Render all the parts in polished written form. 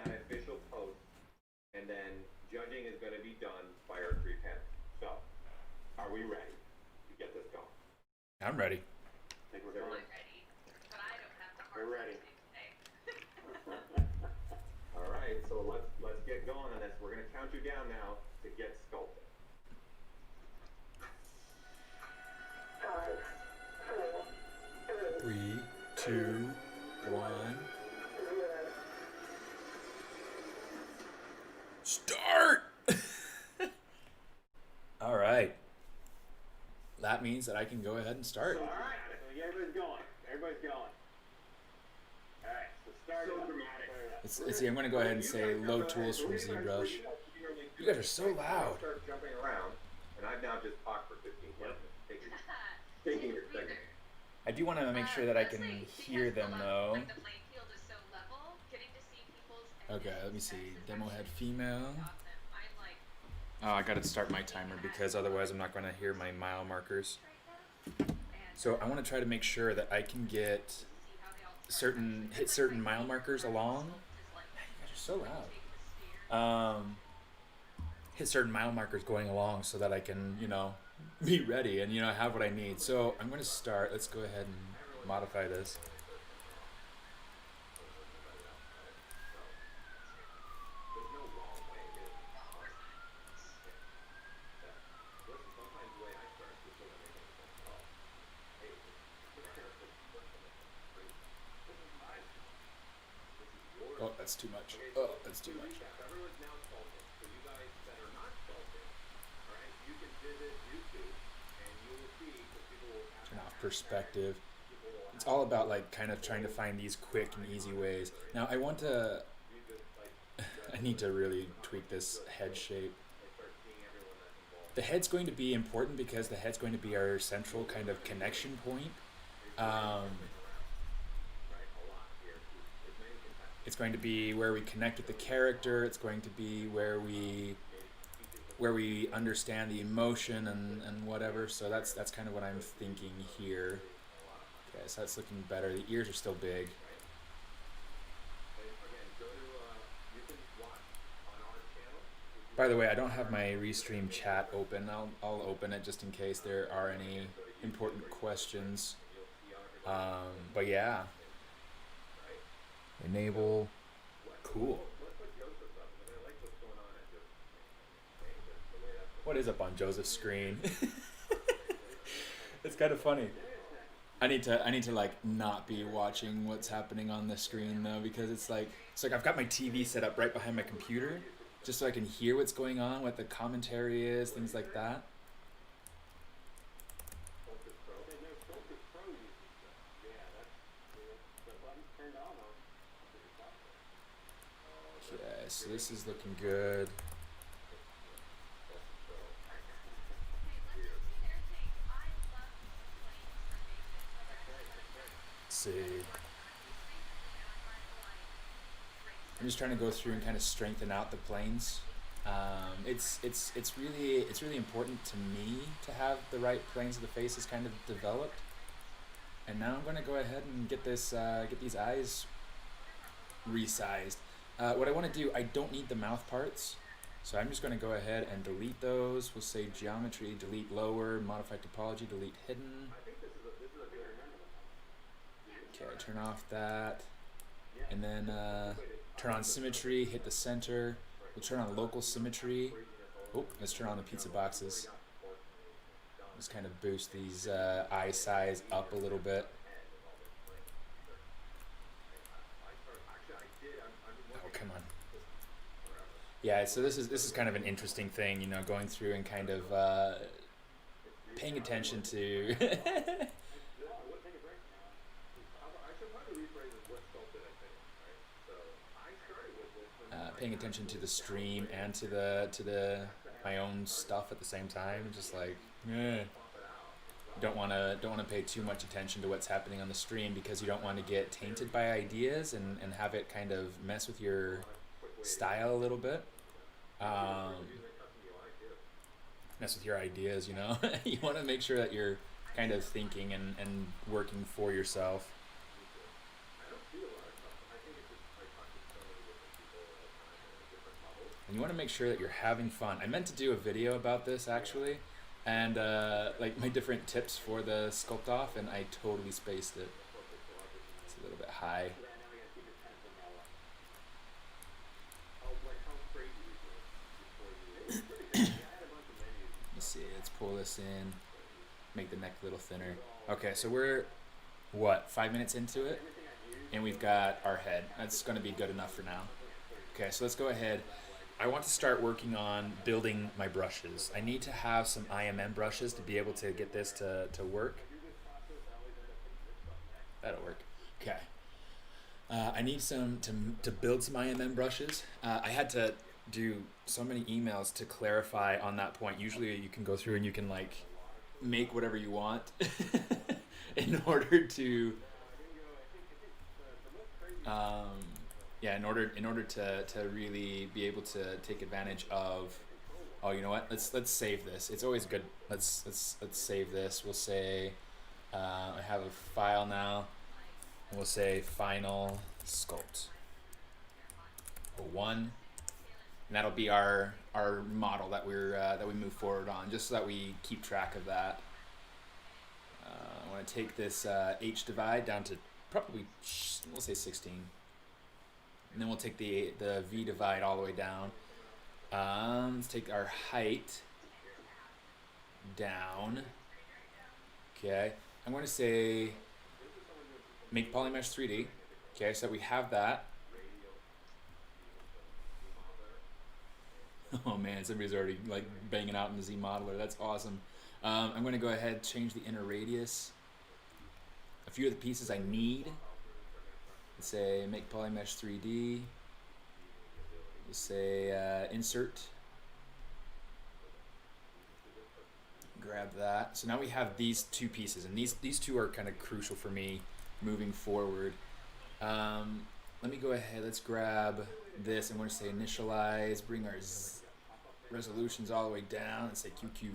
that official post, and then judging is going to be done by our 3 panelists. So, are we ready to get this going? I'm ready. I think we're I'm ready. ready, but I don't have the We're heart ready. today. All right, so let's get going on this. We're going to count you down now to get sculpted. 5, 4, 3, 3, 2, 1. 0. Start! All right. That means that I can go ahead and start. All right, so everybody's going. Everybody's going. All right, so start. So dramatic. Let's see, I'm going to go ahead and say load tools from ZBrush. You guys are so loud. Start jumping around, and I've now just talked for 15 minutes. Taking your second. I do want to make sure that I can hear them though. Like the playing field is so level, getting to see people's Okay, let me see. Demo head female. awesome. I'm like, Oh, I got to start my timer because otherwise I'm not going to hear my mile markers. So I want to try to make sure that I can get hit certain mile markers along. Man, you guys are so loud. Hit certain mile markers going along so that I can, be ready and, have what I need. So I'm going to start. Let's go ahead and modify this. Oh, that's too much. Oh, that's too much. Everyone's now sculpted. So you guys that are not sculpted, all right, you can visit YouTube and you will see because people will have Turn off perspective. It's all about kind of trying to find these quick and easy ways. Now I want to, I need to really tweak this head shape. The head's going to be important because the head's going to be our central kind of connection point. It's going to be where we connect with the character. It's going to be where we understand the emotion and whatever. So that's kind of what I'm thinking here. Okay, so that's looking better. The ears are still big. By the way, I don't have my Restream chat open. I'll open it just in case there are any important questions. But yeah. Enable. Cool. What is up on Joseph's screen? It's kind of funny. I need to not be watching what's happening on the screen though, because it's like I've got my TV set up right behind my computer just so I can hear what's going on, what the commentary is, things like that. Okay, so this is looking good. Let's see. I'm just trying to go through and kind of strengthen out the planes. It's really important to me to have the right planes of the faces kind of developed. And now I'm going to go ahead and get these eyes resized. What I want to do, I don't need the mouth parts, so I'm just going to go ahead and delete those. We'll say geometry, delete lower, modify topology, delete hidden. Okay, turn off that, and then turn on symmetry, hit the center. We'll turn on local symmetry. Oh, let's turn on the pizza boxes. Just kind of boost these eye size up a little bit. Oh, come on. Yeah, so this is kind of an interesting thing, going through and kind of paying attention to paying attention to the stream and to the my own stuff at the same time. Just don't want to pay too much attention to what's happening on the stream because you don't want to get tainted by ideas and have it kind of mess with your style a little bit. Mess with your ideas, You want to make sure that you're kind of thinking and working for yourself. And you want to make sure that you're having fun. I meant to do a video about this actually, and like my different tips for the sculpt off, and I totally spaced it. It's a little bit high. Let's see, let's pull this in, make the neck a little thinner. Okay, so we're, what, 5 minutes into it? And we've got our head. That's going to be good enough for now. Okay, so let's go ahead. I want to start working on building my brushes. I need to have some IMM brushes to be able to get this to work. That'll work. Okay. I need some to build some IMM brushes. I had to do so many emails to clarify on that point. Usually you can go through and you can like make whatever you want in order to yeah, in order to really be able to take advantage of, oh, you know what, let's save this. It's always good. Let's save this. We'll say I have a file now, and we'll say final sculpt 01, and that'll be our model that we move forward on, just so that we keep track of that. I want to take this H divide down to probably, we'll say 16. And then we'll take the V divide all the way down. Let's take our height down. Okay, I'm going to say make polymesh 3D. Okay, so we have that. Oh man, somebody's already like banging out in the Z modeler. That's awesome. I'm going to go ahead, change the inner radius. A few of the pieces I need. Let's say make polymesh 3D. Let's say insert. Grab that. So now we have these two pieces, and these two are kind of crucial for me moving forward. Let me go ahead. Let's grab this. I'm going to say initialize. Bring our resolutions all the way down and say Q cube.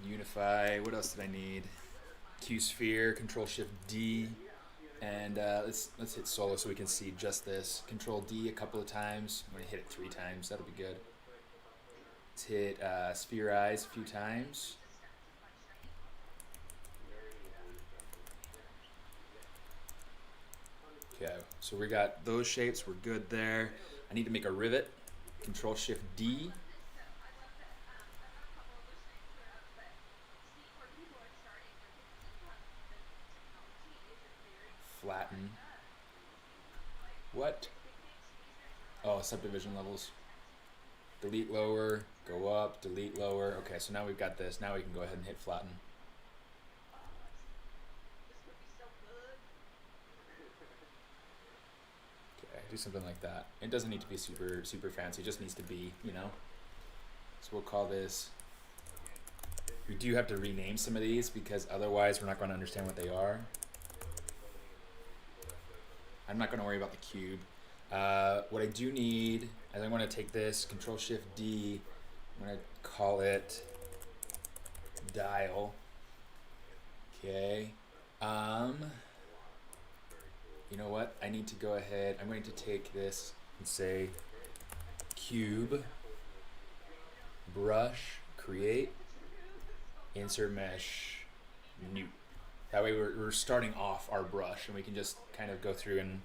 Unify. What else did I need? Q sphere. Control Shift D, and let's hit solo so we can see just this. Control D a couple of times. I'm gonna hit it 3 times. That'll be good. Let's hit spherize a few times. Okay, so we got those shapes. We're good there. I need to make a rivet. Control Shift D. Flatten. What? Oh, subdivision levels. Delete lower, go up, delete lower. Okay, so now we've got this. Now we can go ahead and hit flatten. Okay, do something like that. It doesn't need to be super fancy. It just needs to be, you know. So we'll call this. We do have to rename some of these because otherwise we're not going to understand what they are. I'm not going to worry about the cube. What I do need, is I'm going to take this, Control Shift D, I'm going to call it dial. Okay. You know what? I need to go ahead. I'm going to take this and say cube, brush, create, insert mesh, new. That way we're starting off our brush, and we can just kind of go through and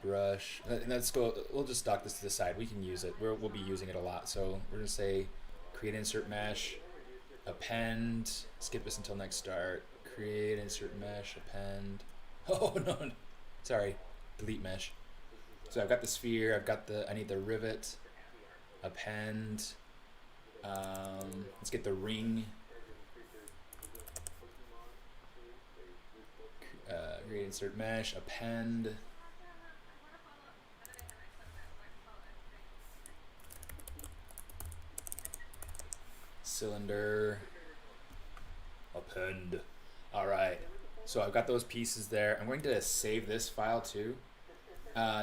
brush. And let's go. We'll just dock this to the side. We can use it. We'll be using it a lot. So we're gonna say create insert mesh, append. Skip this until next start. Create insert mesh, append. Oh no, sorry. Delete mesh. So I've got the sphere. I've got the. I need the rivet. Append. Let's get the ring. Create insert mesh, append. Cylinder, append. Alright, so I've got those pieces there. I'm going to save this file too,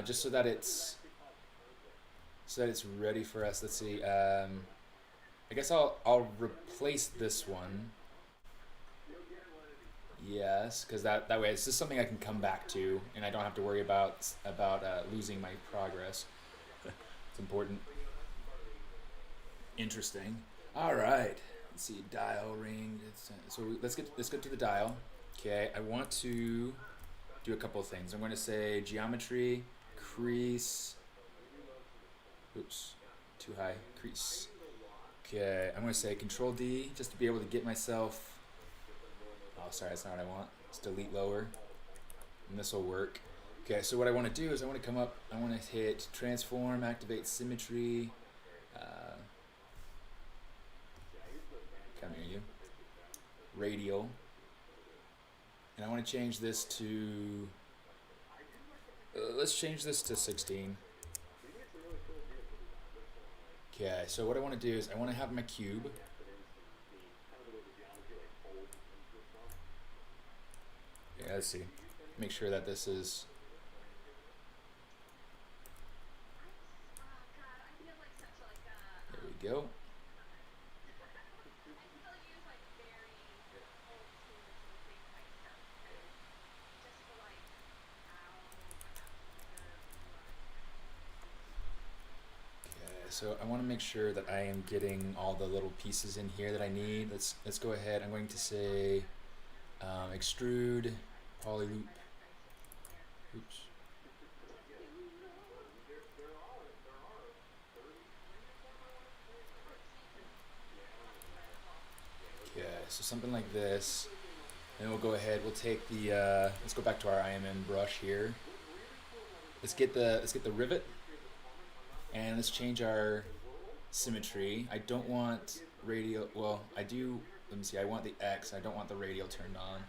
just so that it's ready for us. Let's see. I guess I'll replace this one. Yes, because that way it's just something I can come back to, and I don't have to worry about losing my progress. It's important. Interesting. All right. Let's see. Dial ring. So let's get to the dial. Okay. I want to do a couple of things. I'm going to say geometry, crease. Oops. Too high. Crease. Okay. I'm going to say Control D just to be able to get myself. Oh, sorry. That's not what I want. Let's delete lower. And this will work. Okay. So what I want to do is I want to come up. I want to hit transform, activate symmetry. Come here, you. Radial. And I want to change this to. Let's change this to 16. Okay, so what I want to do is I want to have my cube. Yeah, let's see. Make sure that this is. There we go. So I want to make sure that I am getting all the little pieces in here that I need. Let's go ahead. I'm going to say extrude, poly loop. Oops. Okay, so something like this. Then we'll go ahead. We'll take the. Let's go back to our IMM brush here. Let's get the rivet. And let's change our symmetry. I don't want radial, well, I do, let me see, I want the X, I don't want the radial turned on.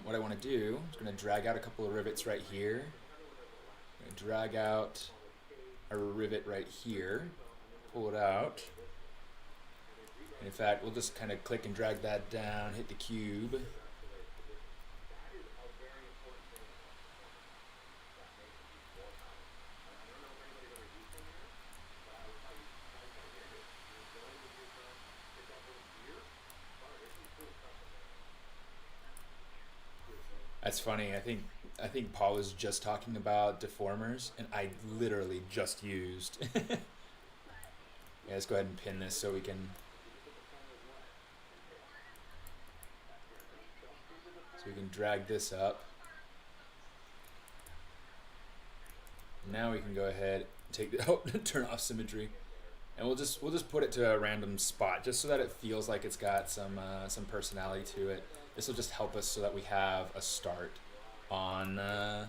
What I want to do is going to drag out a couple of rivets right here. I'm going to drag out a rivet right here, pull it out. And in fact, we'll just kind of click and drag that down, hit the cube. That's funny. I think Paul was just talking about deformers, and I literally just used. Yeah, let's go ahead and pin this so we can. So we can drag this up. Now we can go ahead and take the turn off symmetry, and we'll just put it to a random spot just so that it feels like it's got some personality to it. This will just help us so that we have a start on let's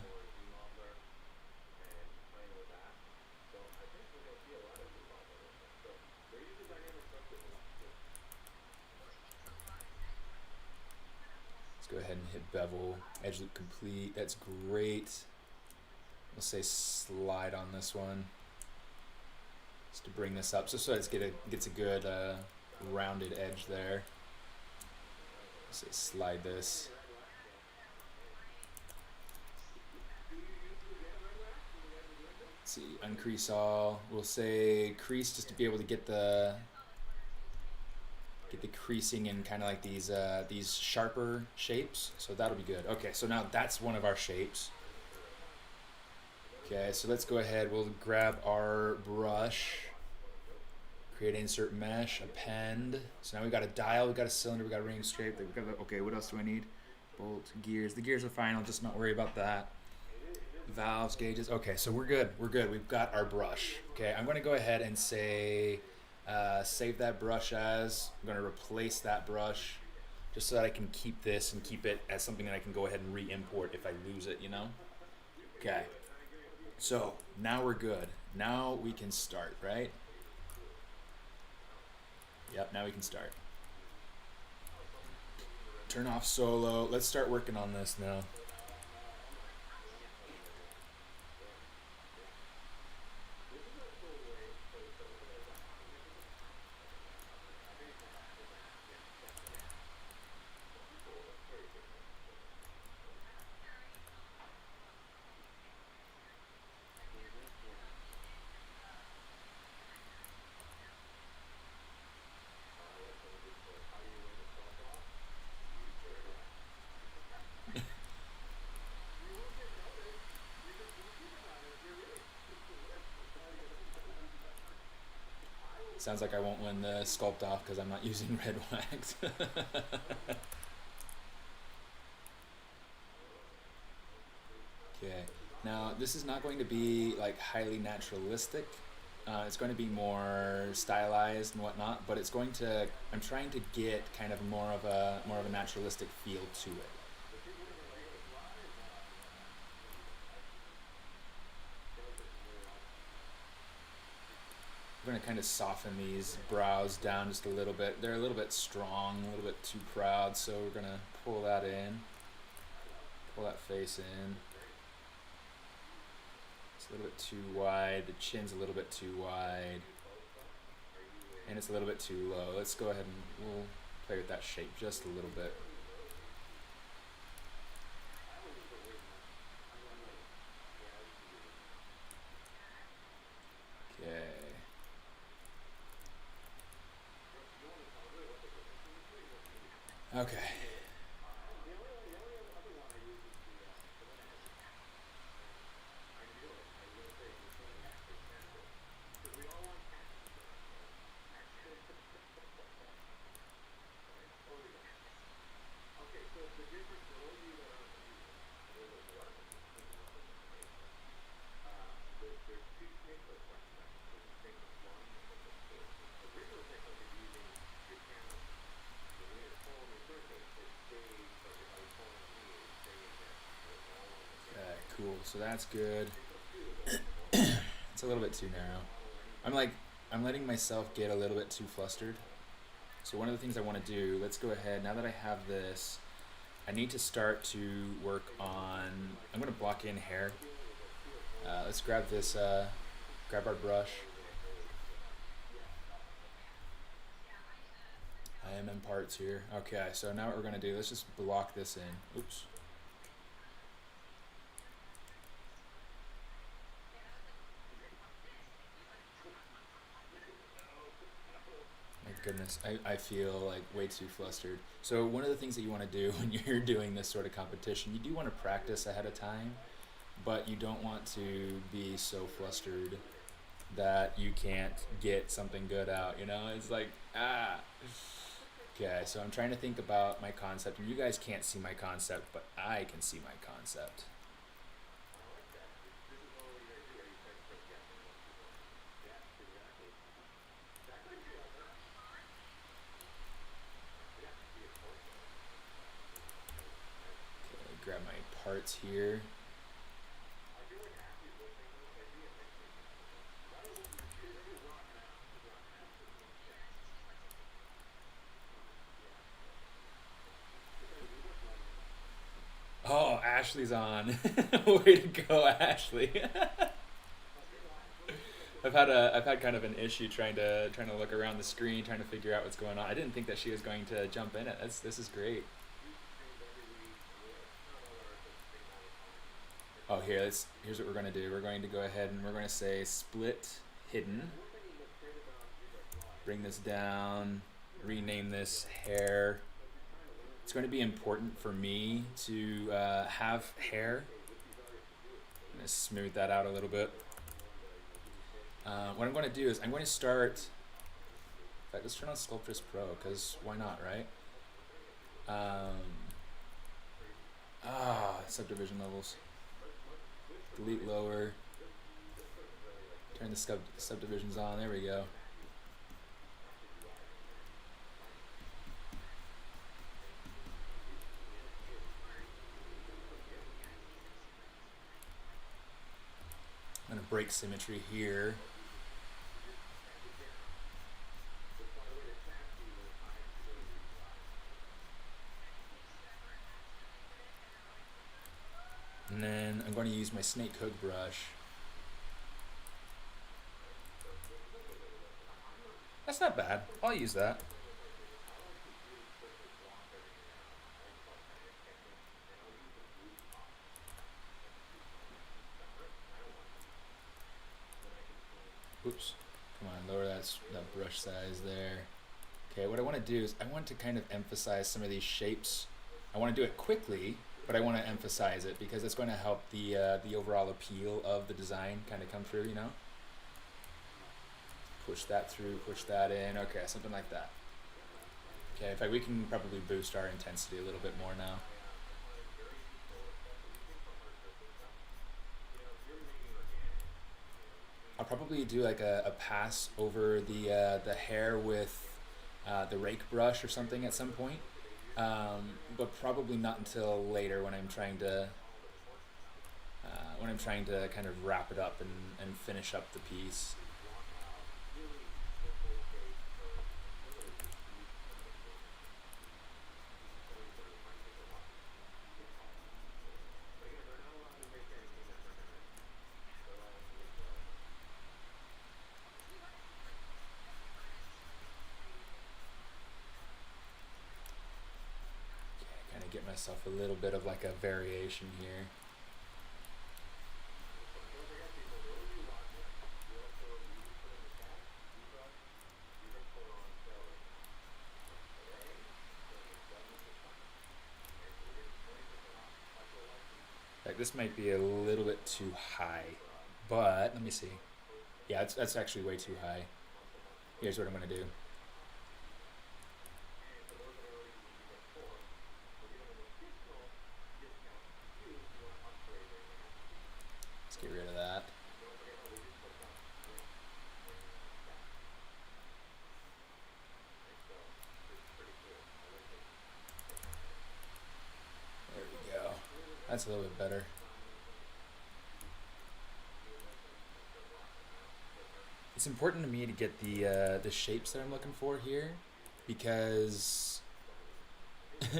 go ahead and hit bevel, edge loop complete. That's great. We'll say slide on this one just to bring this up just so it gets a good rounded edge there. Say slide this. Let's see, uncrease all. We'll say crease just to be able to get the creasing in kind of like these sharper shapes. So that'll be good. Okay, so now that's one of our shapes. Okay, so let's go ahead. We'll grab our brush. Create insert mesh, append. So now we got a dial, we got a cylinder, we got a ring shape. Okay, what else do I need? Bolt, gears. The gears are fine. I'll just not worry about that. Valves, gauges. Okay, so we're good. We're good. We've got our brush. Okay, I'm going to go ahead and say save that brush as. I'm going to replace that brush just so that I can keep this and keep it as something that I can go ahead and re-import if I lose it, you know? Okay. So now we're good. Now we can start, right? Yep, now we can start. Turn off solo. Let's start working on this now. Sounds like I won't win the sculpt off because I'm not using red wax. Okay, now this is not going to be like highly naturalistic. It's going to be more stylized and whatnot, but it's going to. I'm trying to get kind of more of a naturalistic feel to it. I'm going to kind of soften these brows down just a little bit. They're a little bit strong, a little bit too proud, so we're going to pull that in, pull that face in. It's a little bit too wide, the chin's a little bit too wide, and it's a little bit too low. Let's go ahead and we'll play with that shape just a little bit. Okay. Okay. Cool, so that's good. It's a little bit too narrow. I'm letting myself get a little bit too flustered. So one of the things I want to do, let's go ahead, now that I have this, I need to start to work on, I'm going to block in hair. Let's grab this, grab our brush. I am in parts here. Okay, so now what we're going to do, let's just block this in. Oops. Goodness, I feel like way too flustered. So one of the things that you want to do when you're doing this sort of competition, you do want to practice ahead of time, but you don't want to be so flustered that you can't get something good out, you know? It's like, Okay, so I'm trying to think about my concept, and you guys can't see my concept, but I can see my concept. Grab my parts here. Oh, Ashley's on. Way to go, Ashley. I've had kind of an issue trying to look around the screen, trying to figure out what's going on. I didn't think that she was going to jump in it. This is great. Oh, here's what we're going to do. We're going to go ahead and we're going to say split hidden. Bring this down, rename this hair. It's going to be important for me to have hair. I'm going to smooth that out a little bit. What I'm going to do is I'm going to start, in fact, let's turn on Sculptress Pro, because why not, right? Subdivision levels. Delete lower. Turn the subdivisions on. There we go. I'm going to break symmetry here. And then I'm going to use my snake hook brush. That's not bad. I'll use that. Oops. Come on, lower that brush size there. Okay, what I want to do is I want to kind of emphasize some of these shapes. I want to do it quickly, but I want to emphasize it because it's going to help the overall appeal of the design kind of come through, you know? push that through, push that in. Okay, something like that. Okay, in fact, we can probably boost our intensity a little bit more now. I'll probably do like a pass over the hair with the rake brush or something at some point, but probably not until later when I'm trying to kind of wrap it up and finish up the piece. Kind of get myself a little bit of like a variation here. Like this might be a little bit too high, but let me see. Yeah, that's actually way too high. Here's what I'm gonna do. Let's get rid of that. There we go. That's a little bit better. It's important to me to get the shapes that I'm looking for here, because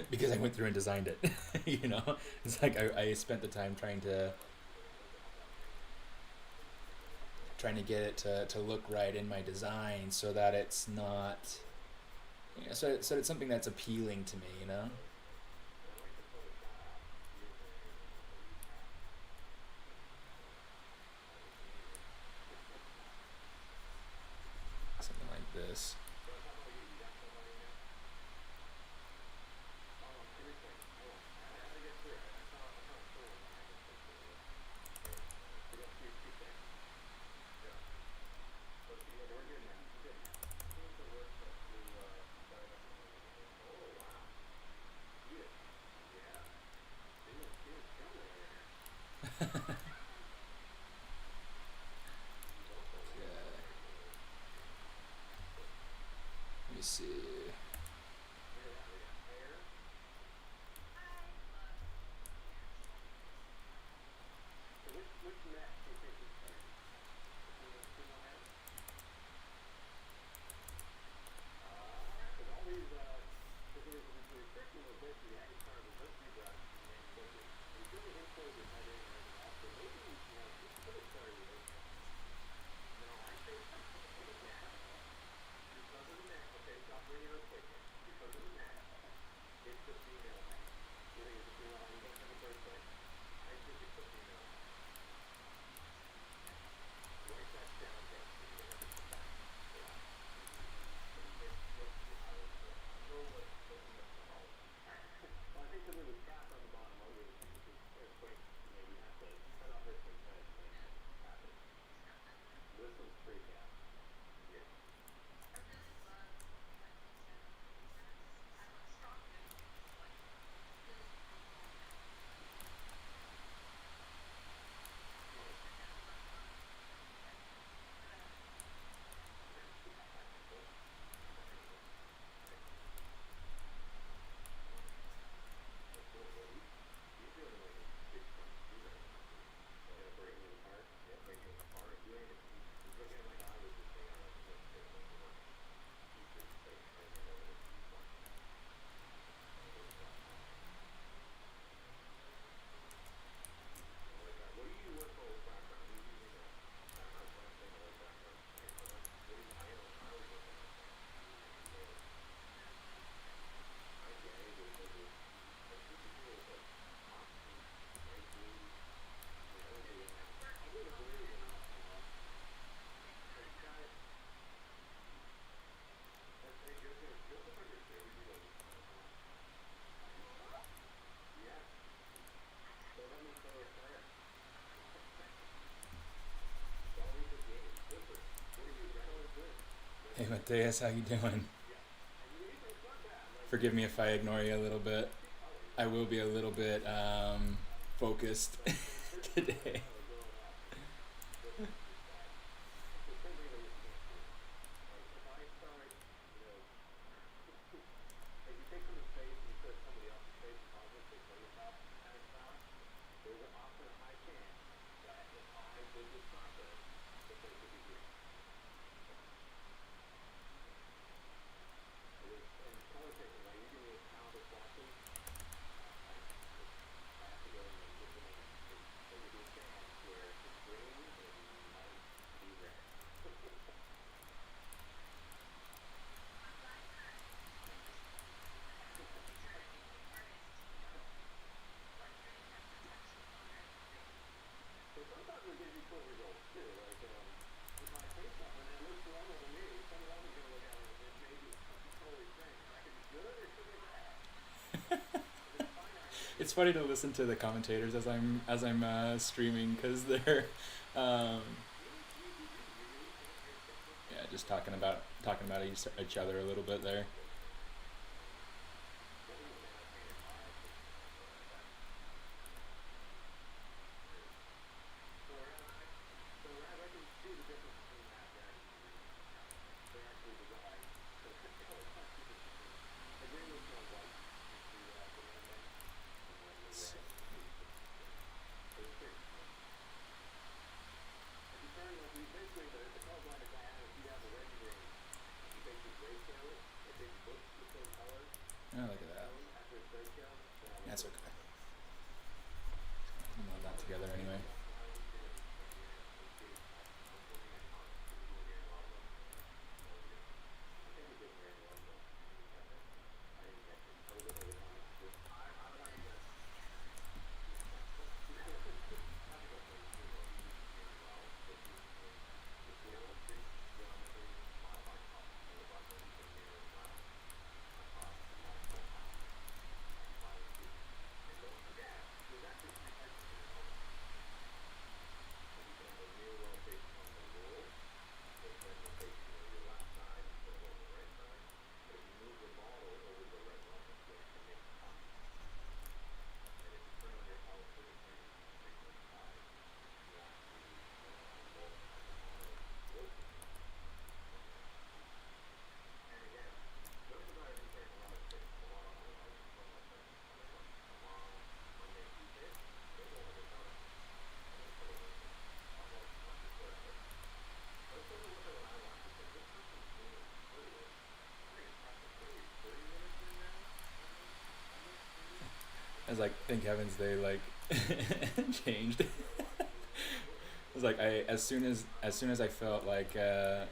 because I went through and designed it. You know, it's like I spent the time trying to get it to look right in my design, so that it's not, you know, so it's something that's appealing to me, you know. Something like this. Mateus, how you doing? Forgive me if I ignore you a little bit. I will be a little bit focused today. It's funny to listen to the commentators as I'm streaming because they're yeah, just talking about each other a little bit there. Oh, look at that. That's okay. I'm not that together anyway. I was like, thank heavens they like changed. It was like as soon as I felt like well,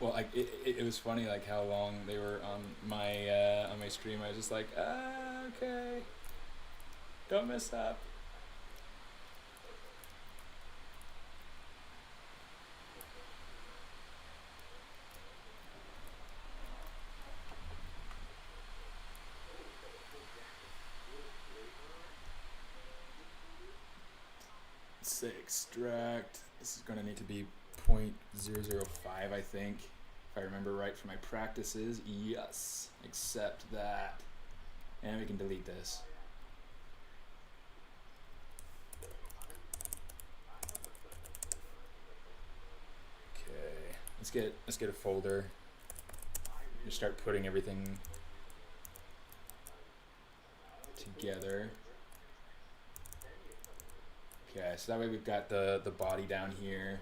like it was funny like how long they were on my stream. I was just like, okay, don't mess up. Say extract. This is gonna need to be 0.005, I think, if I remember right from my practices. Yes, accept that, and we can delete this. Okay, let's get a folder. Just start putting everything together. Okay, so that way we've got the body down here.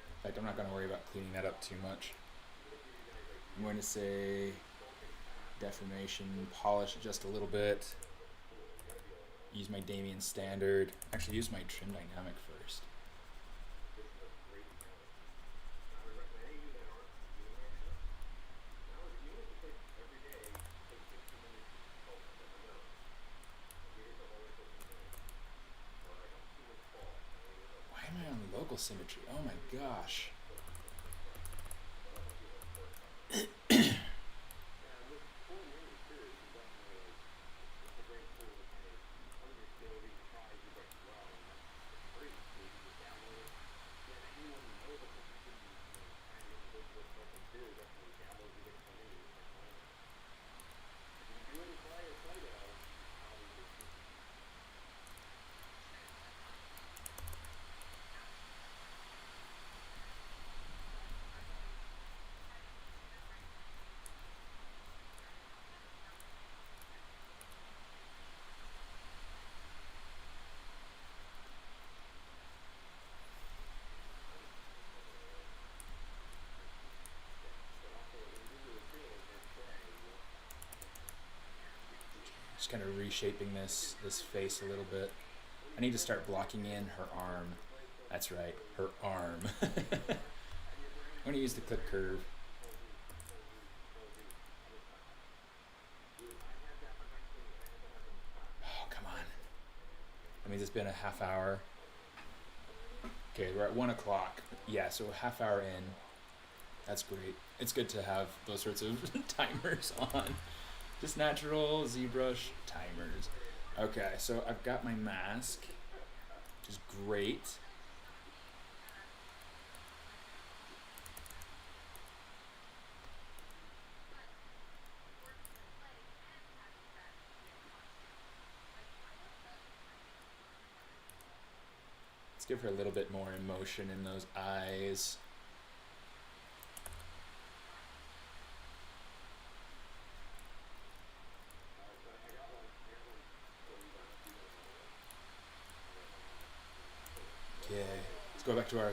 In fact, I'm not going to worry about cleaning that up too much. I'm going to say deformation, polish it just a little bit. Use my Damien standard. Actually, use my trim dynamic first. Local symmetry. Oh my gosh. Just kind of reshaping this face a little bit. I need to start blocking in her arm. That's right, her arm. I'm gonna use the clip curve. Oh, come on. That means it's been a half hour. Okay, we're at 1 o'clock. Yeah, so a half hour in. That's great. It's good to have those sorts of timers on. Just natural ZBrush timers. Okay, so I've got my mask, which is great. Let's give her a little bit more emotion in those eyes. Okay, let's go back to our...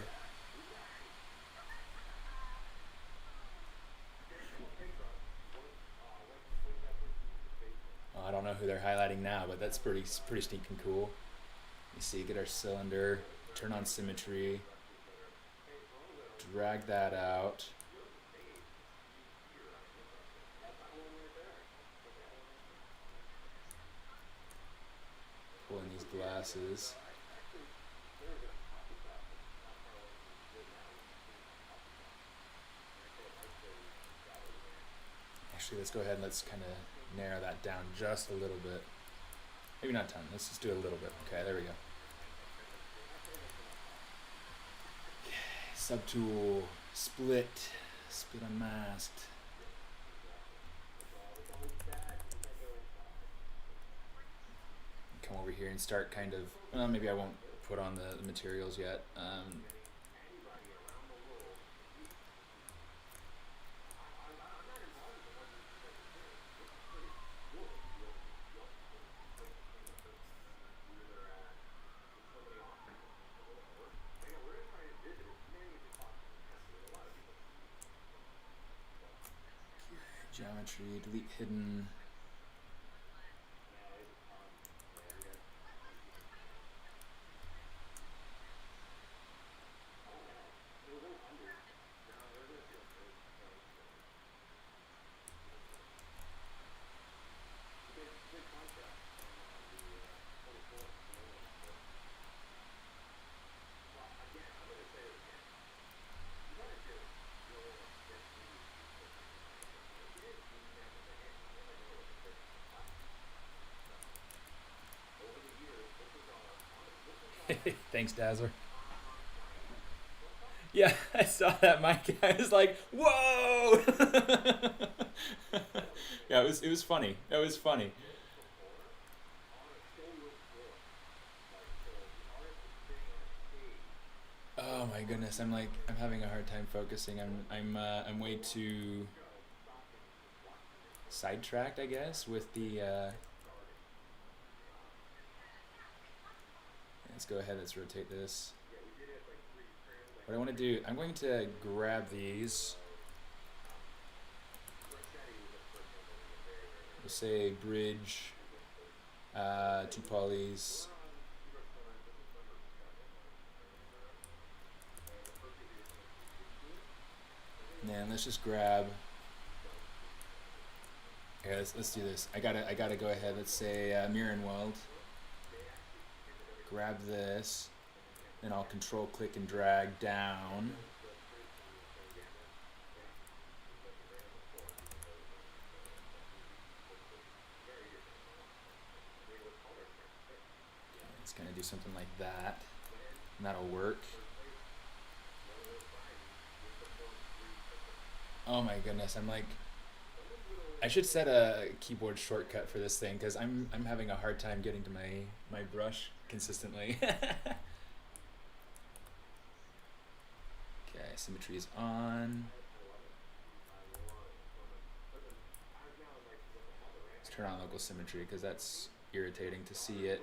Oh, I don't know who they're highlighting now, but that's pretty stinking cool. You see, get our cylinder, turn on symmetry, drag that out. Pull in these glasses. Actually, let's go ahead and let's kind of narrow that down just a little bit. Maybe not a ton, let's just do a little bit. Okay, there we go. Okay, subtool, split unmasked. Come over here and start kind of, well, maybe I won't put on the materials yet. Geometry, delete hidden. Thanks, Dazzler. Yeah, I saw that, Mike. I was like, "Whoa!" Yeah, it was funny. It was funny. Oh my goodness, I'm having a hard time focusing. I'm way too sidetracked, I guess, with the. Let's go ahead, let's rotate this. What I want to do, I'm going to grab these. We'll say bridge, 2 polys. And then let's just grab. Okay, let's do this. I gotta go ahead. Let's say mirror and weld. Grab this, then I'll control click and drag down. It's gonna do something like that, and that'll work. Oh my goodness, I should set a keyboard shortcut for this thing because I'm having a hard time getting to my brush consistently. Okay, symmetry is on. Let's turn on local symmetry because that's irritating to see it.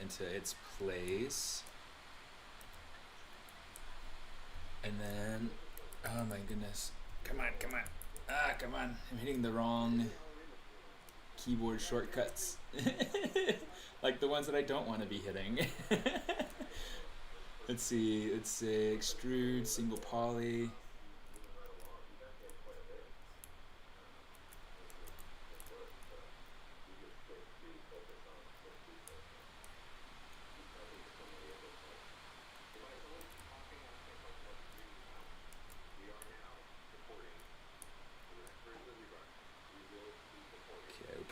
into its place. And then, oh my goodness, come on, come on, I'm hitting the wrong keyboard shortcuts. Like the ones that I don't want to be hitting. Let's see, let's say extrude, single poly.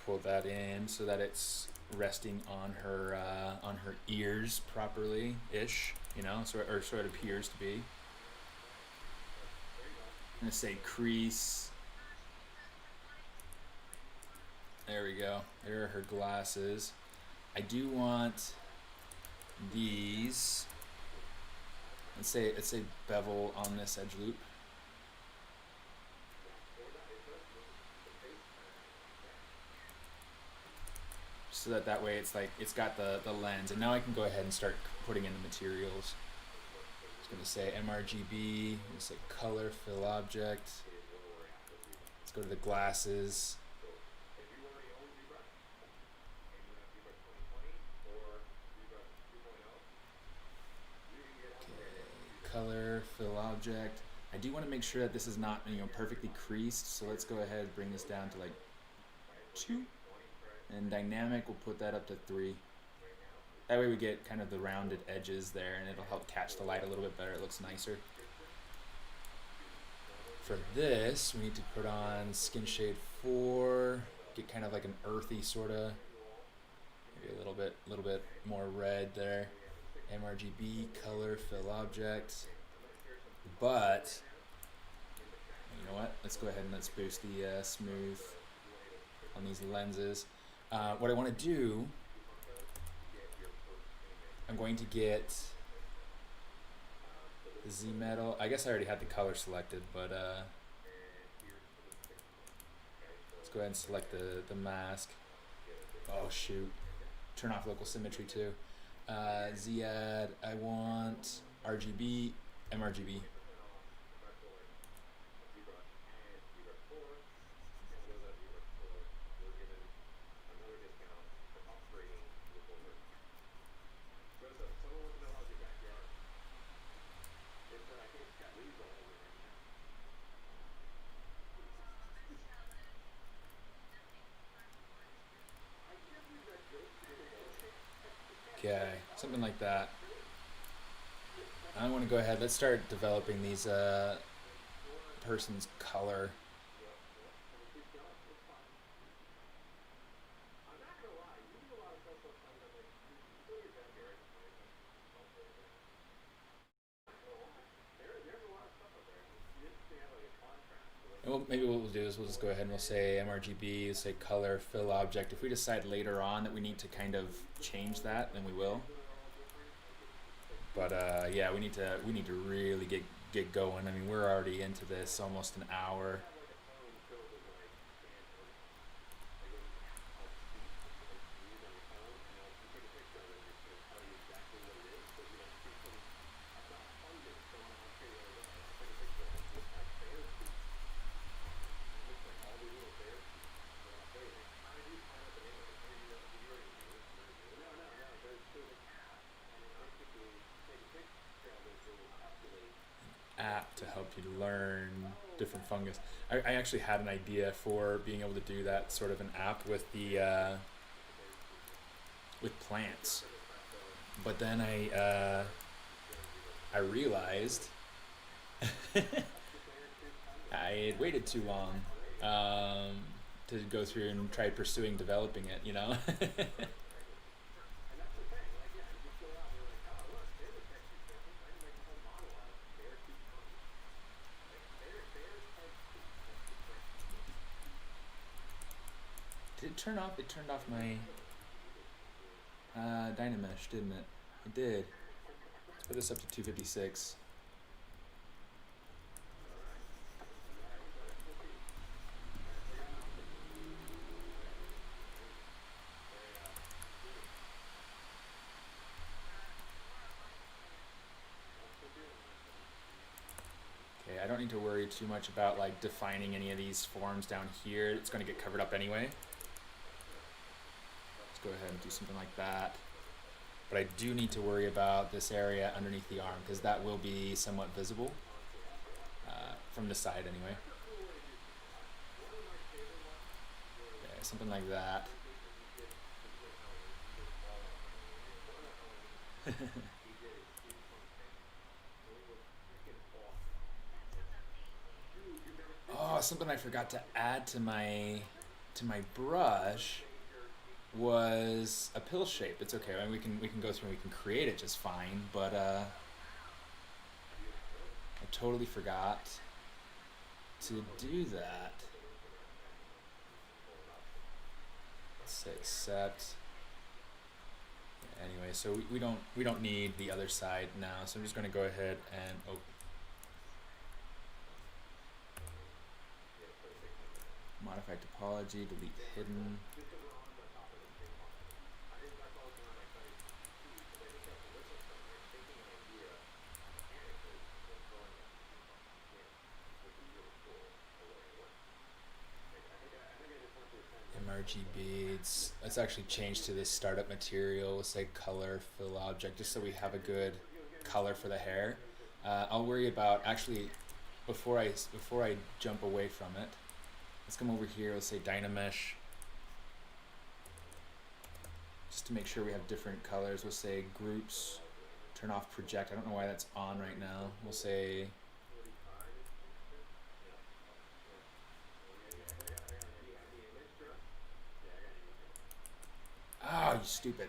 Pull that in so that it's resting on her ears properly ish, you know, or so it appears to be. I'm gonna say crease. There we go. There are her glasses. I do want these. Let's say bevel on this edge loop. So that way it's like it's got the lens, and now I can go ahead and start putting in the materials. It's going to say MRGB, let's say color, fill object. Let's go to the glasses. Okay, color, fill object. I do want to make sure that this is not, you know, perfectly creased, so let's go ahead and bring this down to like 2. And dynamic, we'll put that up to 3. That way we get kind of the rounded edges there, and it'll help catch the light a little bit better. It looks nicer. For this, we need to put on skin shade 4, get kind of like an earthy sort of, maybe a little bit more red there. MRGB, color, fill object. But you know what? Let's go ahead and let's boost the smooth on these lenses. What I want to do, I'm going to get the Z metal. I guess I already had the color selected, but let's go ahead and select the mask. Oh shoot, turn off local symmetry too. Z add, I want RGB, MRGB. Okay, something like that. I want to go ahead, let's start developing these person's color. Well, maybe what we'll do is we'll just go ahead and we'll say MRGB, say color, fill object. If we decide later on that we need to kind of change that, then we will. But yeah, we need to really get going. I mean, we're already into this almost an hour. App to help you learn different fungus. I actually had an idea for being able to do that sort of an app with the with plants, but then I realized I had waited too long to go through and try pursuing developing it, you know. Did it turn off? It turned off my Dynamesh, didn't it? It did. Let's put this up to 256. don't need to worry too much about like defining any of these forms down here. It's going to get covered up anyway. Let's go ahead and do something like that. But I do need to worry about this area underneath the arm because that will be somewhat visible from the side anyway. Okay, something like that. Oh, something I forgot to add to my brush was a pill shape. It's okay. I mean, we can go through and we can create it just fine, but I totally forgot to do that. Let's say accept. Anyway, so we don't need the other side now. So I'm just going to go ahead and modify topology, delete hidden. MRGB, let's actually change to this startup material. We'll say color, fill object, just so we have a good color for the hair. I'll worry about, actually, before I jump away from it, let's come over here, let's say Dynamesh. Just to make sure we have different colors, we'll say groups, turn off project. I don't know why that's on right now. We'll say oh, you stupid.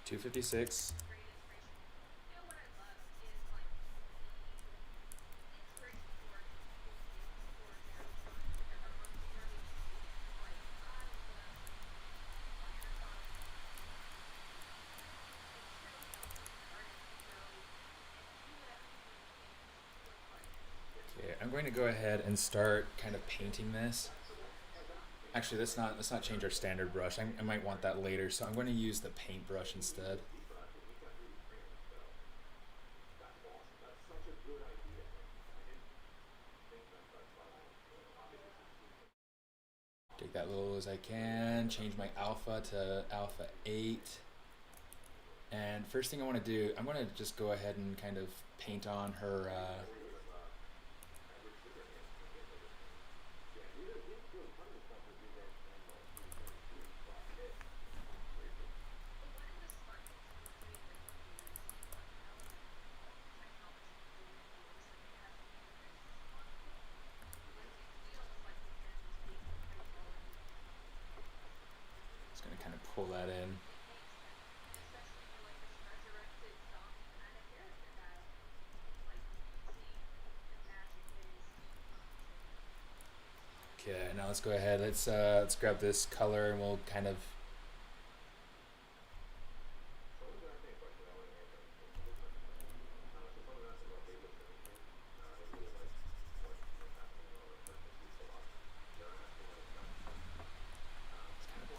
256. Okay, I'm going to go ahead and start kind of painting this. Actually, let's not change our standard brush. I might want that later, so I'm going to use the paintbrush instead. Take that little as I can, change my alpha to alpha 8. And first thing I want to do, I'm going to just go ahead and kind of paint on her pull that in. Okay, now let's go ahead. Let's grab this color and we'll kind of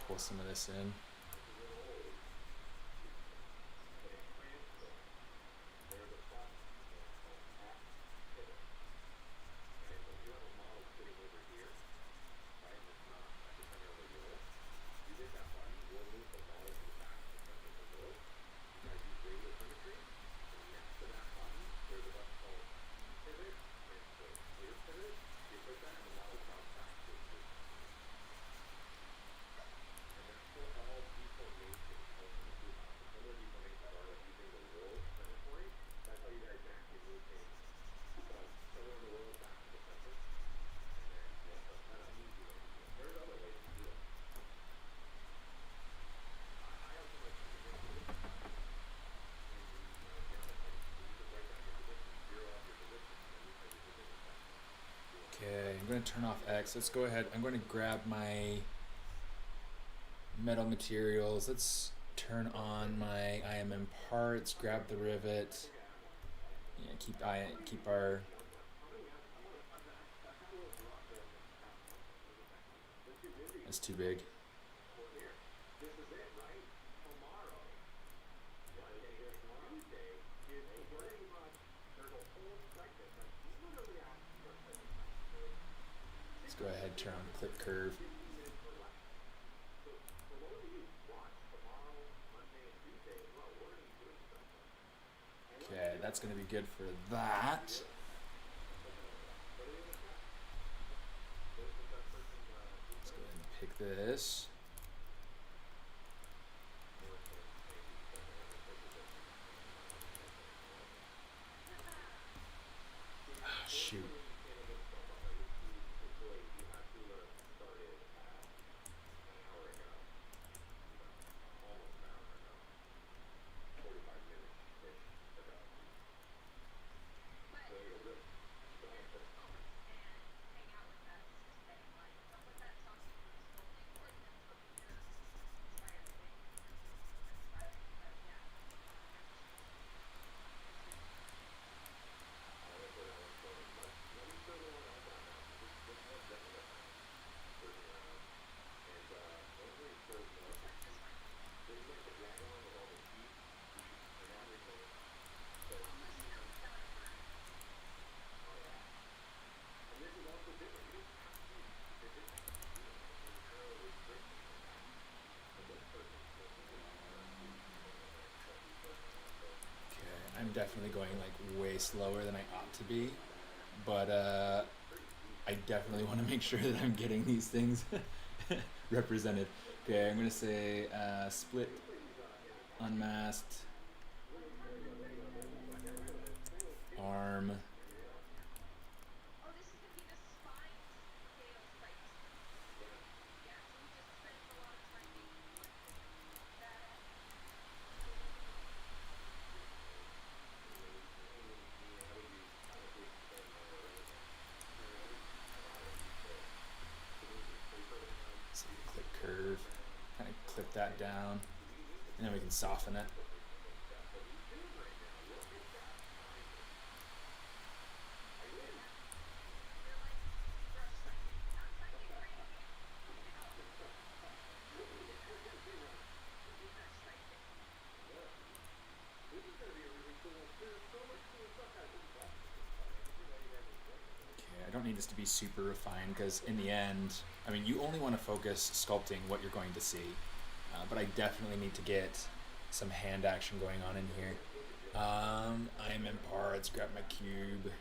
pull some of this in. I'm going to turn off X. Let's go ahead. I'm going to grab my metal materials. Let's turn on my IMM parts, grab the rivet. Yeah, keep our that's too big. go ahead, turn on clip curve. Okay, that's going to be good for that. Let's go ahead and pick this. Ah, shoot. I'm definitely going like way slower than I ought to be, but I definitely want to make sure that I'm getting these things represented. Okay, I'm gonna say split, unmasked, arm. Oh, this is gonna be the spine scale site. Yeah, so we just spent a lot of time making that. So click curve, kind of clip that down, and then we can soften it. I don't need this to be super refined because in the end, I mean, you only want to focus sculpting what you're going to see, but I definitely need to get some hand action going on in here. I'm in parts, grab my cube.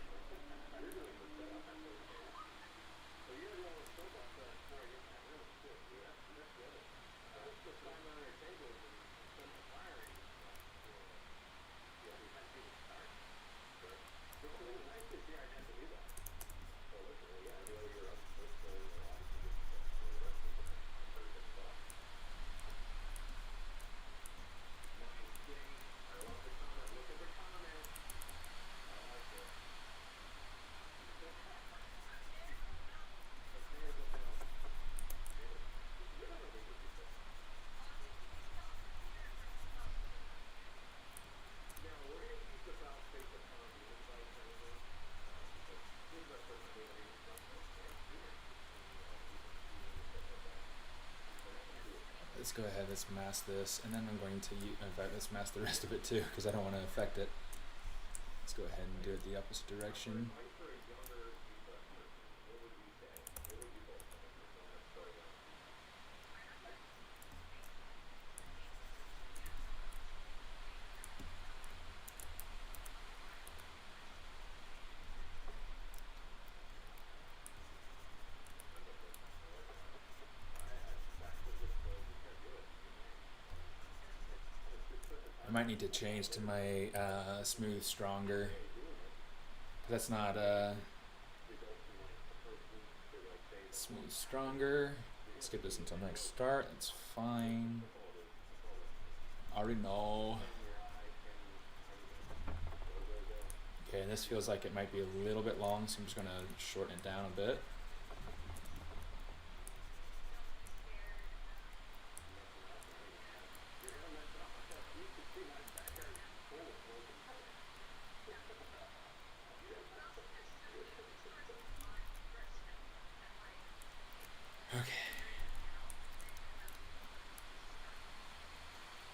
Let's go ahead, let's mask this, and then I'm going to, in fact, let's mask the rest of it too, because I don't want to affect it. Let's go ahead and do it the opposite direction. I might need to change to my smooth stronger. That's not smooth stronger. Skip this until next start. That's fine. Already know. Okay, and this feels like it might be a little bit long, so I'm just gonna shorten it down a bit.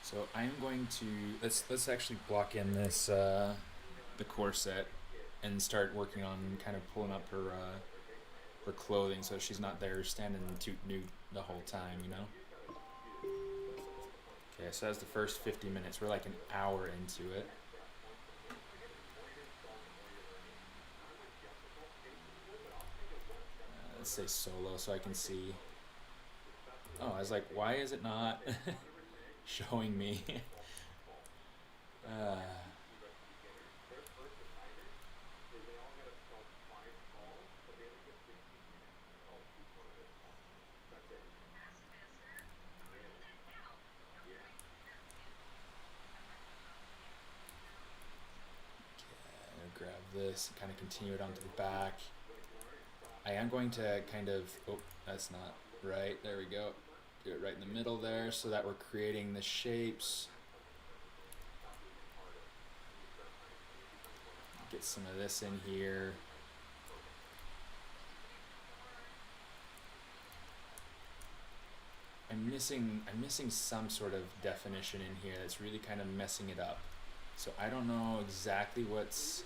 So I'm going to let's actually block in this the core set and start working on kind of pulling up her her clothing so she's not there standing toot nude the whole time, you know? Okay, so that's the first 50 minutes. We're like an hour into it. Let's say solo so I can see. Oh, I was like, why is it not showing me? Grab this and kind of continue it onto the back. I am going to kind of, oh, that's not right. There we go. Do it right in the middle there so that we're creating the shapes. Get some of this in here. I'm missing some sort of definition in here that's really kind of messing it up. So I don't know exactly what's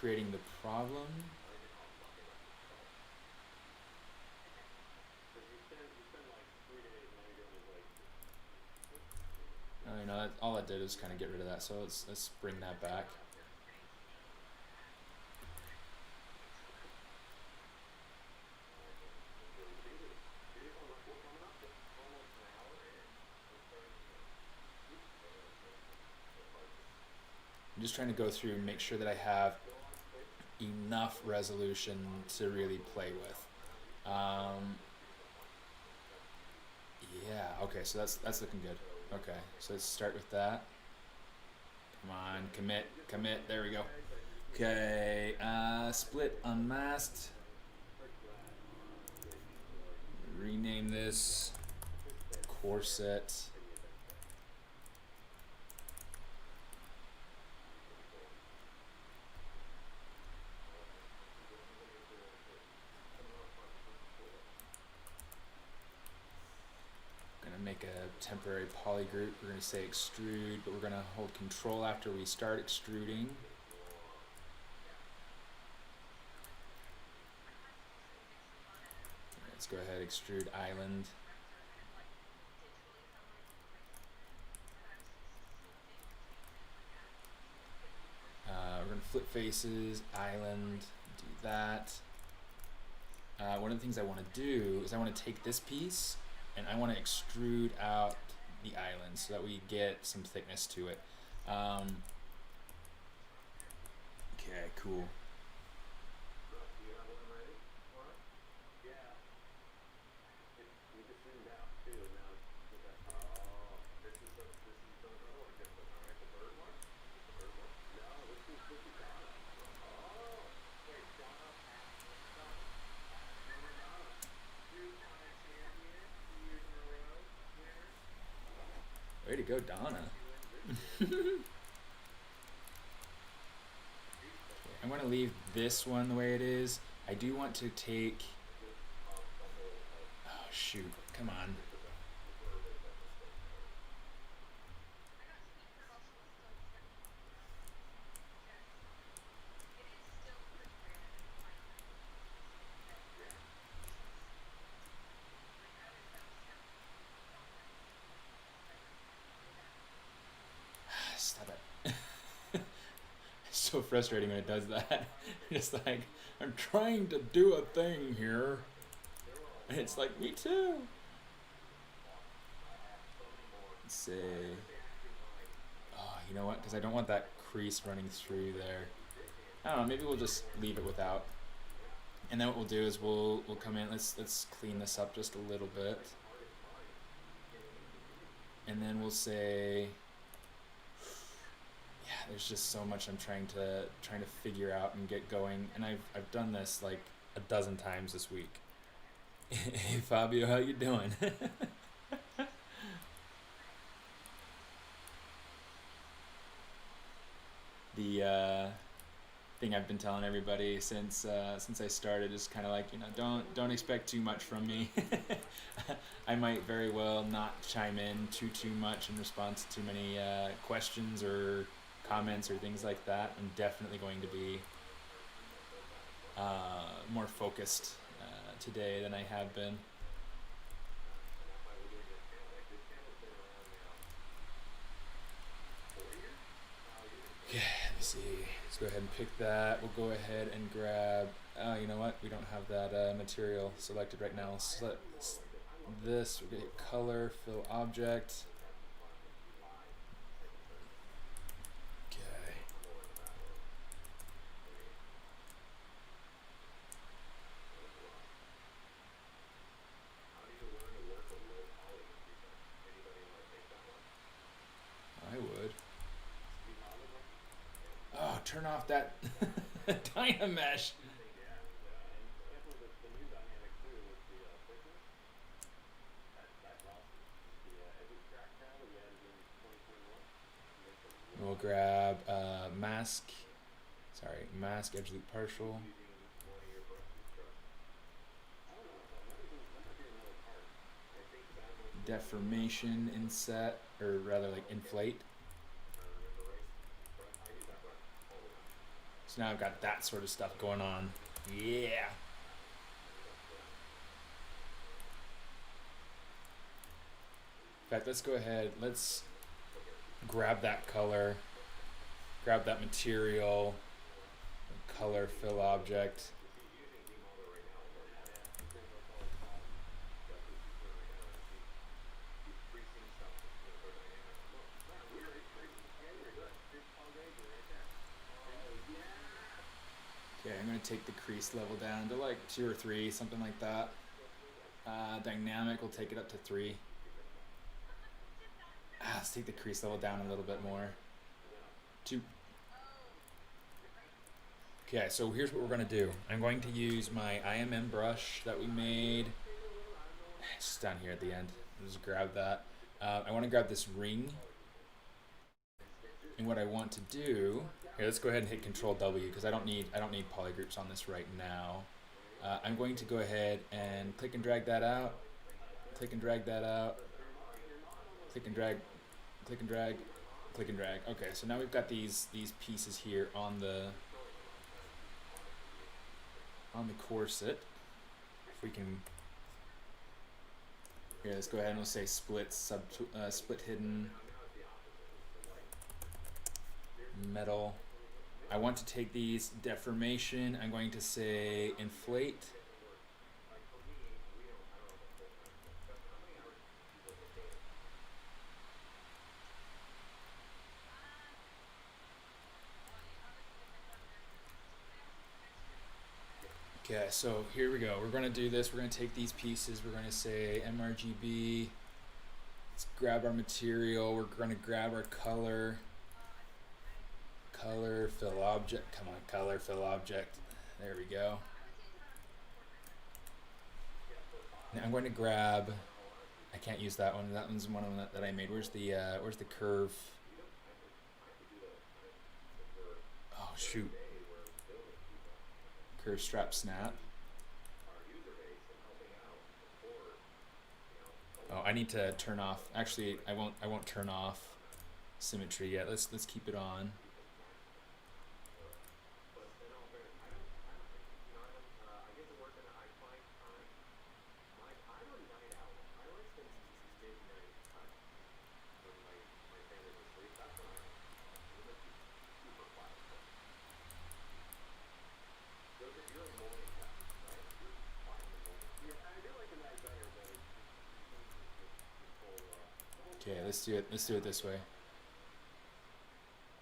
creating the problem. Oh, you know, all that did was kind of get rid of that. So let's bring that back. I'm just trying to go through and make sure that I have enough resolution to really play with. Yeah, okay, so that's looking good. Okay, so let's start with that. Come on, commit, there we go. Okay, split unmasked. Rename this corset. Make a temporary poly group. We're going to say extrude, but we're going to hold control after we start extruding. Let's go ahead, extrude island. We're going to flip faces, island, do that. One of the things I want to do is I want to take this piece and I want to extrude out the island so that we get some thickness to it. Okay, cool. Way to go, Donna. I'm going to leave this one the way it is. I do want to take... Oh, shoot. Come on. Stop it. It's so frustrating when it does that. It's like, I'm trying to do a thing here. And it's like, me too. Let's see. Oh, you know what? Because I don't want that crease running through there. I don't know, maybe we'll just leave it without. And then what we'll do is we'll come in, let's clean this up just a little bit. And then we'll say, yeah, there's just so much I'm trying to figure out and get going, and I've done this like a dozen times this week. Hey Fabio, how you doing? The thing I've been telling everybody since I started is kind of like, you know, don't expect too much from me. I might very well not chime in too much in response to too many questions or comments or things like that. I'm definitely going to be more focused today than I have been. Okay, let me see. Let's go ahead and pick that. We'll go ahead and grab. You know what? We don't have that material selected right now. Select this. We'll get color, fill object. Okay. I would. Oh, turn off that Dynamesh. We'll grab mask. Sorry, mask absolute partial. Deformation inset, or rather like inflate. So now I've got that sort of stuff going on. Yeah. In fact, let's go ahead, let's grab that color, grab that material, color fill object. Okay, I'm going to take the crease level down to like 2 or 3, something like that. Dynamic, we'll take it up to 3. Let's take the crease level down a little bit more. 2. Okay, so here's what we're going to do. I'm going to use my IMM brush that we made. It's just down here at the end. I'll just grab that. I want to grab this ring. And what I want to do, here, let's go ahead and hit Control W because I don't need polygroups on this right now. I'm going to go ahead and click and drag that out. Click and drag that out. Click and drag, click and drag, click and drag. Okay, so now we've got these pieces here on the corset. If we can, here, let's go ahead and we'll say split hidden metal. I want to take these deformation. I'm going to say inflate. Okay, so here we go. We're going to do this. We're going to take these pieces. We're going to say MRGB. Let's grab our material. We're going to grab our color. Color, fill object. Come on, color, fill object. There we go. Now I'm going to grab. I can't use that one. That one's one of them that I made. Where's the curve? Oh shoot. Curve strap snap. Oh, I need to turn off. Actually, I won't turn off symmetry yet. Let's keep it on. Okay, let's do it this way.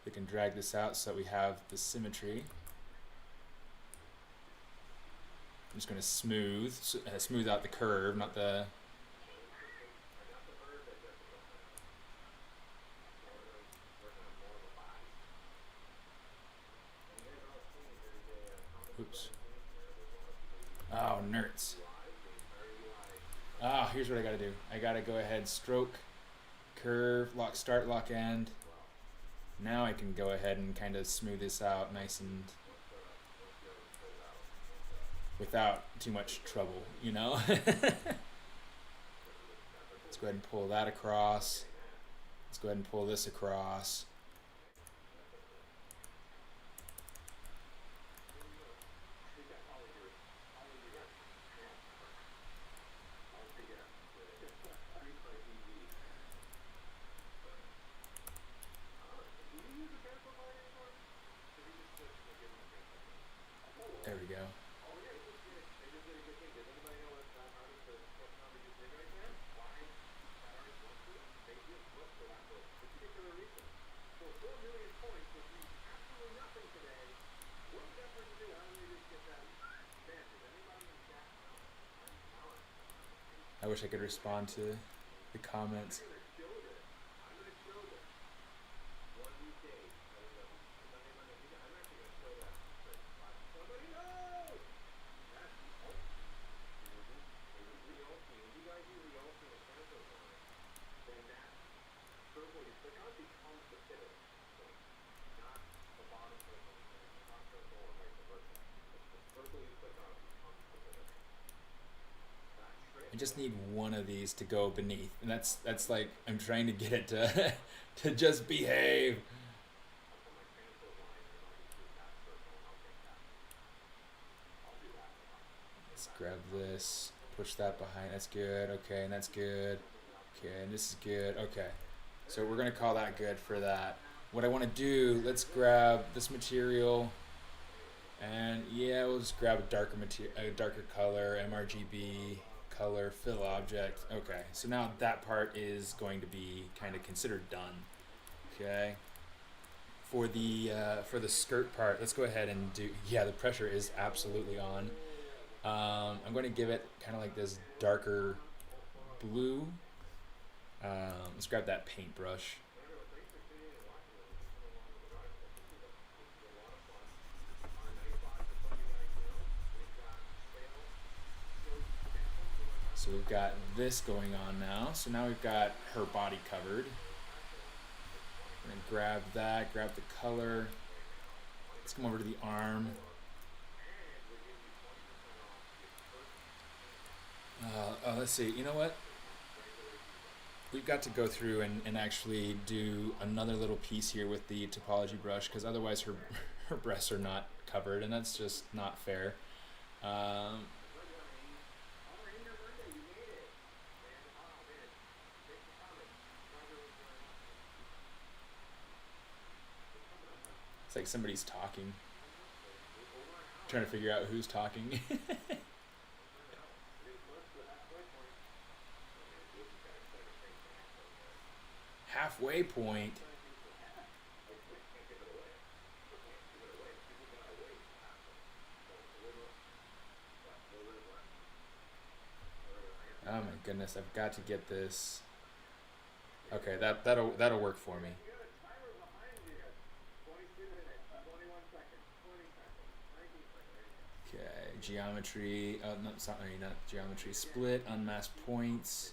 We can drag this out so that we have the symmetry. I'm just going to smooth out the curve, not the. Oops. Oh, nerds. Ah, here's what I gotta do. I gotta go ahead, stroke, curve, lock start, lock end. Now I can go ahead and kind of smooth this out nice and without too much trouble, you know? Let's go ahead and pull that across. Let's go ahead and pull this across. I wish I could respond to the comments. I'm gonna show this. One of these days. I'm actually gonna show that. Somebody knows! That's Realty. When you guys use Realty and Santos on it, then that circle you click on becomes the pivot point, not the bottom circle, the top circle, or vice versa. The circle you click on becomes the pivot. That trick. I just need one of these to go beneath, and that's like I'm trying to get it to to just behave. For my Santos line, I might use that circle and I'll take that. I'll do that. Let's grab this, push that behind. That's good. Okay, and that's good. Okay, and this is good. Okay, so we're gonna call that good for that. What I want to do, let's grab this material, and yeah, we'll just grab a darker color, MRGB color, fill object. Okay, so now that part is going to be kind of considered done. Okay, for the skirt part, let's go ahead and do. Yeah, the pressure is absolutely on. I'm going to give it kind of like this darker blue. Let's grab that paintbrush. So we've got this going on now. So now we've got her body covered. We're going to grab that, grab the color. Let's come over to the arm. Let's see, you know what? We've got to go through and actually do another little piece here with the topology brush, because otherwise her breasts are not covered, and that's just not fair. It's like somebody's talking. Trying to figure out who's talking. Halfway point. Oh my goodness, I've got to get this. Okay, that'll work for me. Okay, geometry. Oh no, sorry, not geometry. Split, unmasked points.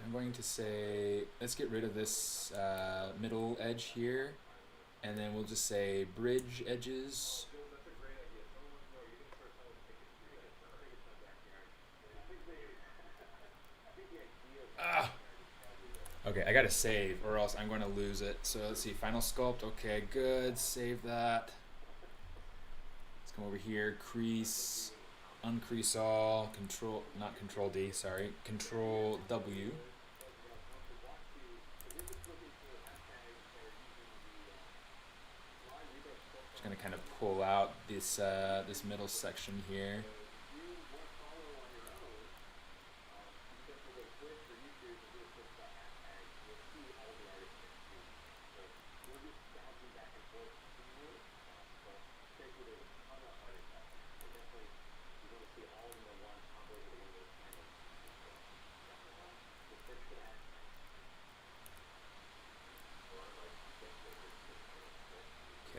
I'm going to say, let's get rid of this middle edge here, and then we'll just say bridge edges. Ah! Okay, I gotta save, or else I'm going to lose it. So let's see, final sculpt. Okay, good. Save that. Let's come over here, crease. Uncrease all, not control D, sorry, control W. Just gonna kind of pull out this this middle section here.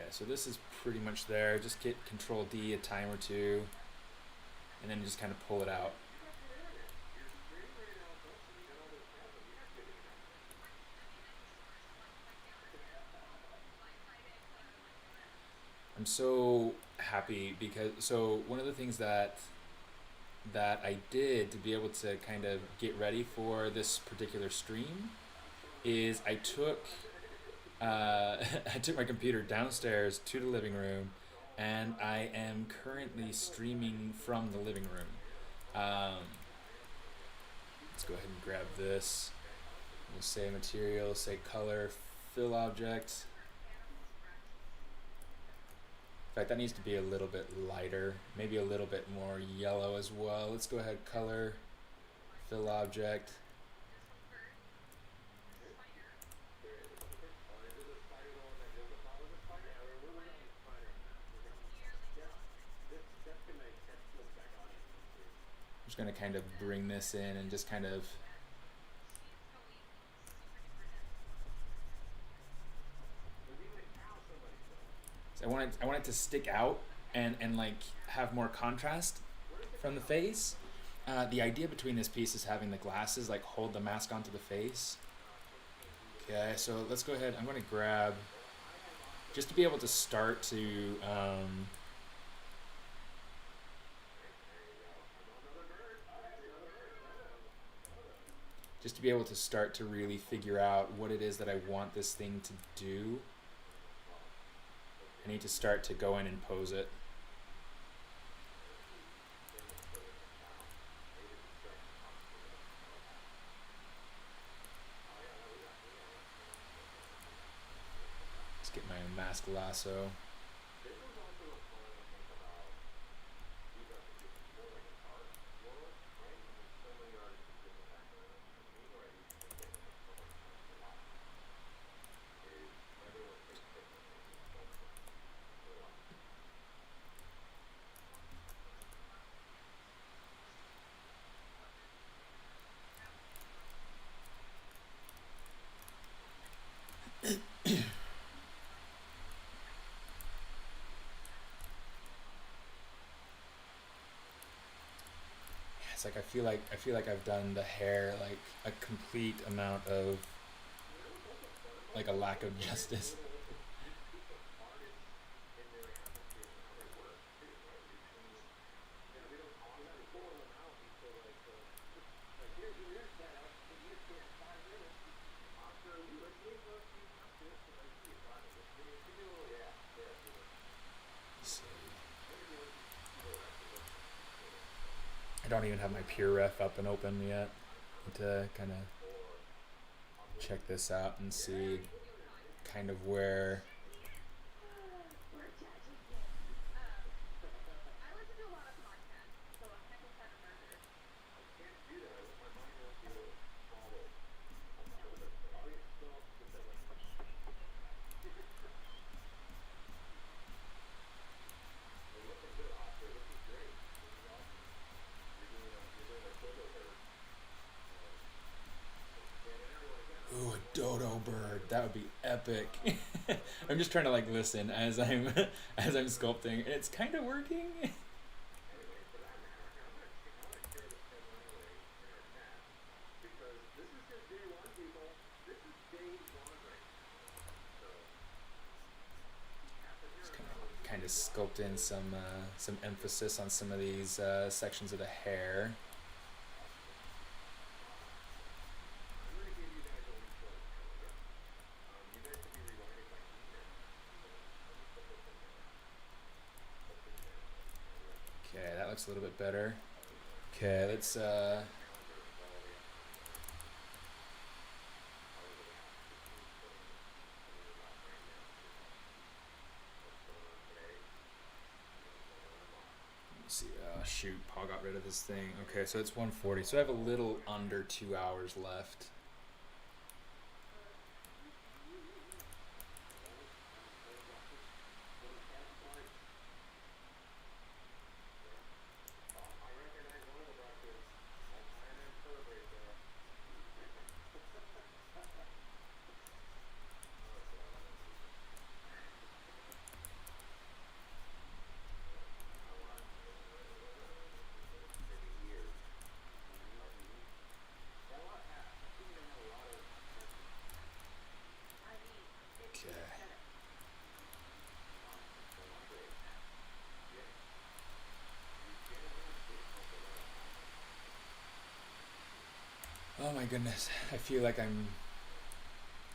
So this is pretty much there. Just hit Control D a time or two, and then just kind of pull it out. I'm so happy because one of the things that I did to be able to kind of get ready for this particular stream is I took I took my computer downstairs to the living room, and I am currently streaming from the living room. Let's go ahead and grab this. We'll say material, say color, fill object. In fact, that needs to be a little bit lighter, maybe a little bit more yellow as well. Let's go ahead, color, fill object. I'm just going to kind of bring this in and just kind of I want it to stick out and like have more contrast from the face. The idea between this piece is having the glasses like hold the mask onto the face. Okay, so let's go ahead. I'm going to grab, just to be able to start to really figure out what it is that I want this thing to do. I need to start to go in and pose it. Let's get my mask lasso. It's like I feel like I've done the hair like a complete amount of like a lack of justice. I don't even have my pure ref up and open yet to kind of check this out and see kind of where dodo bird. That would be epic. I'm just trying to like listen as I'm sculpting. It's kind of working. Just kind of sculpt in some emphasis on some of these sections of the hair. Okay, that looks a little bit better. Okay, let's see. Shoot, Paul got rid of this thing. Okay, so it's 1:40. So I have a little under 2 hours left. Oh my goodness, I feel like I'm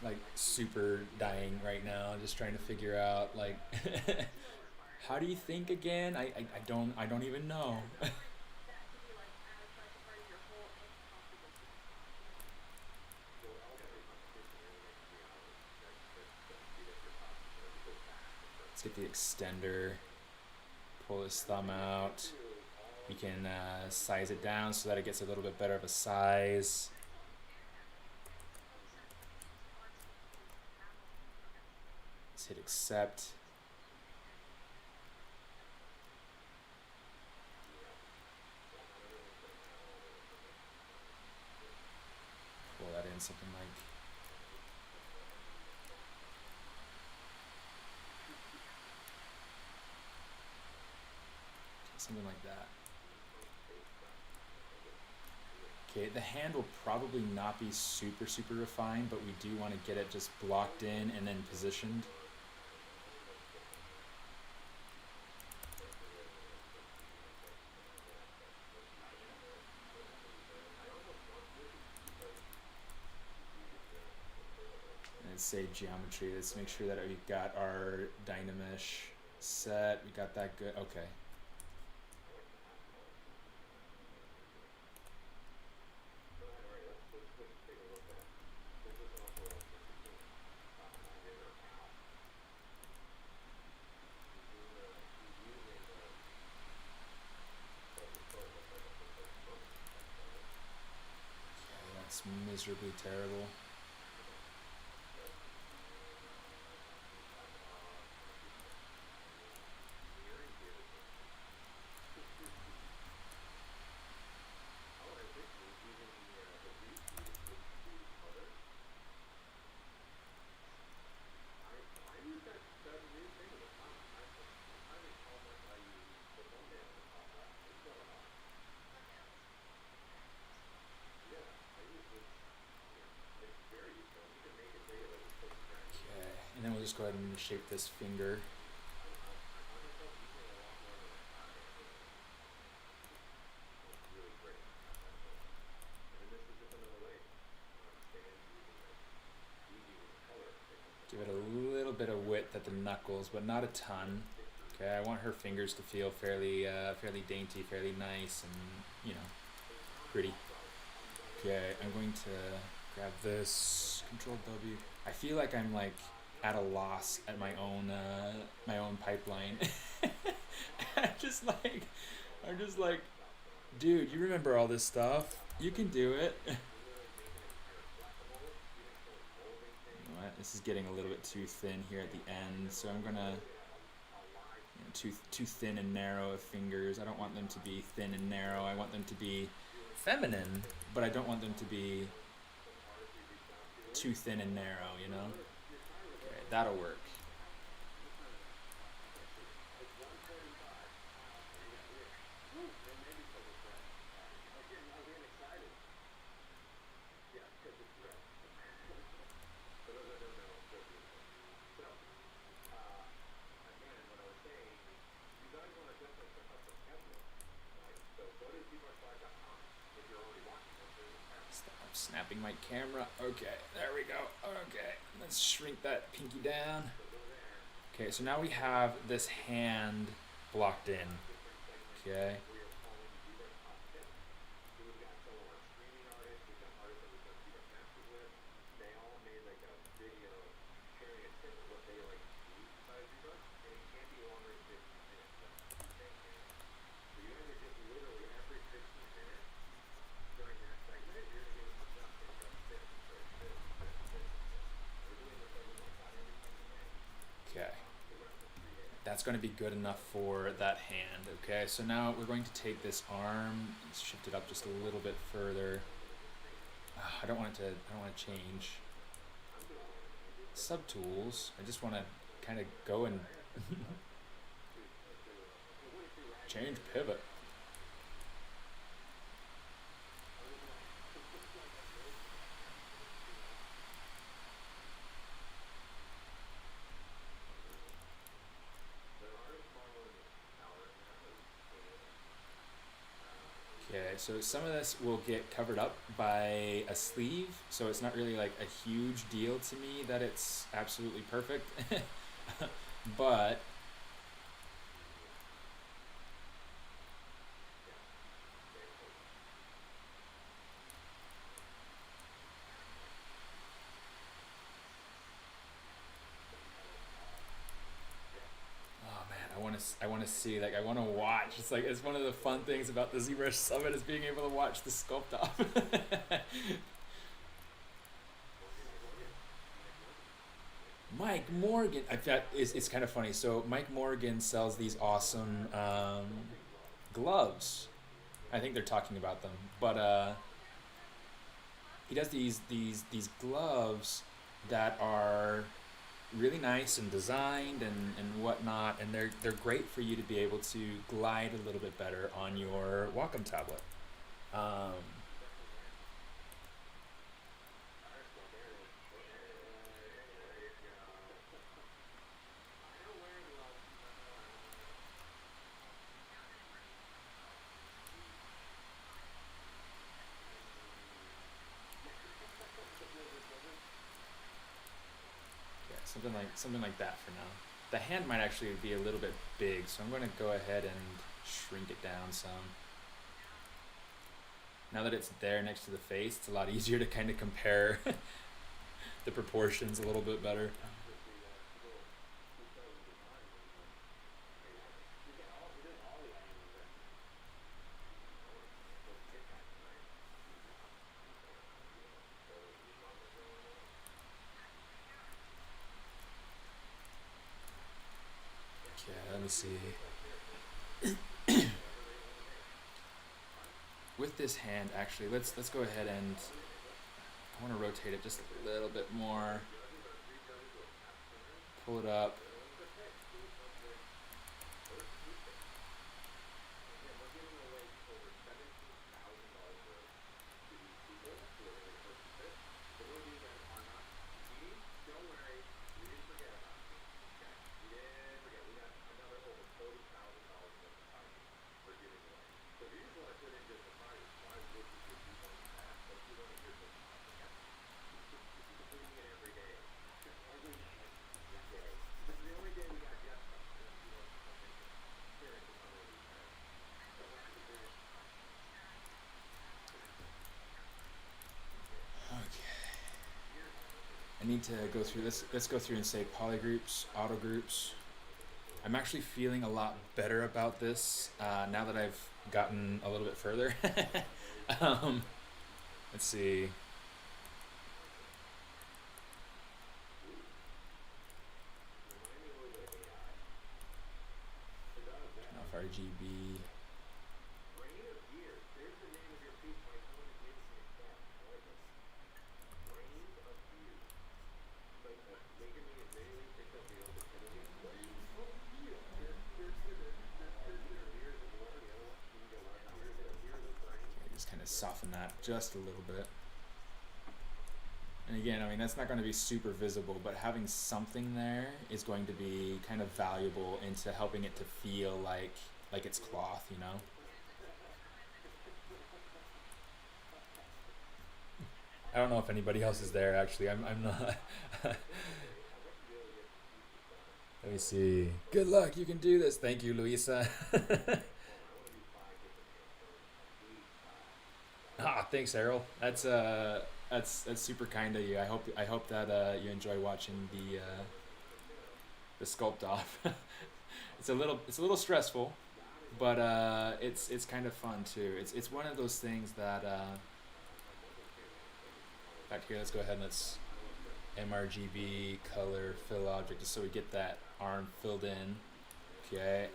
like super dying right now, just trying to figure out like how do you think again? I don't even know. Let's get the extender. Pull his thumb out. You can size it down so that it gets a little bit better of a size. Let's hit accept. Pull that in something like that. Okay, the hand will probably not be super refined, but we do want to get it just blocked in and then positioned. And say geometry. Let's make sure that we've got our Dynamesh set. We got that good. Okay. That's miserably terrible. And then we'll just go ahead and shape this finger. Give it a little bit of width at the knuckles, but not a ton. Okay, I want her fingers to feel fairly dainty, fairly nice, and you know, pretty. Okay, I'm going to grab this, Control W. I feel like I'm like at a loss at my own pipeline. I'm just like, dude, you remember all this stuff? You can do it. You know what? This is getting a little bit too thin here at the end, so I'm gonna too thin and narrow of fingers. I don't want them to be thin and narrow. I want them to be feminine, but I don't want them to be too thin and narrow, you know? Okay, that'll work. Snapping my camera. Okay, there we go. Okay, let's shrink that pinky down. Okay, so now we have this hand blocked in. Okay. That's going to be good enough for that hand. Okay, so now we're going to take this arm, let's shift it up just a little bit further. I don't want to change subtools. I just want to kind of go and change pivot. Okay, so some of this will get covered up by a sleeve, so it's not really like a huge deal to me that it's absolutely perfect, but I want to see, like, I want to watch. It's like, it's one of the fun things about the ZBrush Summit is being able to watch the sculpt off. Mike Morgan, it's kind of funny. So Mike Morgan sells these awesome gloves. I think they're talking about them, but he does these gloves that are really nice and designed and whatnot, and they're great for you to be able to glide a little bit better on your Wacom tablet. Yeah, something like that for now. The hand might actually be a little bit big, so I'm going to go ahead and shrink it down some. Now that it's there next to the face, it's a lot easier to kind of compare the proportions a little bit better. Okay, let me see. With this hand, actually, let's go ahead and I want to rotate it just a little bit more. Pull it up. I need to go through this. Let's go through and say polygroups, auto groups. I'm actually feeling a lot better about this now that I've gotten a little bit further. Let's see. Turn off RGB. Just kind of soften that just a little bit. And again, I mean, that's not going to be super visible, but having something there is going to be kind of valuable into helping it to feel like it's cloth, you know? I don't know if anybody else is there, actually. I'm not. Let me see. Good luck, you can do this. Thank you, Luisa. Ah, thanks, Errol. That's super kind of you. I hope that you enjoy watching the sculpt off. It's a little stressful, but it's kind of fun too. It's one of those things that back here. Let's go ahead and let's MRGB color fill object just so we get that arm filled in. Okay.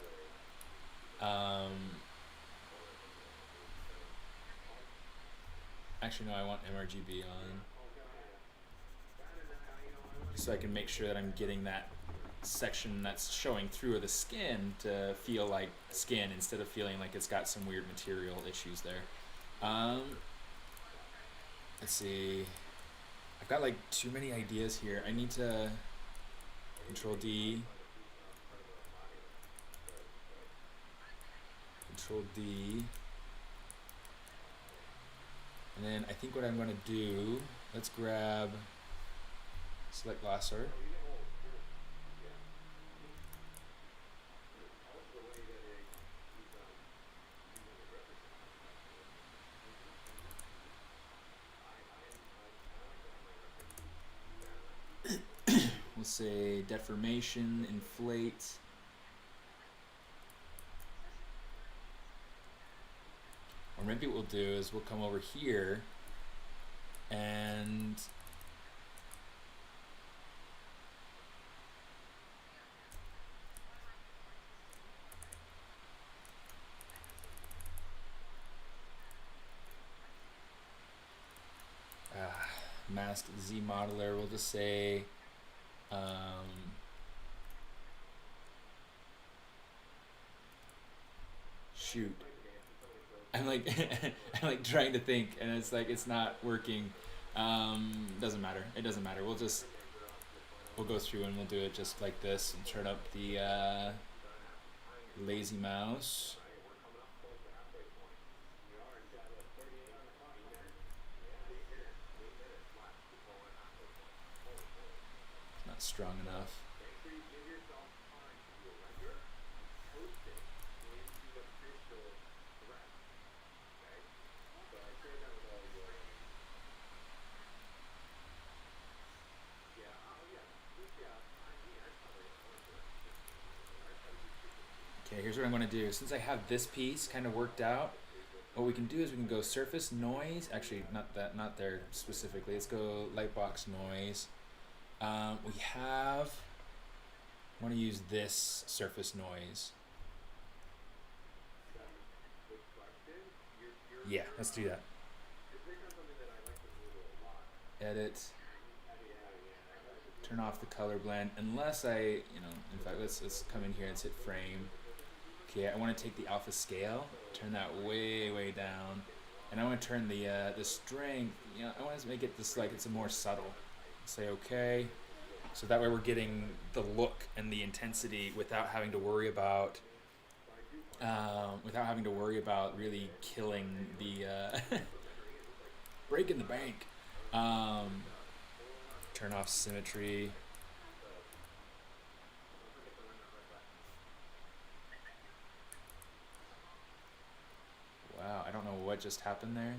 Actually, no, I want MRGB on so I can make sure that I'm getting that section that's showing through of the skin to feel like skin instead of feeling like it's got some weird material issues there. Let's see. I've got like too many ideas here. I need to Control D. Control D. And then I think what I'm going to do, let's grab select lasso. We'll say deformation, inflate. maybe what we'll do is we'll come over here and masked Z modeler. We'll just say shoot. I'm like I'm like trying to think, and it's like it's not working. Doesn't matter. It doesn't matter. We'll go through and we'll do it just like this and turn up the lazy mouse. Not strong enough. Okay, here's what I'm going to do. Since I have this piece kind of worked out, what we can do is we can go surface noise. Actually, not there specifically. Let's go lightbox noise. I want to use this surface noise. Yeah, let's do that. Edit. Turn off the color blend, unless in fact, let's come in here and hit frame. Okay, I want to take the alpha scale, turn that way down, and I want to turn the strength. I want to make it just like it's a more subtle. Say okay, so that way we're getting the look and the intensity without having to worry about really killing the breaking the bank. Turn off symmetry. Wow, I don't know what just happened there.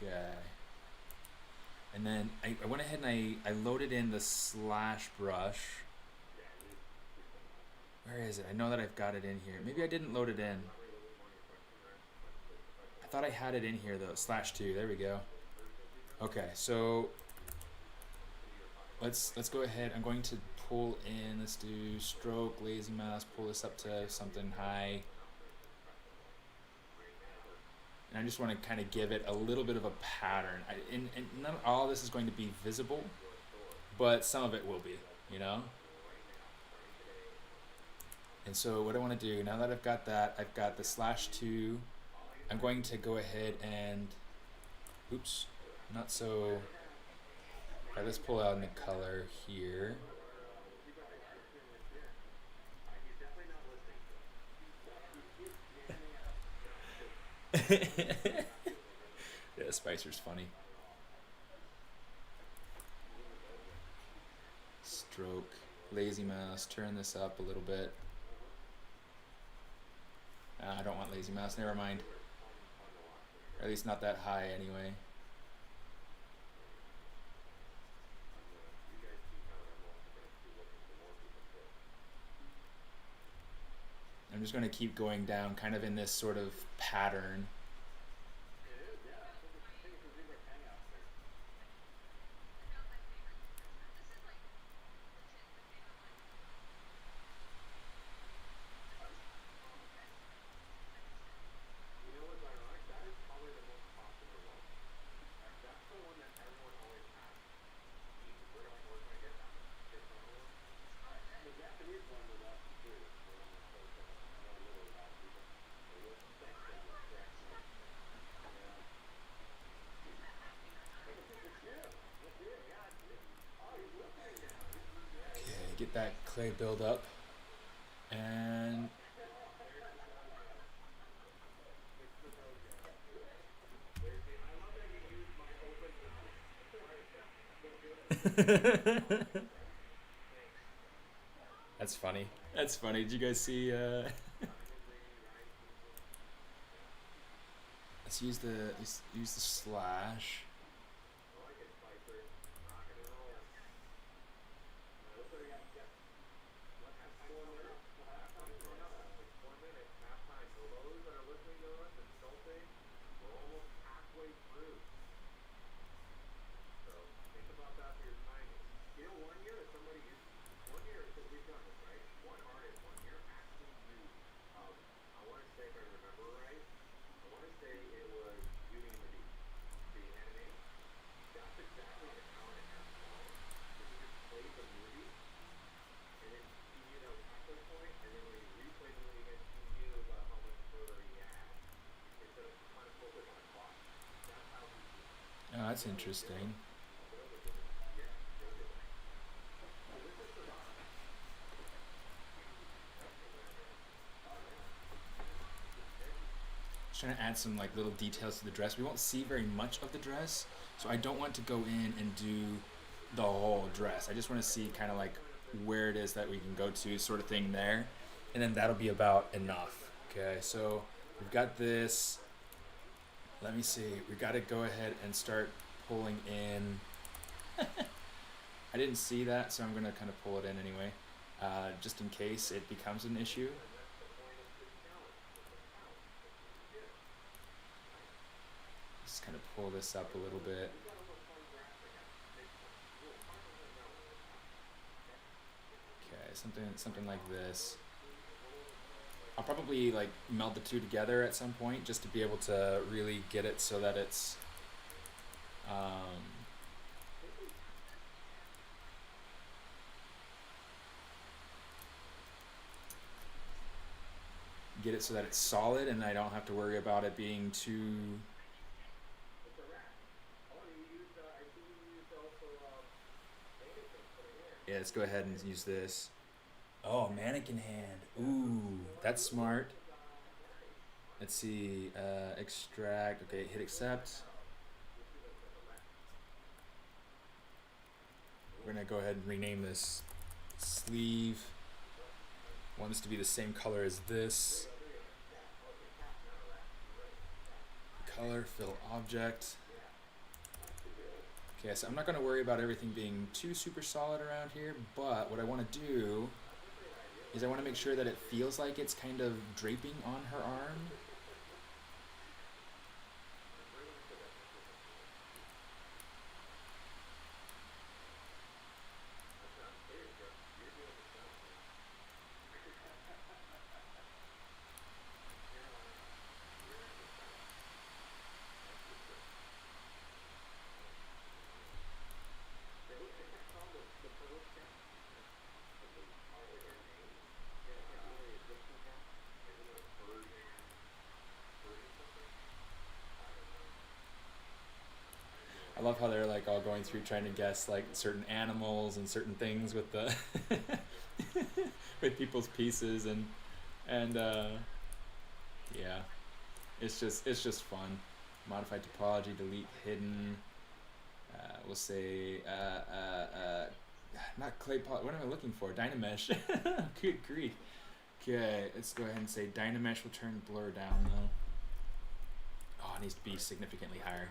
Okay. And then I went ahead and I loaded in the slash brush. Where is it? I know that I've got it in here. Maybe I didn't load it in. I thought I had it in here though. /2. There we go. Okay, so let's go ahead. I'm going to pull in. Let's do stroke, lazy mouse. Pull this up to something high. And I just want to kind of give it a little bit of a pattern. And not all of this is going to be visible, but some of it will be, And so what I want to do, now that I've got that, I've got the /2. I'm going to go ahead and, oops, not so, all right, let's pull out in the color here. Yeah, Spicer's funny. Stroke, lazy mouse, turn this up a little bit. I don't want lazy mouse, never mind. Or at least not that high anyway. I'm just going to keep going down kind of in this sort of pattern. Get that clay build up, and that's funny. That's funny. Did you guys see? Let's use the slash. That's interesting. Just trying to add some like little details to the dress. We won't see very much of the dress, so I don't want to go in and do the whole dress. I just want to see kind of like where it is that we can go to, sort of thing there, and then that'll be about enough. Okay, so we've got this. Let me see. We got to go ahead and start pulling in. I didn't see that, so I'm gonna kind of pull it in anyway, just in case it becomes an issue. Just kind of pull this up a little bit. Okay, something like this. I'll probably like meld the two together at some point just to be able to really get it so that it's get it so that it's solid and I don't have to worry about it being too. Yeah, let's go ahead and use this. Oh, mannequin hand. Ooh, that's smart. Let's see. Extract. Okay, hit accept. We're gonna go ahead and rename this sleeve. I want this to be the same color as this. Color, fill object. Okay, so I'm not going to worry about everything being too super solid around here, but what I want to do is I want to make sure that it feels like it's kind of draping on her arm. I love how they're like all going through trying to guess like certain animals and certain things with the with people's pieces and yeah, it's just fun. Modify topology, delete hidden. We'll say not clay poly. What am I looking for? Dynamesh. Good grief. Okay, let's go ahead and say Dynamesh will turn blur down though. Oh, it needs to be significantly higher.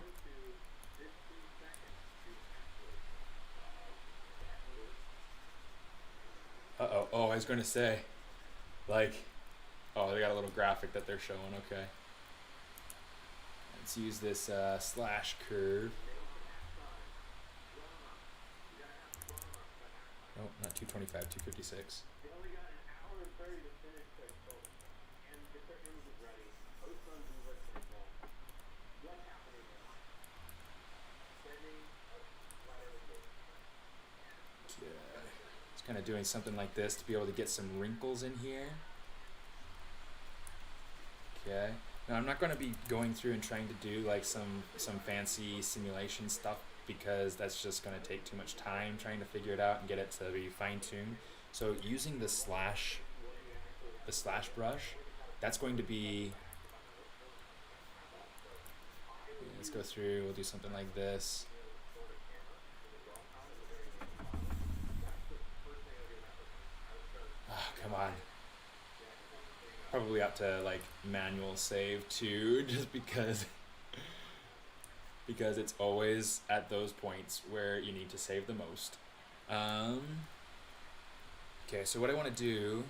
Uh-oh. Oh, I was going to say, like, oh, they got a little graphic that they're showing. Okay. Let's use this slash curve. Oh, not 225, 256. Kind of doing something like this to be able to get some wrinkles in here. Okay. Now I'm not going to be going through and trying to do like some fancy simulation stuff because that's just going to take too much time trying to figure it out and get it to be fine-tuned. So using the slash brush, that's going to be. Let's go through. We'll do something like this. Come on. Probably up to like manual save too, just because it's always at those points where you need to save the most. Okay, so what I want to do.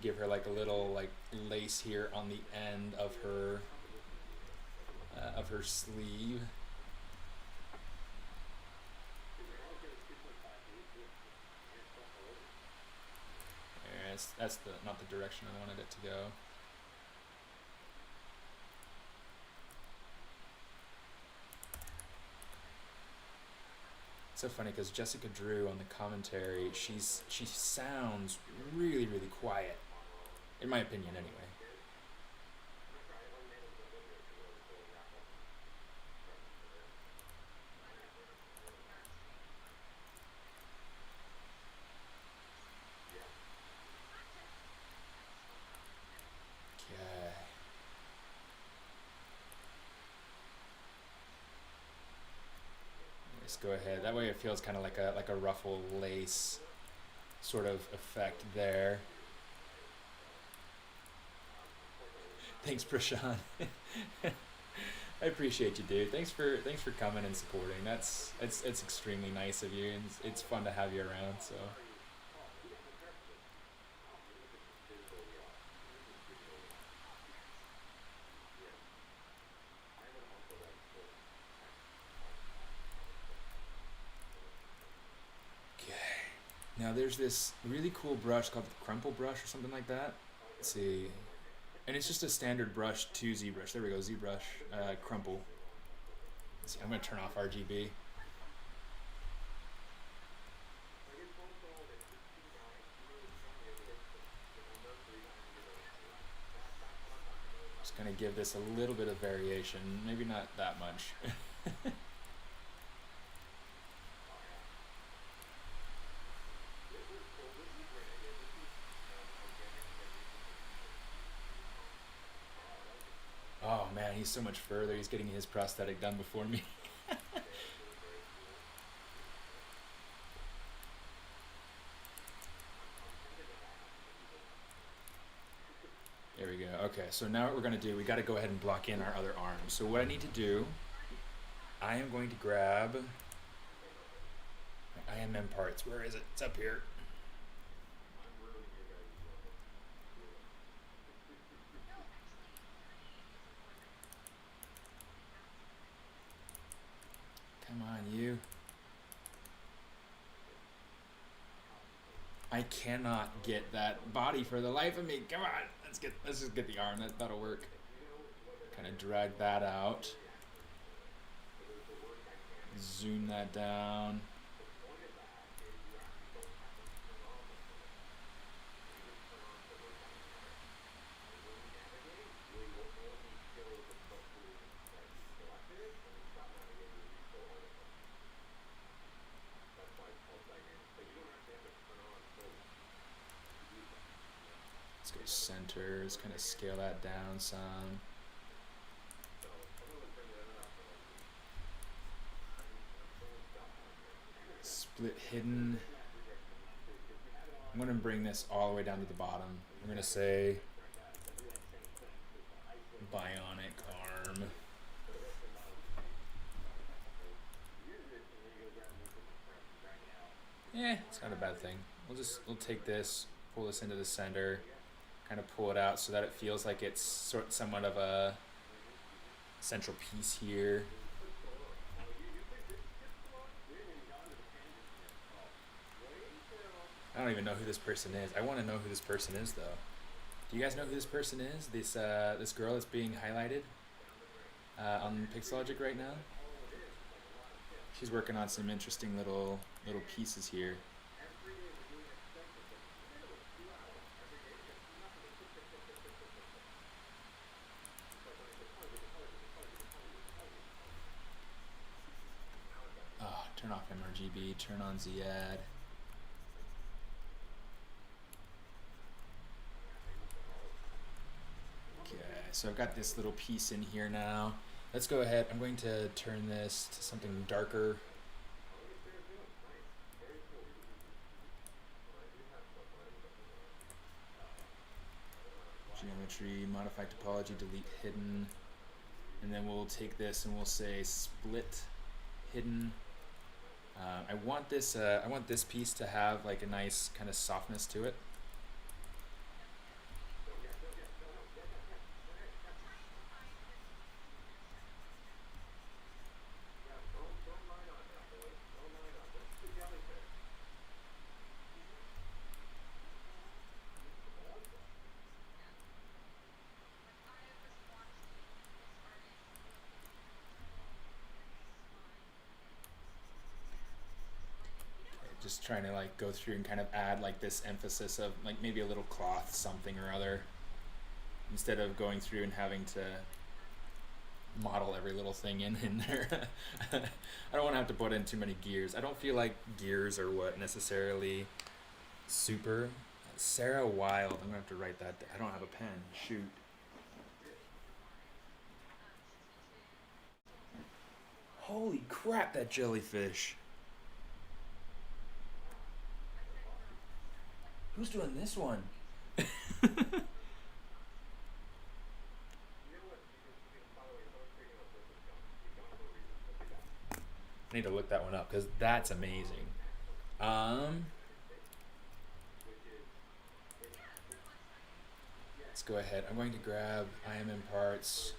Give her like a little like lace here on the end of her sleeve. That's not the direction I wanted it to go. It's so funny because Jessica Drew on the commentary, she sounds really, really quiet, in my opinion anyway. Just go ahead. That way it feels kind of like a ruffle lace sort of effect there. Thanks, Prashant. I appreciate you, dude. Thanks for coming and supporting. It's extremely nice of you, and it's fun to have you around. So. Okay. Now there's this really cool brush called the crumple brush or something like that. Let's see. And it's just a standard brush to ZBrush. There we go, ZBrush, crumple. Let's see, I'm gonna turn off RGB. Just gonna give this a little bit of variation, maybe not that much. Oh man, he's so much further. He's getting his prosthetic done before me. There we go. Okay, so now what we're going to do, we got to go ahead and block in our other arm. So what I need to do, I am going to grab my IMM parts. Where is it? It's up here. Come on, you. I cannot get that body for the life of me. Come on, let's just get the arm. That'll work. Kind of drag that out. Zoom that down. Let's go center, just kind of scale that down some. Split hidden. I'm going to bring this all the way down to the bottom. I'm going to say bionic arm. Yeah, it's not a bad thing. We'll take this, pull this into the center, kind of pull it out so that it feels like it's somewhat of a central piece here. I don't even know who this person is. I want to know who this person is, though. Do you guys know who this person is? This girl that's being highlighted on Pixologic right now. She's working on some interesting little pieces here. Oh, turn off MRGB, turn on Z-Add. Okay, so I've got this little piece in here now. Let's go ahead. I'm going to turn this to something darker. Geometry, modify topology, delete hidden. And then we'll take this and we'll say split hidden. I want this piece to have like a nice kind of softness to it. Just trying to like go through and kind of add like this emphasis of like maybe a little cloth something or other, instead of going through and having to model every little thing in there. I don't want to have to put in too many gears. I don't feel like gears are what necessarily super. Sarah Wild, I'm gonna have to write that down. I don't have a pen, shoot. Holy crap, that jellyfish. Who's doing this one? You know what? By the way, someone's figuring out this is gone. It's gone for a reason. We'll do that. I need to look that one up because that's amazing. Let's go ahead. I'm going to grab IMM parts.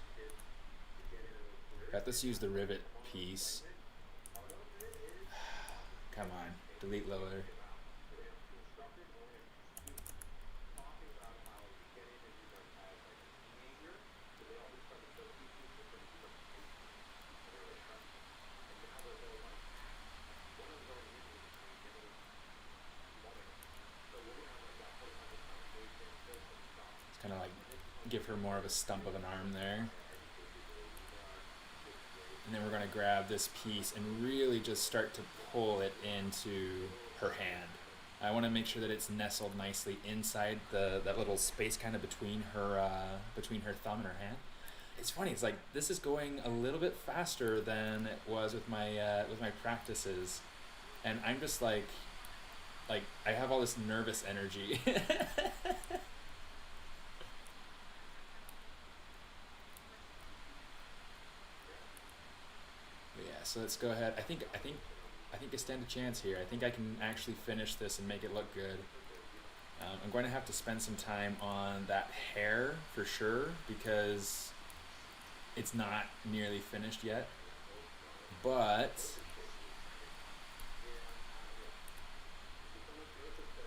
Let's use the rivet piece. Come on, delete loader. It's kind of like give her more of a stump of an arm there. And then we're going to grab this piece and really just start to pull it into her hand. I want to make sure that it's nestled nicely inside that little space kind of between her thumb and her hand. It's funny. It's like this is going a little bit faster than it was with my practices, and I'm just like I have all this nervous energy. So let's go ahead. I think I stand a chance here. I think I can actually finish this and make it look good. I'm going to have to spend some time on that hair for sure because it's not nearly finished yet. But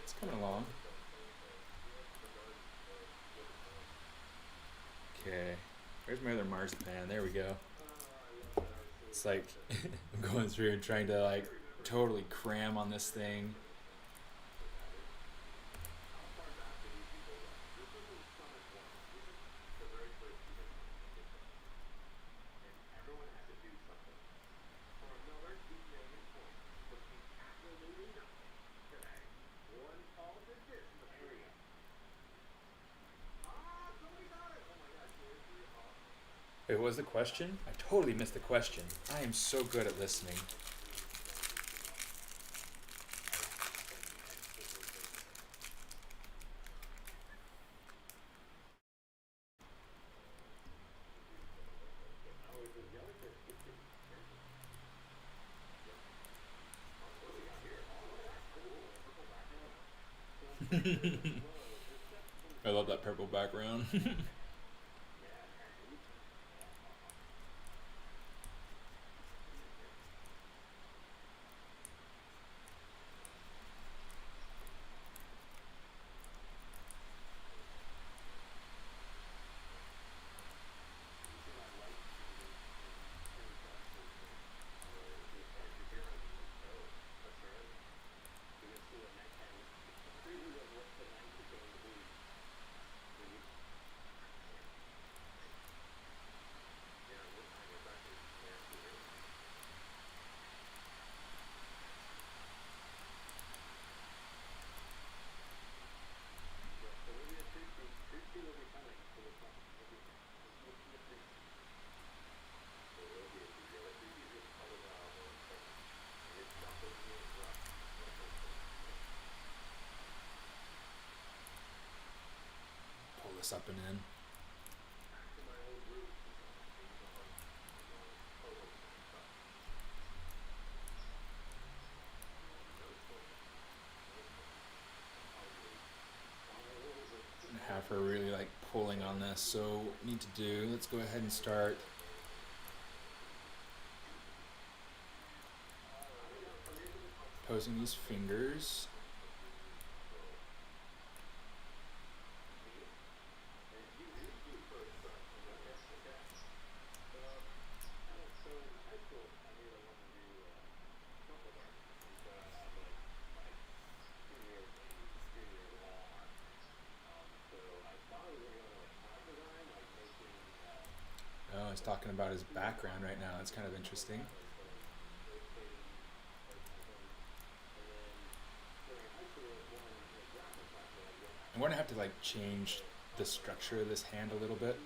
it's coming along. Okay, where's my other marzipan? There we go. It's like I'm going through and trying to like totally cram on this thing. Wait, what was the question? I totally missed the question. I am so good at listening. I love that purple background. Pull this up and in. Have her really like pulling on this. So what we need to do, let's go ahead and start posing these fingers. Oh, he's talking about his background right now. That's kind of interesting. I'm going to have to like change the structure of this hand a little bit.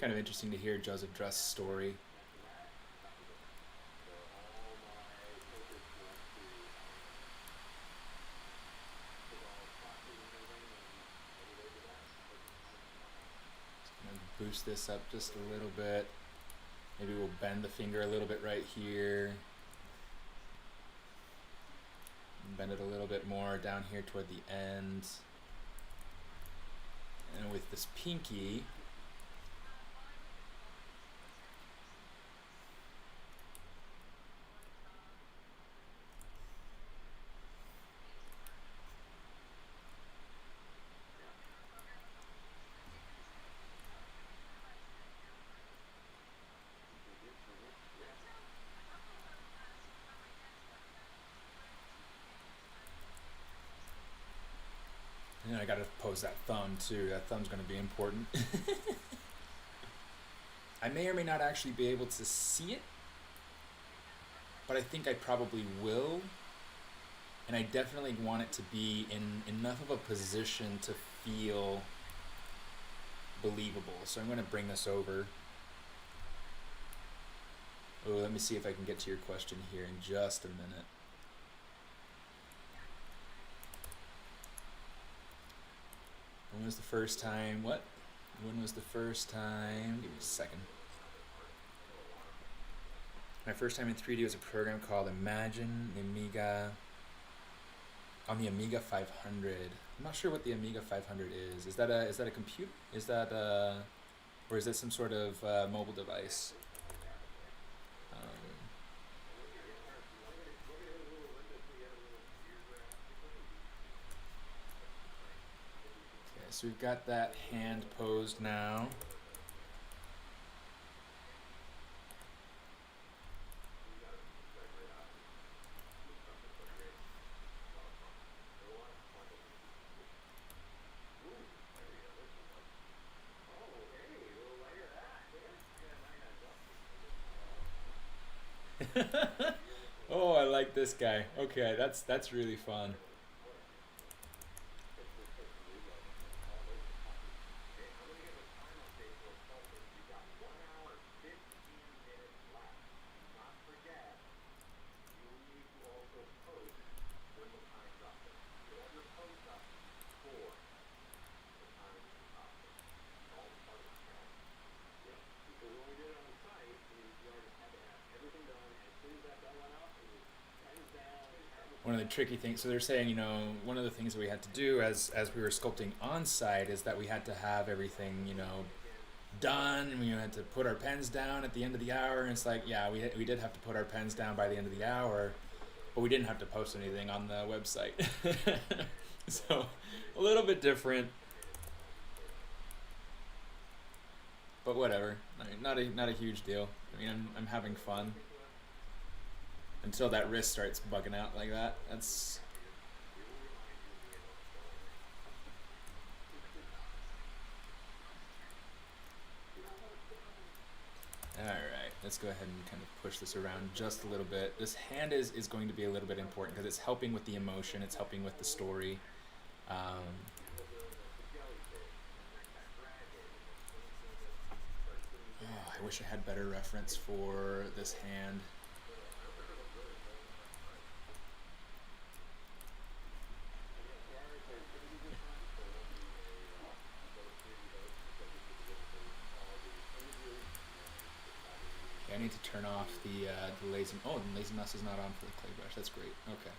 kind of interesting to hear Joseph Drust's story. Boost this up just a little bit. Maybe we'll bend the finger a little bit right here. Bend it a little bit more down here toward the end. And with this pinky, and I gotta pose that thumb too. That thumb's gonna be important. I may or may not actually be able to see it, but I think I probably will. And I definitely want it to be in enough of a position to feel believable. So I'm gonna bring this over. Oh, let me see if I can get to your question here in just a minute. When was the first time? What? When was the first time? Give me a second. My first time in 3D was a program called Imagine, the Amiga, on the Amiga 500. I'm not sure what the Amiga 500 is. Is that a computer? Is that or is that some sort of mobile device? So we've got that hand posed now. Oh, I like this guy. Okay, that's really fun. One of the tricky things, so they're saying, you know, one of the things that we had to do as we were sculpting on site is that we had to have everything, you know, done, and we had to put our pens down at the end of the hour. And it's like, yeah, we did have to put our pens down by the end of the hour, but we didn't have to post anything on the website. So a little bit different, but whatever. I mean, not a huge deal. I mean, I'm having fun. Until that wrist starts bugging out like that. That's... Alright, let's go ahead and kind of push this around just a little bit. This hand is going to be a little bit important because it's helping with the emotion, it's helping with the story. Oh, I wish I had better reference for this hand. I need to turn off the lazy... Oh, the lazy mouse is not on for the clay brush. That's great. Okay.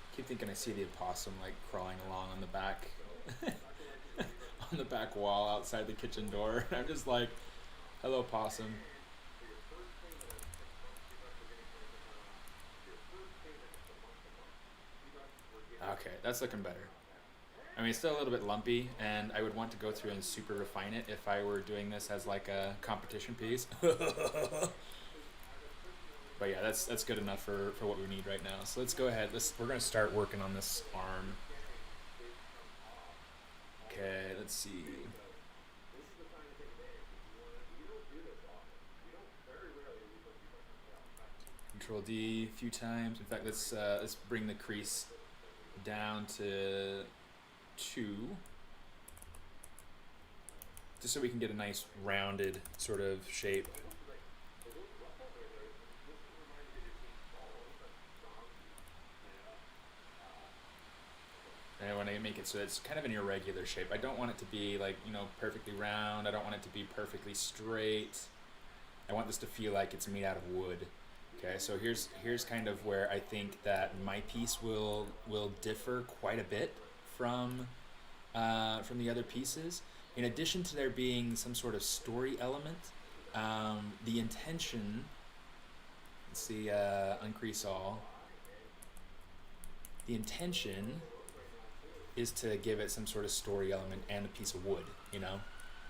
I keep thinking I see the opossum like crawling along on the back on the back wall outside the kitchen door. I'm just like, hello possum. Okay, that's looking better. I mean, it's still a little bit lumpy, and I would want to go through and super refine it if I were doing this as like a competition piece. But yeah, that's good enough for what we need right now. So let's go ahead. We're gonna start working on this arm. Okay, let's see. Control D a few times. In fact, let's bring the crease down to 2, just so we can get a nice rounded sort of shape. And I want to make it so it's kind of an irregular shape. I don't want it to be like, you know, perfectly round. I don't want it to be perfectly straight. I want this to feel like it's made out of wood. Okay, so here's kind of where I think that my piece will differ quite a bit from the other pieces. In addition to there being some sort of story element, the intention. Let's see, uncrease all. The intention is to give it some sort of story element and a piece of wood, you know,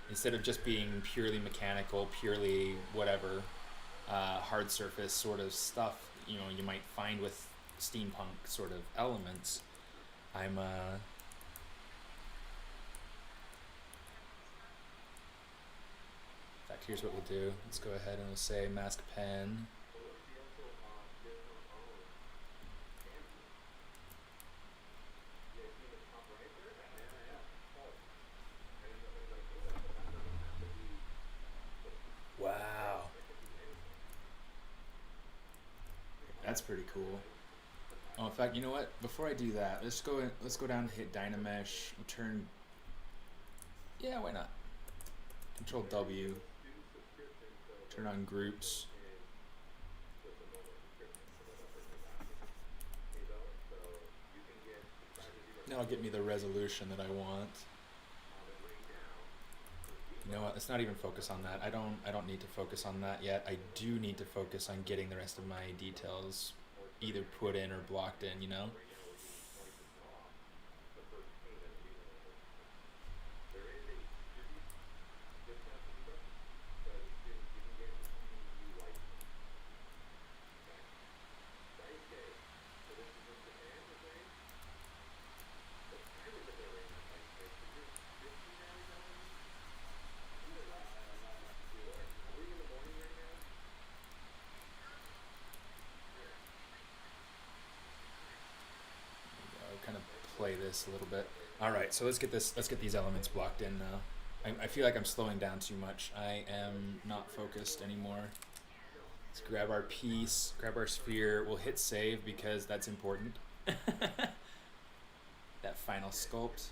instead of just being purely mechanical, purely whatever, hard surface sort of stuff, you know, you might find with steampunk sort of elements. In fact, here's what we'll do. Let's go ahead and we'll say mask pen. Wow. That's pretty cool. Oh, in fact, you know what? Before I do that, let's go down and hit Dynamesh. We'll turn. Yeah, why not? Control W. Turn on groups. That'll get me the resolution that I want. You know what? Let's not even focus on that. I don't need to focus on that yet. I do need to focus on getting the rest of my details either put in or blocked in, you know? Kind of play this a little bit. All right, so let's get these elements blocked in now. I feel like I'm slowing down too much. I am not focused anymore. Let's grab our piece, grab our sphere. We'll hit save because that's important. That final sculpt.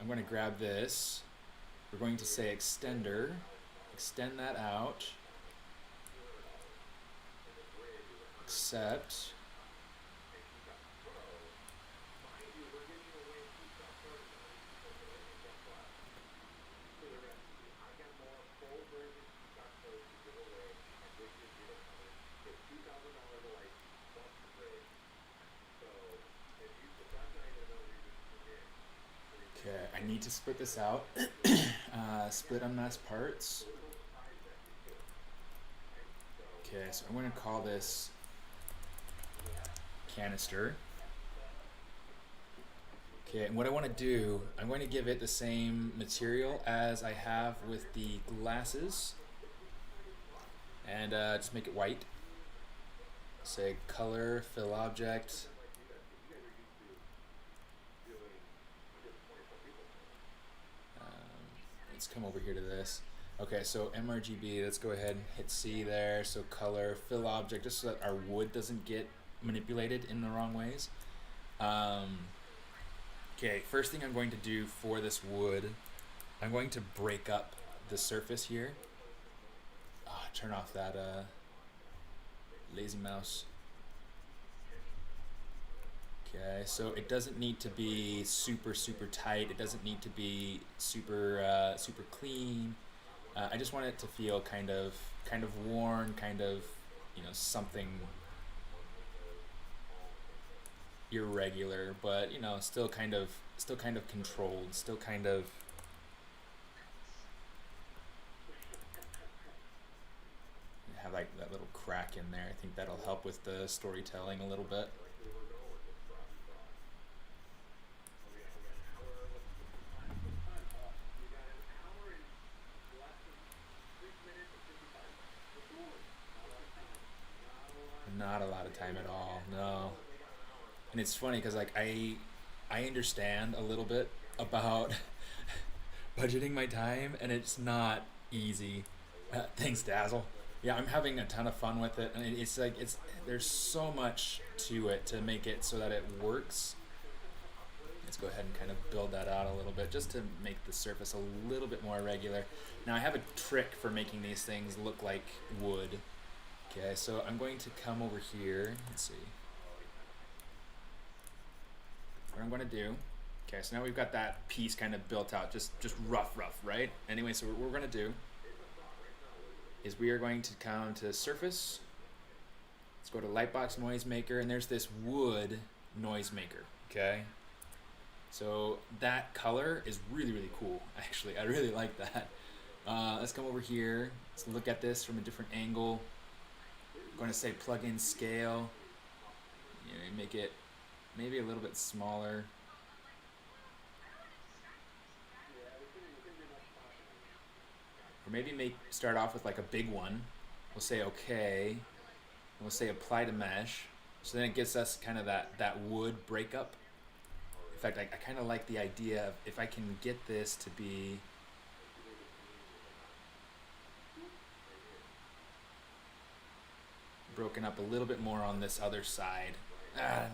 I'm going to grab this. We're going to say extender. Extend that out. Accept. Okay, I need to split this out. Split unmasked parts. Okay, so I'm going to call this canister. Okay, and what I want to do, I'm going to give it the same material as I have with the glasses. And just make it white. Say color, fill object. Let's come over here to this. Okay, so mRGB, let's go ahead and hit C there. So color, fill object, just so that our wood doesn't get manipulated in the wrong ways. Okay, first thing I'm going to do for this wood, I'm going to break up the surface here. Turn off that lazy mouse. Okay, so it doesn't need to be super tight. It doesn't need to be super clean. I just want it to feel kind of worn, kind of, something irregular, but still kind of controlled, still kind of have like that little crack in there. I think that'll help with the storytelling a little bit. Not a lot of time at all, no. And it's funny because like I understand a little bit about budgeting my time, and it's not easy. Thanks, Dazzle. Yeah, I'm having a ton of fun with it, and it's like there's so much to it to make it so that it works. Let's go ahead and kind of build that out a little bit just to make the surface a little bit more regular. Now I have a trick for making these things look like wood. Okay, so I'm going to come over here. Let's see what I'm going to do. Okay, so now we've got that piece kind of built out, just rough, right? Anyway, so what we're going to do is we are going to come to surface. Let's go to Lightbox Noise Maker, and there's this wood noise maker. Okay, so that color is really cool. Actually, I really like that. Let's come over here. Let's look at this from a different angle. I'm going to say plug-in scale. Make it maybe a little bit smaller. Or maybe start off with like a big one. We'll say okay. We'll say apply to mesh. So then it gives us kind of that wood breakup. In fact, I kind of like the idea of if I can get this to be broken up a little bit more on this other side.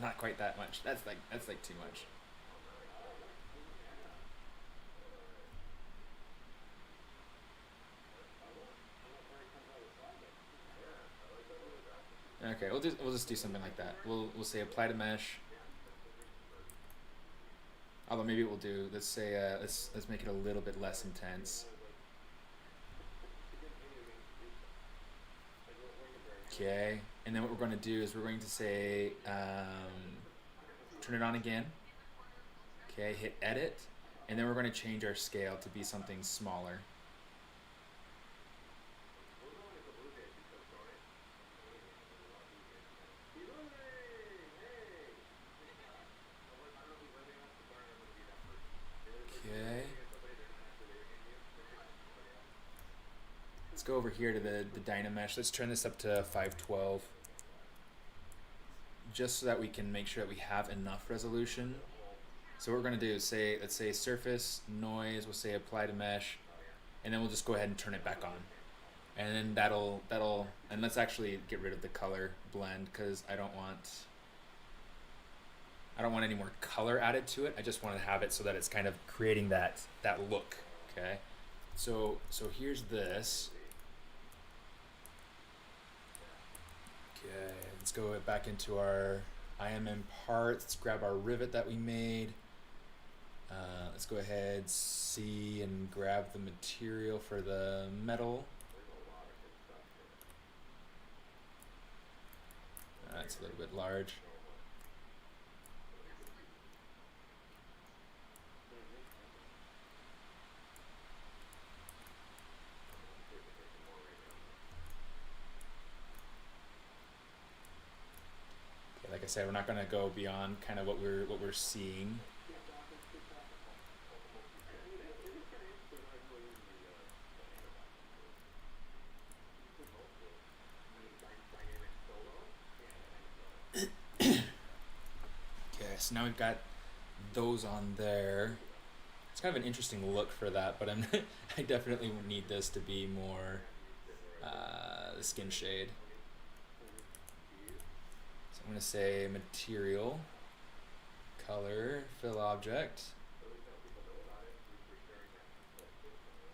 Not quite that much. That's like too much. Okay, we'll just do something like that. We'll say apply to mesh. Although maybe we'll do, let's say let's make it a little bit less intense. Okay, and then what we're going to do is we're going to say turn it on again. Okay, hit edit, and then we're going to change our scale to be something smaller. Okay. Let's go over here to the Dynamesh. Let's turn this up to 512. Just so that we can make sure that we have enough resolution. So what we're going to do is let's say surface, noise, we'll say apply to mesh, and then we'll just go ahead and turn it back on. And then that'll and let's actually get rid of the color blend because I don't want any more color added to it. I just want to have it so that it's kind of creating that look. Okay. So here's this. Okay, let's go back into our IMM parts. Let's grab our rivet that we made. Let's go ahead, see, and grab the material for the metal. That's a little bit large. Okay, like I said, we're not going to go beyond kind of what we're seeing. Okay, so now we've got those on there. It's kind of an interesting look for that, but I definitely need this to be more the skin shade. So I'm going to say material, color, fill object.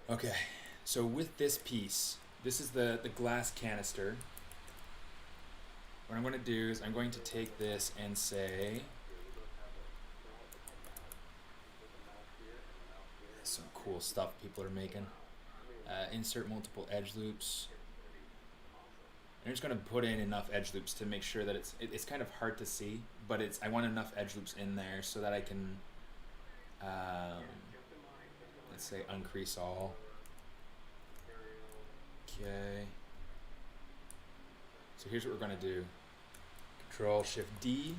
Okay, so with this piece, this is the glass canister. What I'm going to do is I'm going to take this and say, some cool stuff people are making. insert multiple edge loops. I'm just going to put in enough edge loops to make sure that it's kind of hard to see, but I want enough edge loops in there so that I can, let's say, uncrease all. Okay. So here's what we're going to do. Control-Shift-D.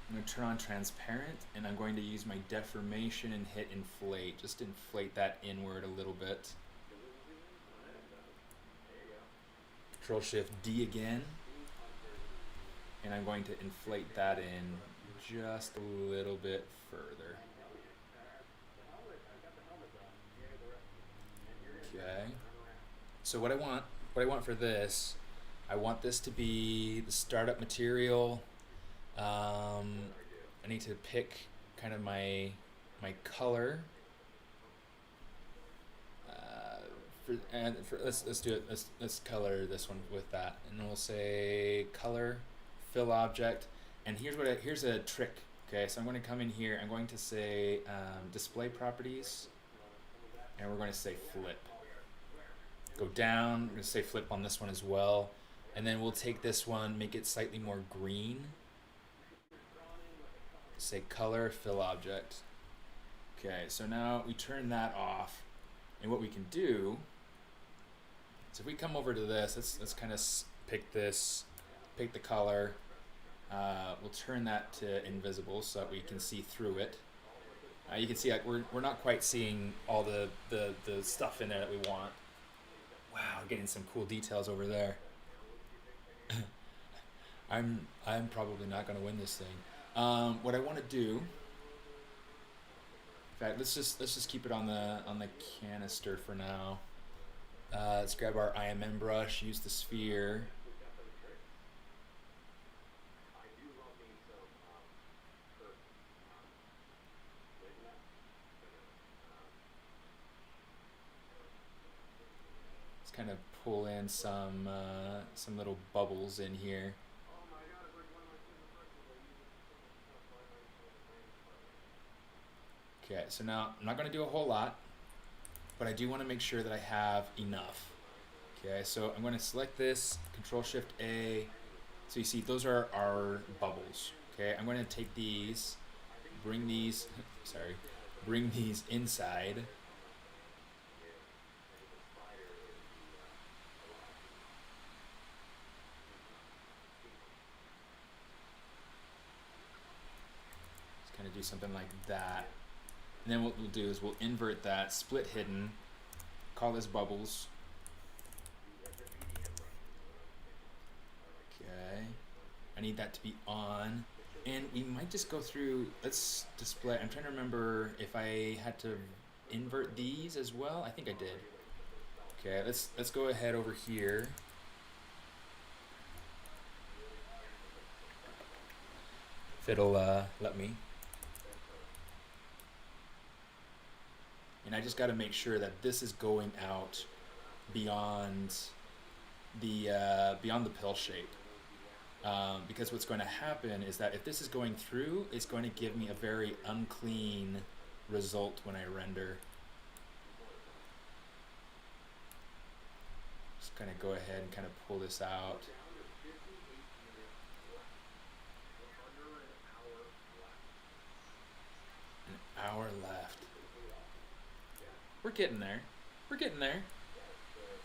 I'm going to turn on transparent, and I'm going to use my deformation and hit inflate. Just inflate that inward a little bit. Control-Shift-D again. And I'm going to inflate that in just a little bit further. Okay. So what I want for this, I want this to be the startup material. I need to pick kind of my color. Let's do it. Let's color this one with that, and we'll say color, fill object, and here's a trick. Okay, so I'm going to come in here. I'm going to say display properties, and we're going to say flip. Go down. We're going to say flip on this one as well, and then we'll take this one, make it slightly more green. Say color, fill object. Okay, so now we turn that off, and what we can do is if we come over to this, let's kind of pick the color. We'll turn that to invisible so that we can see through it. You can see like we're not quite seeing all the stuff in there that we want. Wow, getting some cool details over there. I'm probably not going to win this thing. What I want to do, in fact, let's just keep it on the canister for now. Let's grab our IMM brush, use the sphere. Let's kind of pull in some little bubbles in here. Okay, so now I'm not going to do a whole lot, but I do want to make sure that I have enough. Okay, so I'm going to select this, Control-Shift-A. So you see, those are our bubbles. Okay, I'm going to take these, bring these inside. Just kind of do something like that. And then what we'll do is we'll invert that, split hidden, call this bubbles. Okay, I need that to be on. And we might just go through, let's display, I'm trying to remember if I had to invert these as well. I think I did. Okay, let's go ahead over here. If it'll let me. And I just got to make sure that this is going out beyond the pill shape, because what's going to happen is that if this is going through, it's going to give me a very unclean result when I render. Just kind of go ahead and kind of pull this out. An hour left. We're getting there. We're getting there.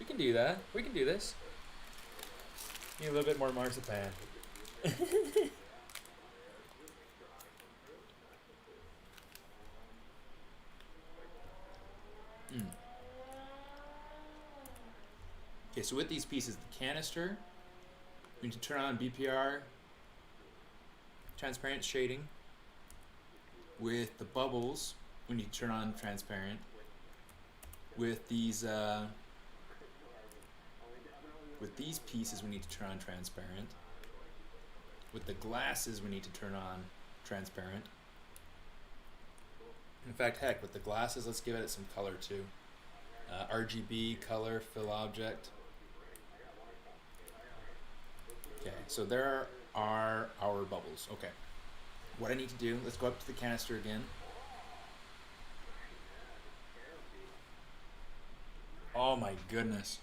We can do that. We can do this. Need a little bit more marzipan. Okay, so with these pieces, the canister, we need to turn on BPR, transparent shading. With the bubbles, we need to turn on transparent. With these pieces, we need to turn on transparent. With the glasses, we need to turn on transparent. In fact, heck, with the glasses, let's give it some color too. RGB, color, fill object. Okay, so there are our bubbles. Okay, what I need to do, let's go up to the canister again. Oh my goodness.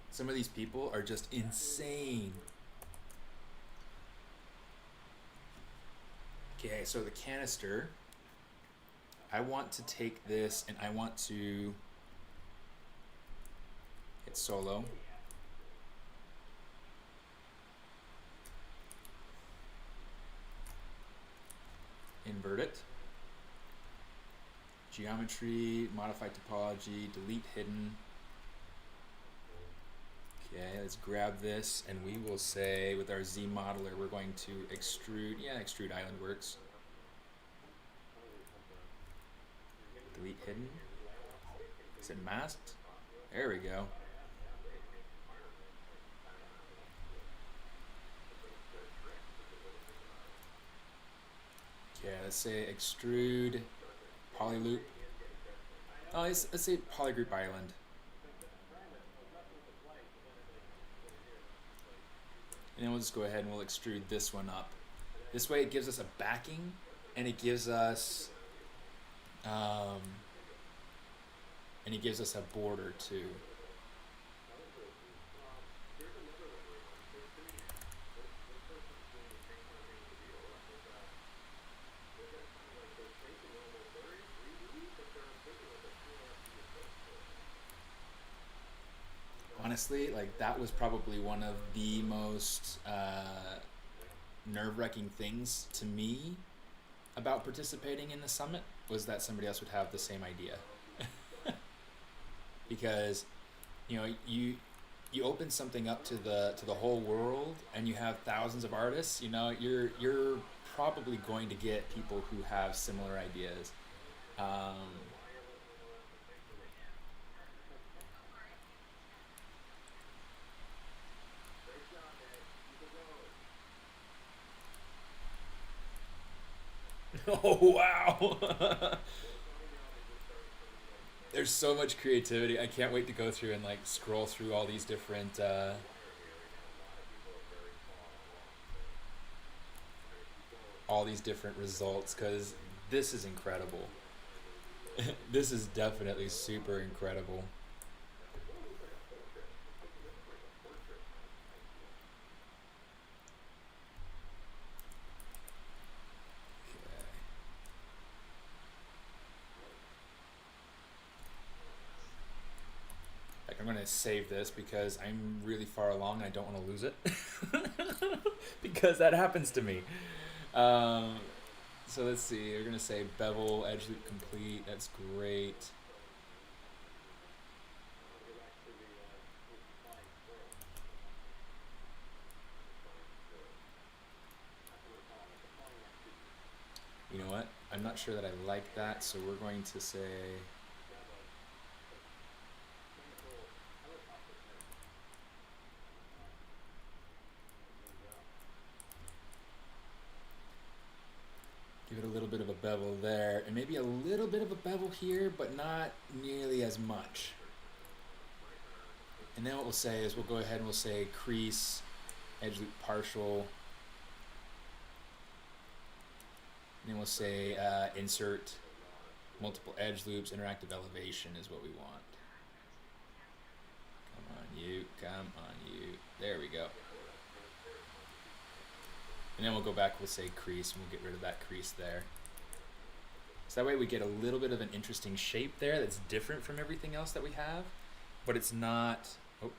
Some of these people are just insane. Okay, so the canister, I want to take this and I want to hit solo. Invert it. Geometry, modify topology, delete hidden. Okay, let's grab this and we will say with our Z modeler we're going to extrude. Yeah, extrude island works. Delete hidden. Is it masked? There we go. Okay, let's say extrude polyloop. Oh, let's say polygroup island. And then we'll just go ahead and we'll extrude this one up. This way it gives us a backing and it gives us a border too. Honestly, like that was probably one of the most nerve-wracking things to me about participating in the summit was that somebody else would have the same idea. Because you open something up to the whole world and you have thousands of artists, you're probably going to get people who have similar ideas. Oh wow. There's so much creativity. I can't wait to go through and like scroll through all these different results because this is incredible. This is definitely super incredible. I'm going to save this because I'm really far along and I don't want to lose it. Because that happens to me. So let's see, we're going to say bevel, edge loop complete, that's great. You know what, I'm not sure that I like that, so we're going to say... Give it a little bit of a bevel there, and maybe a little bit of a bevel here, but not nearly as much. And then what we'll say is we'll go ahead and we'll say crease, edge loop partial. And then we'll say insert multiple edge loops, interactive elevation is what we want. Come on you, come on you. There we go. And then we'll go back, we'll say crease, and we'll get rid of that crease there. So that way we get a little bit of an interesting shape there that's different from everything else that we have, but it's not... Oh.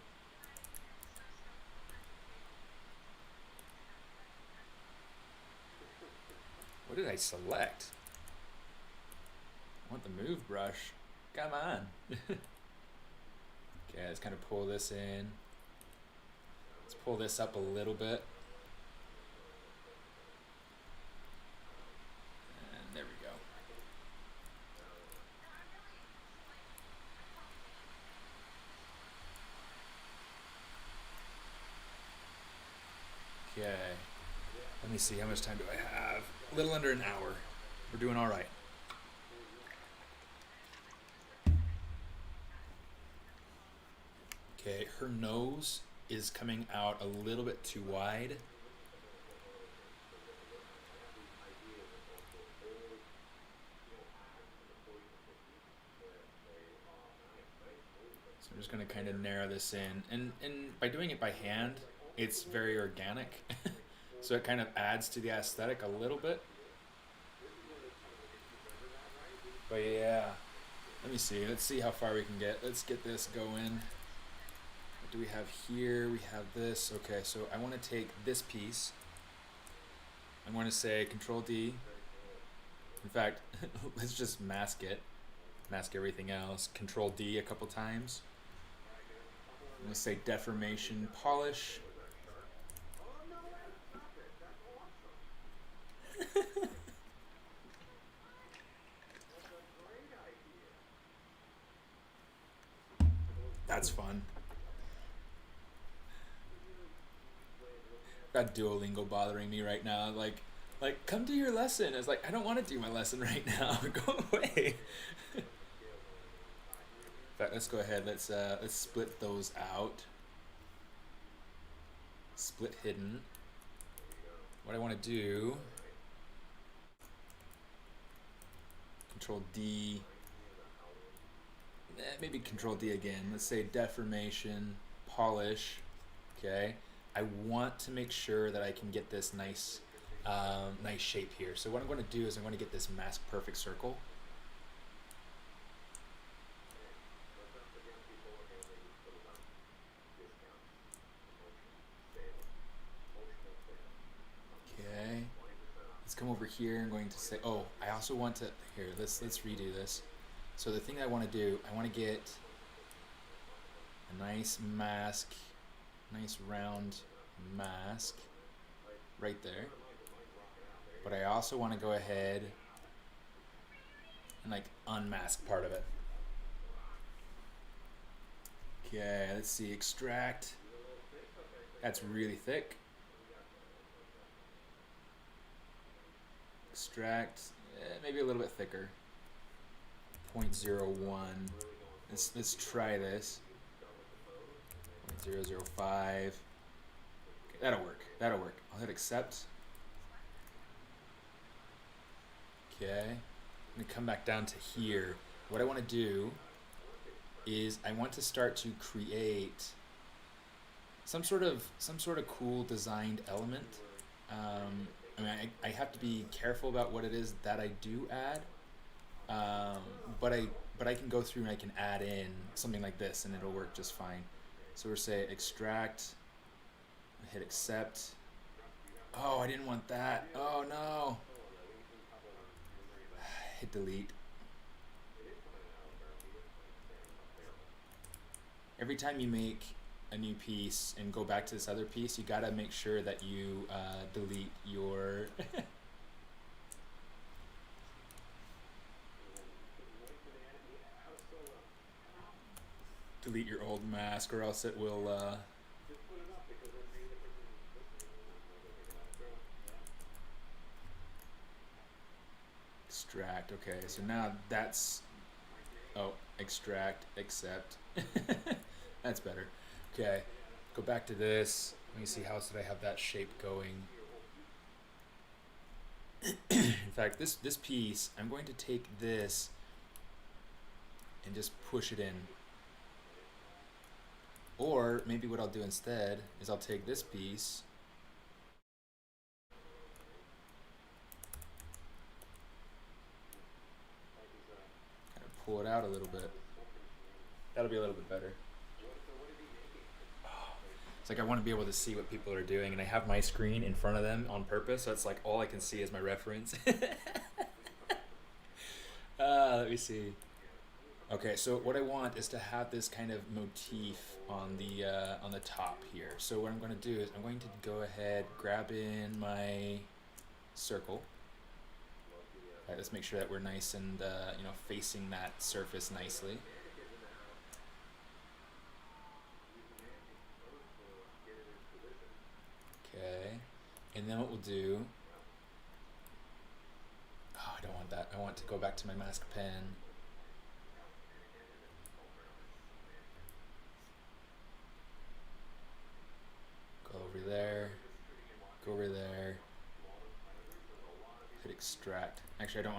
What did I select? I want the move brush. Come on. Okay, let's kind of pull this in. Let's pull this up a little bit. There we go. Okay. Let me see, how much time do I have? A little under an hour. We're doing all right. Okay, her nose is coming out a little bit too wide. So I'm just going to kind of narrow this in. And by doing it by hand, it's very organic. So it kind of adds to the aesthetic a little bit. But yeah, let me see. Let's see how far we can get. Let's get this going. What do we have here? We have this. Okay, so I want to take this piece. I'm going to say Control D. In fact, let's just mask it. Mask everything else. Control D a couple times. I'm going to say Deformation Polish. That's fun. Got Duolingo bothering me right now. Like, come to your lesson. It's like, I don't want to do my lesson right now. Go away. In fact, let's go ahead. Let's split those out. Split hidden. What I want to do. Control D. Maybe Control D again. Let's say Deformation, Polish. Okay. I want to make sure that I can get this nice, nice shape here. So what I'm going to do is I'm going to get this mask perfect circle. Okay. Let's come over here. I'm going to say, oh, I also want to, here, let's redo this. So the thing I want to do, I want to get a nice mask, nice round mask right there. But I also want to go ahead and like unmask part of it. Okay, let's see, extract. That's really thick. Extract, maybe a little bit thicker. 0.01. Let's try this. 0.005. Okay, that'll work. That'll work. I'll hit accept. Okay. I'm gonna come back down to here. What I want to do is I want to start to create some sort of cool designed element. I mean, I have to be careful about what it is that I do add. But I can go through and I can add in something like this and it'll work just fine. So we're say extract, hit accept. Oh, I didn't want that. Oh no. Hit delete. Every time you make a new piece and go back to this other piece, you gotta make sure that you delete your delete your old mask, or else it will extract. Okay, so now that's, oh, extract, accept. That's better. Okay, go back to this. Let me see, how else did I have that shape going? In fact, this piece, I'm going to take this and just push it in. Or maybe what I'll do instead is I'll take this piece kind of pull it out a little bit. That'll be a little bit better. It's like I want to be able to see what people are doing, and I have my screen in front of them on purpose, so it's like all I can see is my reference. Let me see. Okay, so what I want is to have this kind of motif on the top here. So what I'm going to do is I'm going to go ahead, grab in my circle. All right, let's make sure that we're nice and you know, facing that surface nicely. Okay, and then what we'll do, oh, I don't want that. I want to go back to my mask pen. Go over there, go over there, hit extract. Actually, I don't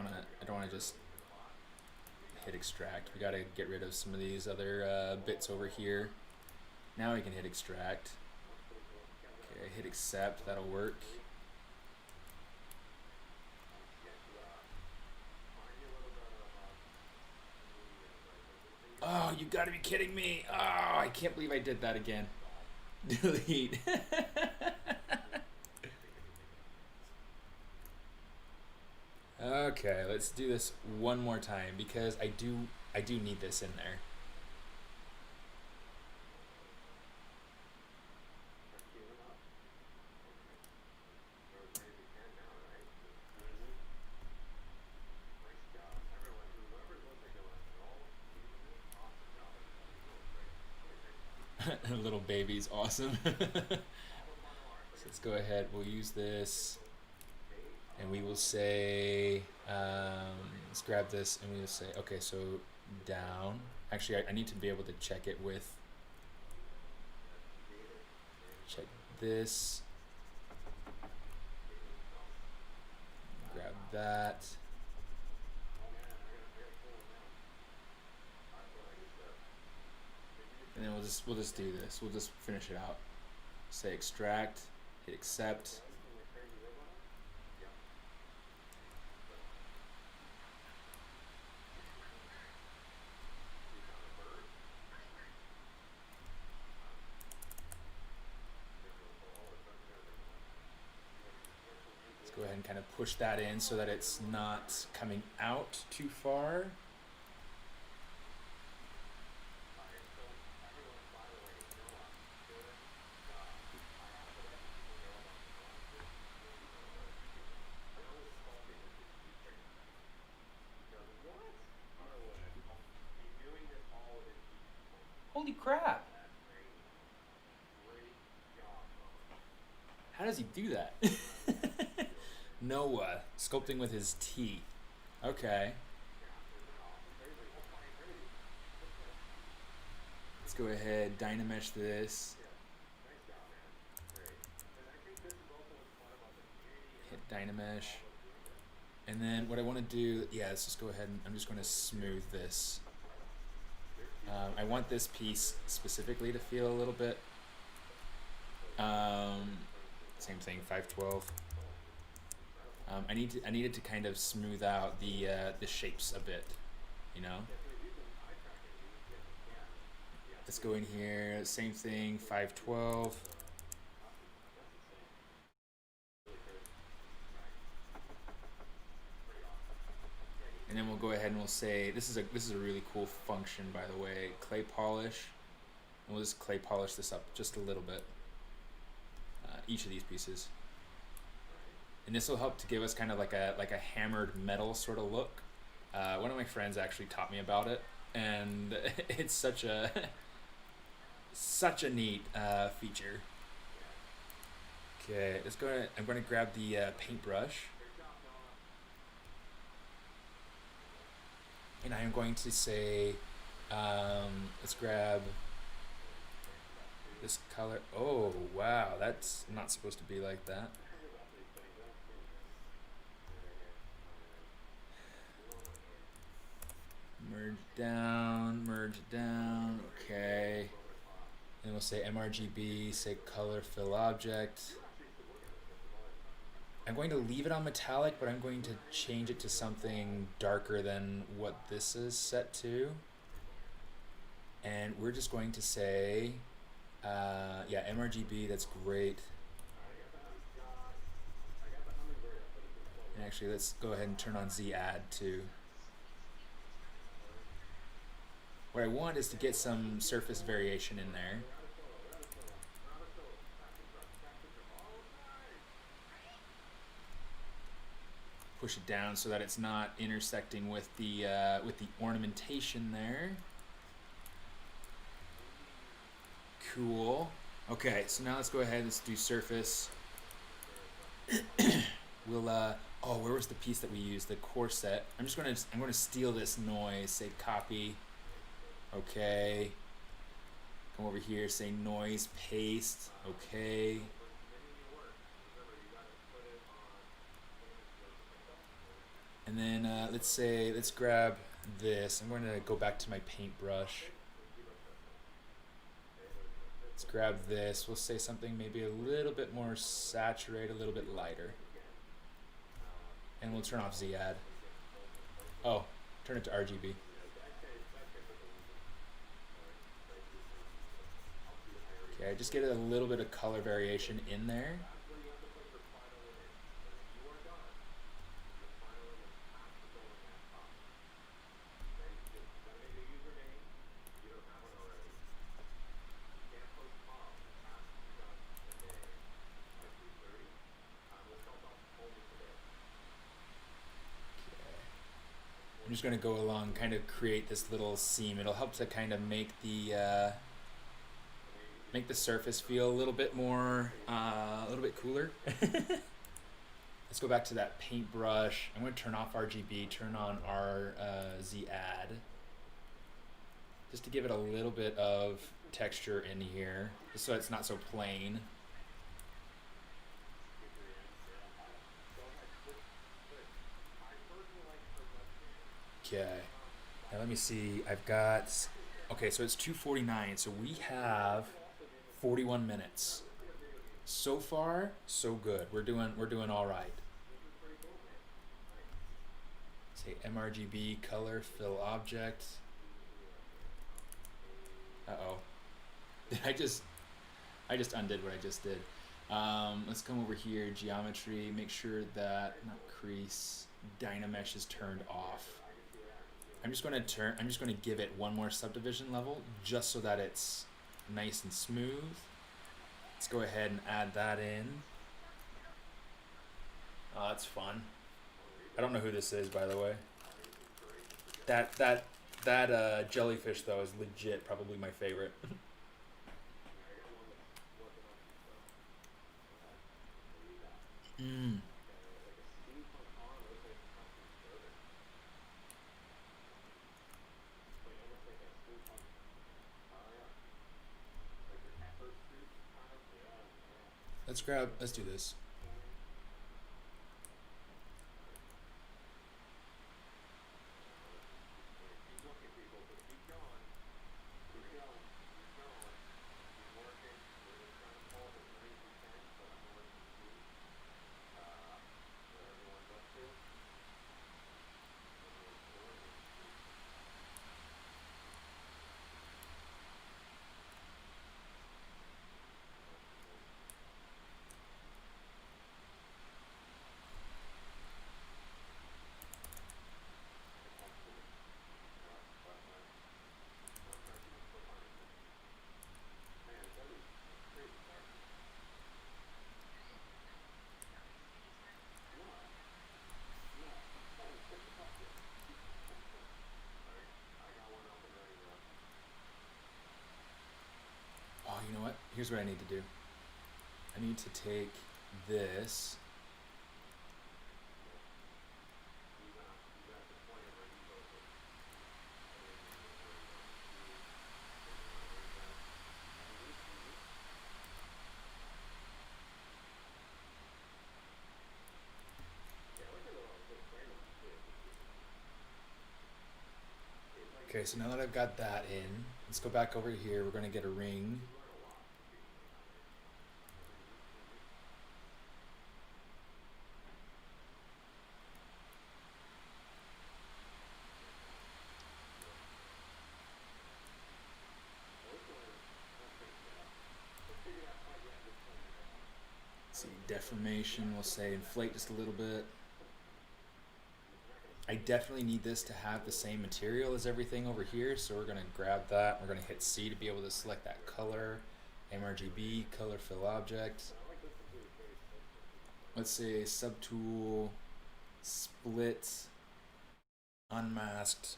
want to just hit extract. We gotta get rid of some of these other bits over here. Now we can hit extract. Okay, hit accept, that'll work. Oh, you gotta be kidding me. Oh, I can't believe I did that again. Delete. Okay, let's do this one more time because I do need this in there. Little baby's awesome. So let's go ahead, we'll use this and we will say let's grab this and we will say okay, so down. Actually I need to be able to check it with this, grab that. And then we'll just do this. We'll just finish it out. Say extract, hit accept. Let's go ahead and kind of push that in so that it's not coming out too far. Holy crap! How does he do that? Noah, sculpting with his T. Okay. Let's go ahead, Dynamesh this. Hit Dynamesh. And then what I want to do, yeah, let's just go ahead and I'm just going to smooth this. I want this piece specifically to feel a little bit. Same thing, 512. I needed to kind of smooth out the shapes a bit, you know. Let's go in here, same thing, 512. And then we'll go ahead and we'll say this is a really cool function, by the way, clay polish. And we'll just clay polish this up just a little bit, each of these pieces. And this will help to give us kind of like a hammered metal sort of look. One of my friends actually taught me about it, and it's such a neat feature. Okay, let's go ahead. I'm going to grab the paintbrush. And I am going to say, let's grab this color. Oh, wow, that's not supposed to be like that. Merge down, okay. And we'll say MRGB, say color fill object. I'm going to leave it on metallic, but I'm going to change it to something darker than what this is set to. And we're just going to say, yeah, MRGB, that's great. And actually, let's go ahead and turn on Z add too. What I want is to get some surface variation in there. Push it down so that it's not intersecting with the ornamentation there. Cool. Okay, so now let's go ahead. Let's do surface. We'll oh, where was the piece that we used? The corset. I'm gonna steal this noise. Say copy. Okay. Come over here. Say noise paste. Okay. And then let's grab this. I'm going to go back to my paintbrush. Let's grab this. We'll say something maybe a little bit more saturated, a little bit lighter. And we'll turn off Z-Add. Oh, turn it to RGB. Okay, just get a little bit of color variation in there. I'm just going to go along, kind of create this little seam. It'll help to kind of make the surface feel a little bit more, a little bit cooler. Let's go back to that paintbrush. I'm going to turn off RGB, turn on our Z-Add, just to give it a little bit of texture in here, just so it's not so plain. Okay, now let me see. I've got, okay, so it's 2:49, so we have 41 minutes. So far, so good. We're doing all right. Say mRGB color fill object. Uh-oh. I just undid what I just did. Let's come over here, geometry, make sure that, not crease, Dynamesh is turned off. I'm just going to give it one more subdivision level just so that it's nice and smooth. Let's go ahead and add that in. Oh, that's fun. I don't know who this is, by the way. That jellyfish though is legit probably my favorite. Let's do this. Oh, you know what? Here's what I need to do. I need to take this. Okay, so now that I've got that in, let's go back over here. We're going to get a ring. Let's see, deformation, we'll say inflate just a little bit. I definitely need this to have the same material as everything over here, so we're going to grab that. We're going to hit C to be able to select that color, mRGB, color fill object. Let's say subtool, split, unmasked.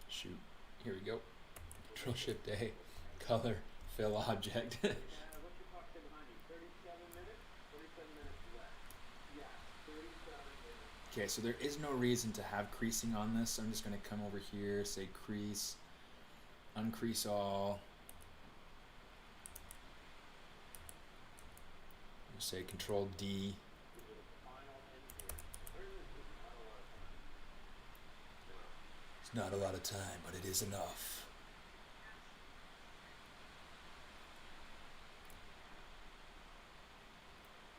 Shoot, here we go. Control Shift A, color, fill object. Okay, so there is no reason to have creasing on this. So I'm just going to come over here, say crease, uncrease all. Say Control D. It's not a lot of time, but it is enough.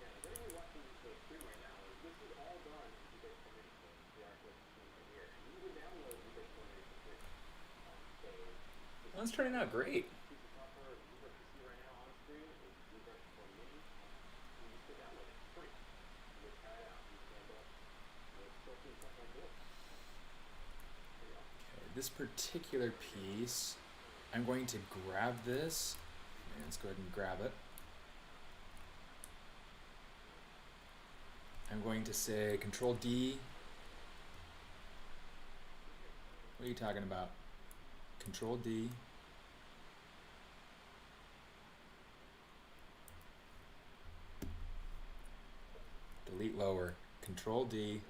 Yeah, if anyone watching the screen right now, this is all done in ZBrush Coordination, the artwork screen right here. And you can download ZBrush Coordination free. So Well, it's turning out great. piece of software, ZBrush you see right now on screen is ZBrush Coordination. You just go download it. It's free. You go try it out. You can end up sculpting something like this. There you go. Okay, this particular piece, I'm going to grab this. And let's go ahead and grab it. I'm going to say Control D. What are you talking about? Control D. Delete lower. Control D.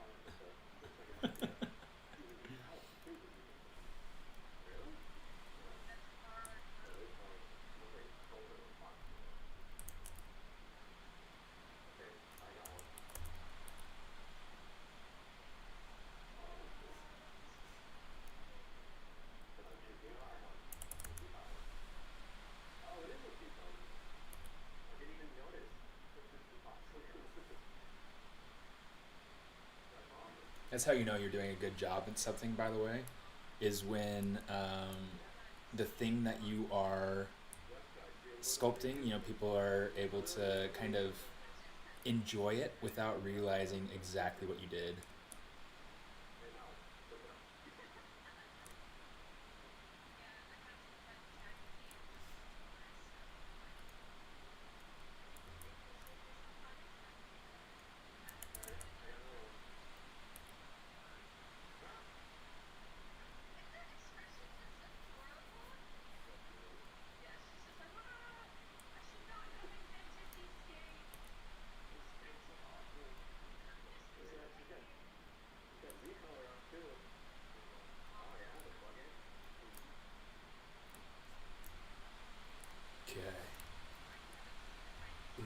That's how you know you're doing a good job at something, by the way, is when the thing that you are sculpting, you know, people are able to kind of enjoy it without realizing exactly what you did.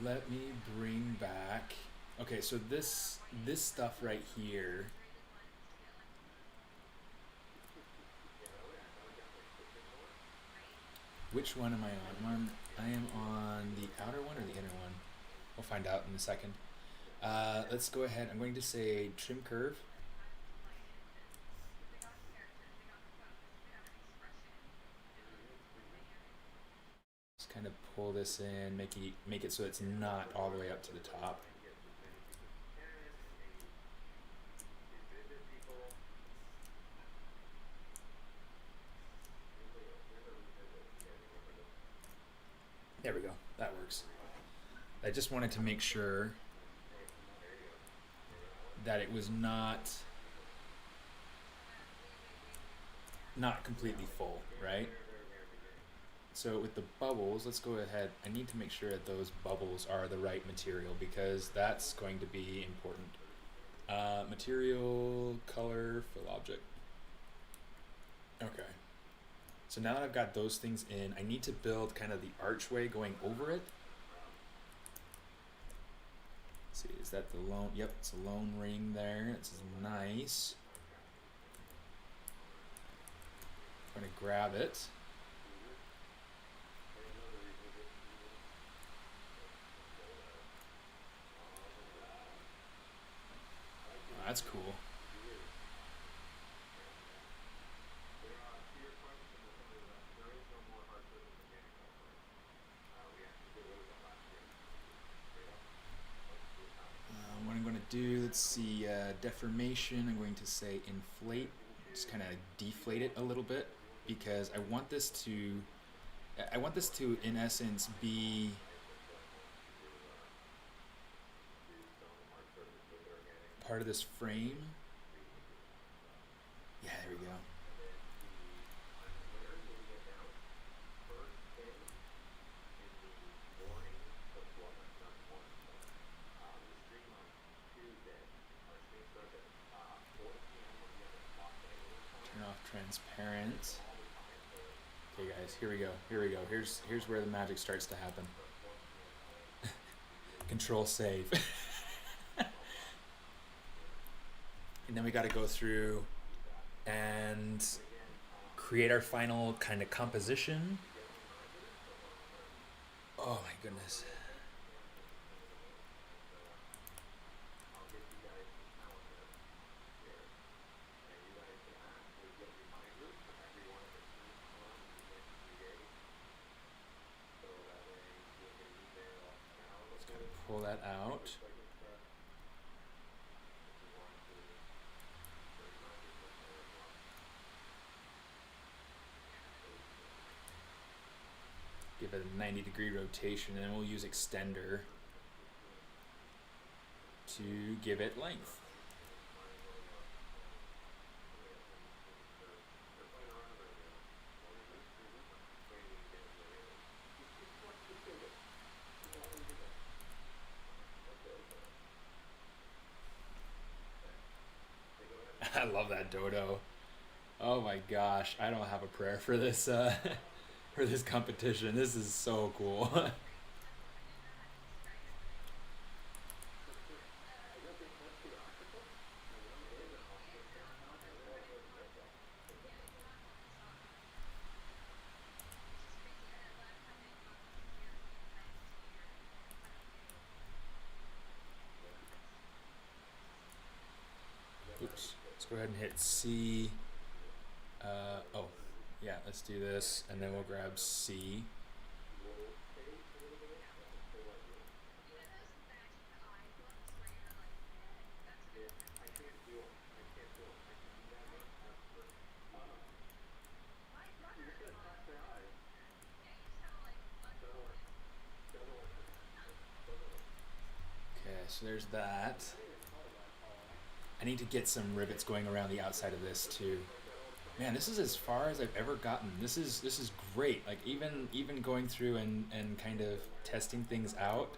Let me bring back. Okay, so this stuff right here. Which one am I on? I am on the outer one or the inner one. We'll find out in a second. Let's go ahead. I'm going to say trim curve. Just kind of pull this in, make it so it's not all the way up to the top. There we go. That works. I just wanted to make sure that it was not completely full, right? So with the bubbles, let's go ahead. I need to make sure that those bubbles are the right material because that's going to be important. Material, color, fill object. Okay. So now that I've got those things in, I need to build kind of the archway going over it. Let's see, is that the lone? Yep, it's a lone ring there. It's nice. I'm gonna grab it. Oh, that's cool. What I'm going to do, let's see, deformation, I'm going to say inflate, just kind of deflate it a little bit because I want this to, in essence, be part of this frame. Yeah, there we go. transparent. Okay guys, here we go. Here's where the magic starts to happen. Control save. And then we got to go through and create our final kind of composition. Oh my goodness. Let's kind of pull that out. Give it a 90-degree rotation, and then we'll use extender to give it length. I love that dodo. Oh my gosh, I don't have a prayer for this for this competition. This is so cool. Oops. Let's go ahead and hit C. Oh, yeah, let's do this, and then we'll grab C. Okay, so there's that. I need to get some rivets going around the outside of this too. Man, this is as far as I've ever gotten. This is great. Like even going through and kind of testing things out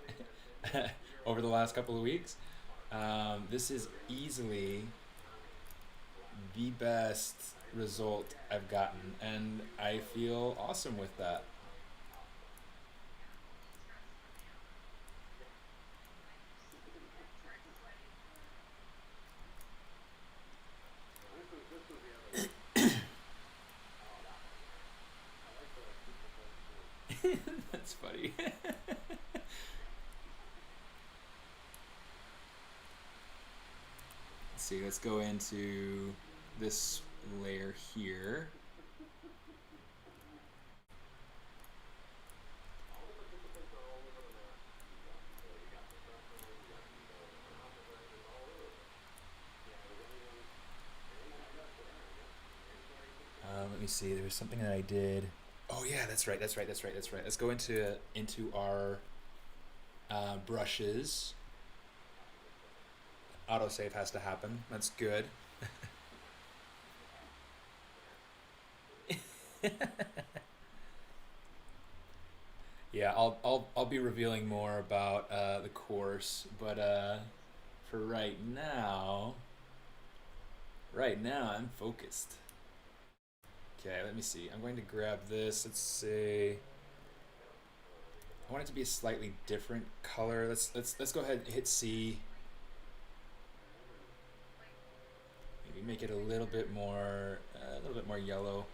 over the last couple of weeks. This is easily the best result I've gotten, and I feel awesome with that. That's funny. Let's see, let's go into this layer here. Let me see, there was something that I did. Oh yeah, that's right. Let's go into our brushes. Autosave has to happen. That's good. Yeah, I'll be revealing more about the course, but for right now I'm focused. Okay, let me see. I'm going to grab this. Let's say I want it to be a slightly different color. Let's go ahead and hit C. Maybe make it a little bit more yellow.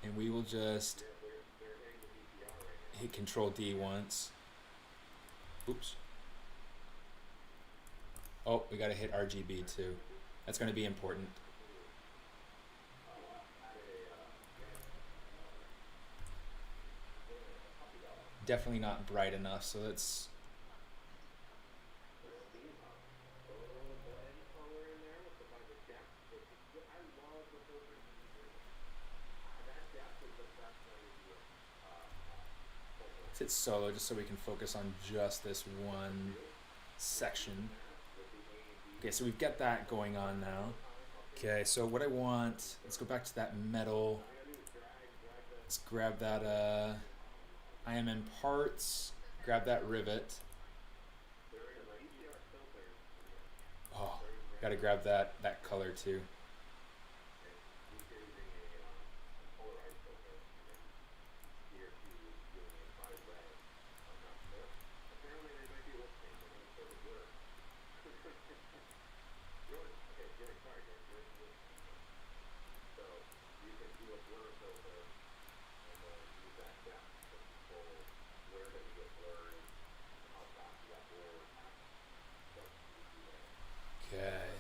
And we will just hit Control D once. Oops. Oh, we gotta hit RGB too. That's gonna be important. Definitely not bright enough, so let's hit solo just so we can focus on just this one section. Okay, so we've got that going on now. Okay, so what I want, let's go back to that metal. Let's grab that IMN parts, grab that rivet. Oh, gotta grab that color too.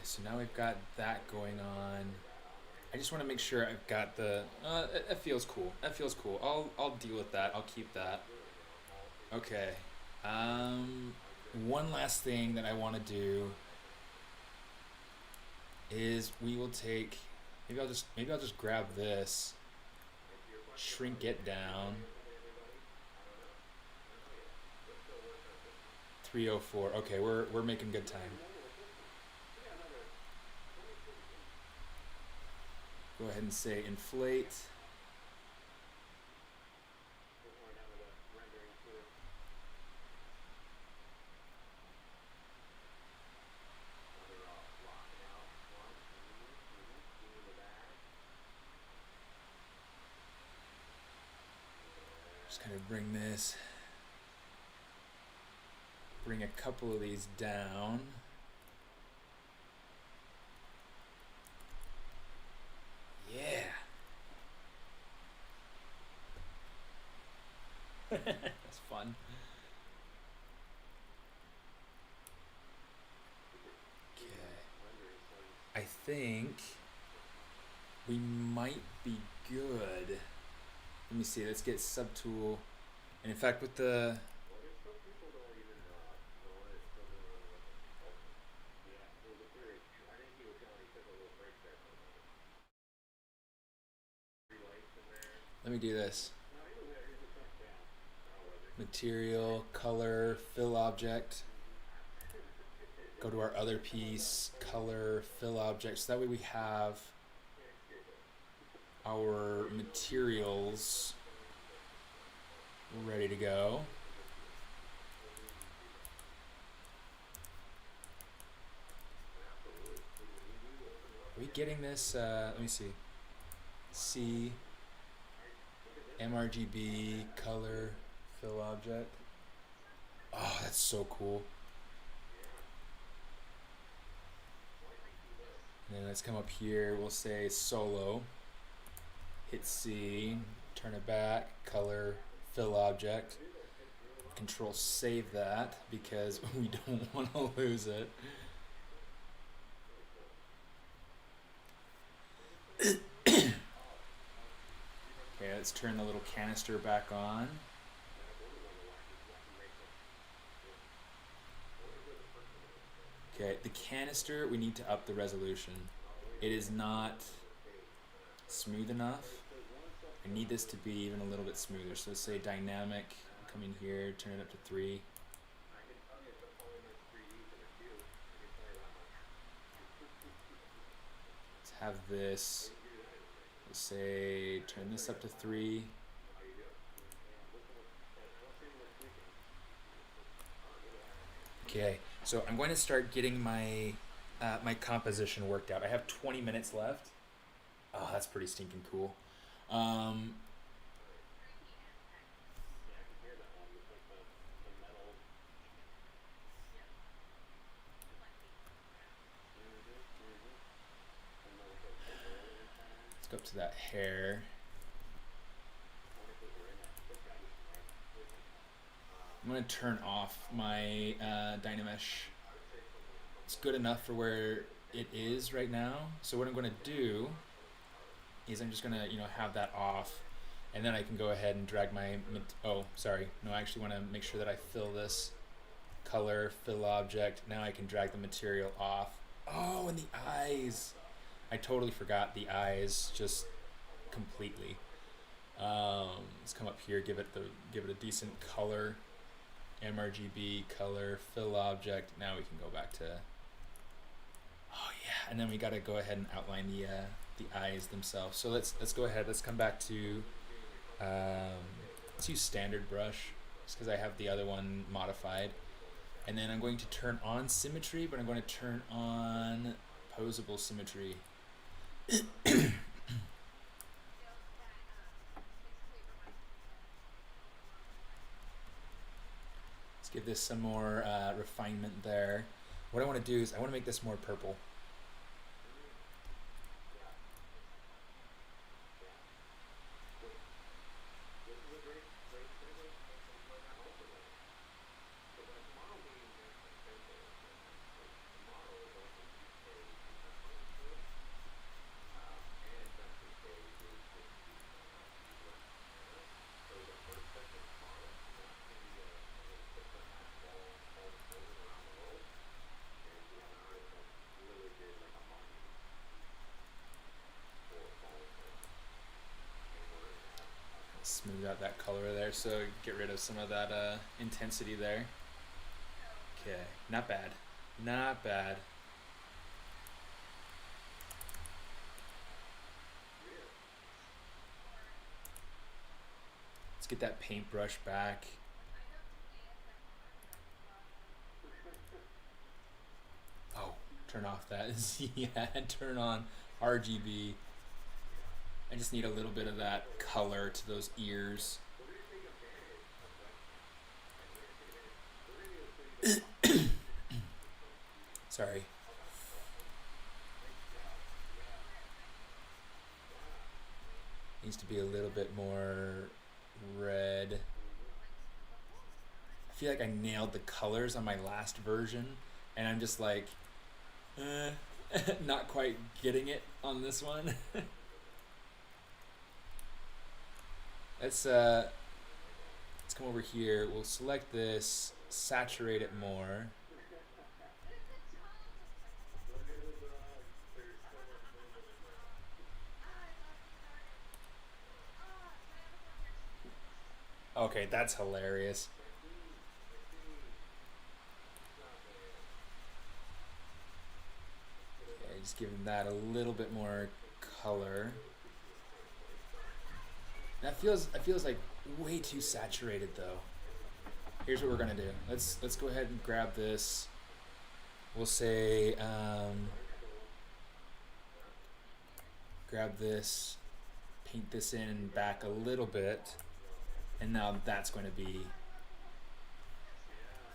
so now we've got that going on. I just want to make sure I've got the. It feels cool. That feels cool. I'll deal with that. I'll keep that. Okay. One last thing that I want to do is we will take. Maybe I'll just grab this, shrink it down. 304. Okay, we're making good time. Go ahead and say inflate. Just kind of bring a couple of these down. Yeah. That's fun. Okay. I think we might be good. Let me see, let's get subtool. And in fact, with the let me do this. Material, color, fill object. Go to our other piece, color, fill object. So that way we have our materials ready to go. Are we getting this? Let me see. C, MRGB, color, fill object. Oh, that's so cool. And then let's come up here. We'll say solo. Hit C, turn it back, color, fill object. Control save that because we don't want to lose it. Okay, let's turn the little canister back on. Okay, the canister, we need to up the resolution. It is not smooth enough. I need this to be even a little bit smoother. So let's say dynamic, come in here, turn it up to 3. Let's have this, let's say, turn this up to 3. Okay, so I'm going to start getting my my composition worked out. I have 20 minutes left. Oh, that's pretty stinking cool. Let's go up to that hair. I'm going to turn off my Dynamesh. It's good enough for where it is right now. So what I'm going to do is I'm just going to, have that off, and then I can go ahead and drag my, oh, sorry. No, I actually want to make sure that I fill this color, fill object. Now I can drag the material off. Oh, and the eyes. I totally forgot the eyes just completely. Let's come up here, give it a decent color. MRGB, color, fill object. Now we can go back to, oh yeah, and then we got to go ahead and outline the eyes themselves. So let's go ahead. Let's come back to let's use standard brush, just because I have the other one modified. And then I'm going to turn on symmetry, but I'm going to turn on posable symmetry. Give this some more refinement there. What I want to do is I want to make this more purple. have that color there, so get rid of some of that intensity there. Okay, not bad. Not bad. Let's get that paintbrush back. Oh, turn off that. Yeah, turn on RGB. I just need a little bit of that color to those ears. Sorry. Needs to be a little bit more red. I feel like I nailed the colors on my last version, and I'm just like, not quite getting it on this one. Let's come over here. We'll select this, saturate it more. Okay, that's hilarious. Okay, just giving that a little bit more color. That feels like way too saturated though. Here's what we're gonna do. Let's go ahead and grab this. We'll say grab this, paint this in back a little bit, and now that's going to be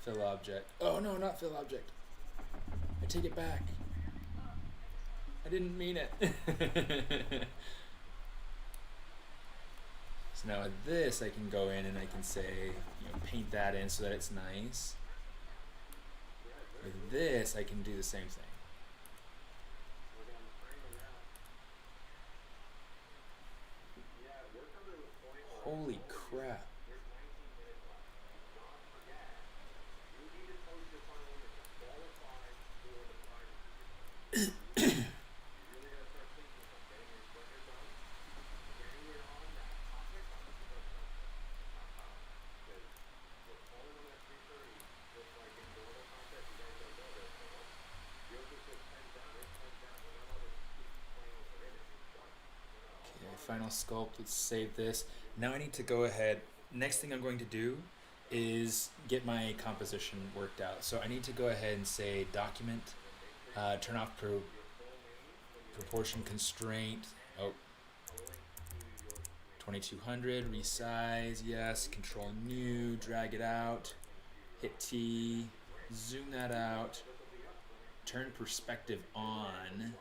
fill object. Oh no, not fill object. I take it back. I didn't mean it. So now with this, I can go in and I can say, paint that in so that it's nice. With this, I can do the same thing. Holy crap. Final sculpt, let's save this. Now I need to go ahead, next thing I'm going to do is get my composition worked out. So I need to go ahead and say document, turn off proportion constraint, 2200, resize, yes, control new, drag it out, hit T, zoom that out, turn perspective on.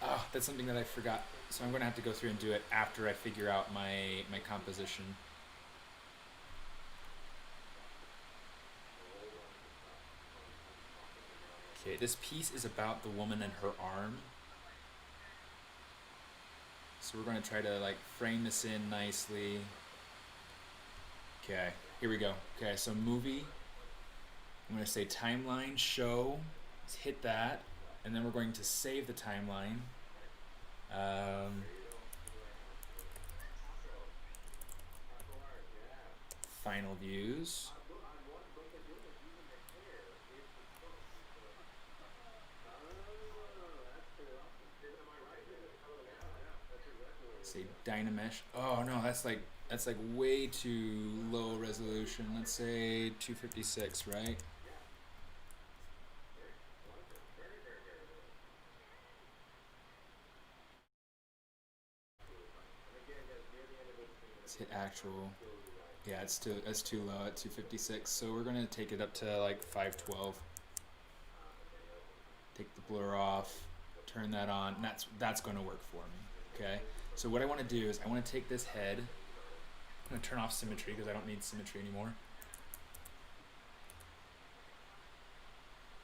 Oh, that's something that I forgot. So I'm going to have to go through and do it after I figure out my composition. Okay, this piece is about the woman and her arm. So we're going to try to frame this in nicely. Okay, here we go. Okay, so movie. I'm going to say timeline, show. Let's hit that. And then we're going to save the timeline. Final views. Say Dynamesh. Oh no, that's like way too low resolution. Let's say 256, right? Let's hit actual. Yeah, that's too low at 256. So we're gonna take it up to 512. Take the blur off, turn that on, and that's gonna work for me. Okay. So what I want to do is I want to take this head. I'm gonna turn off symmetry because I don't need symmetry anymore.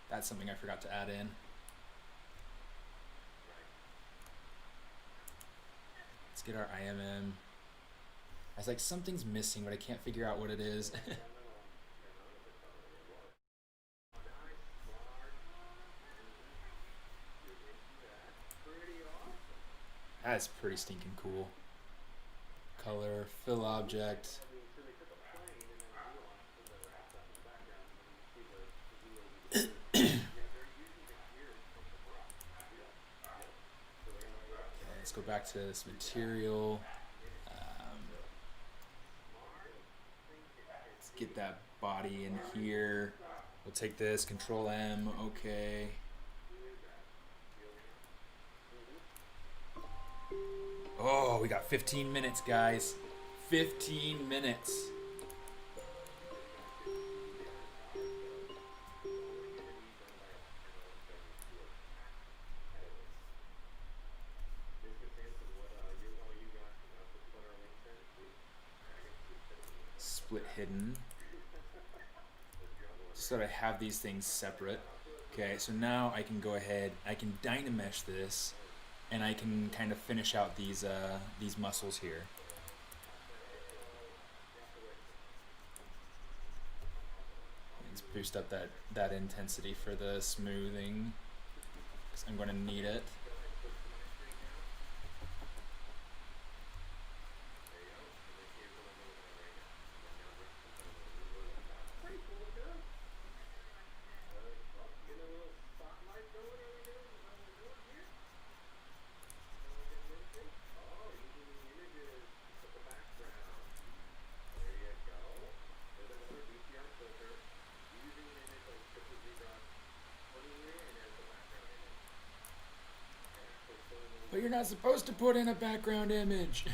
That's something I forgot to add in. Let's get our IMM. I was like, something's missing, but I can't figure out what it is. That's pretty stinking cool. Color, fill object. Let's go back to this material. Let's get that body in here. We'll take this, Control M, okay. Oh, we got 15 minutes, guys. 15 minutes. Split hidden. Just so that I have these things separate. Okay, so now I can go ahead, I can Dynamesh this, and I can kind of finish out these muscles here. Let's boost up that intensity for the smoothing, because I'm going to need it. But you're not supposed to put in a background image.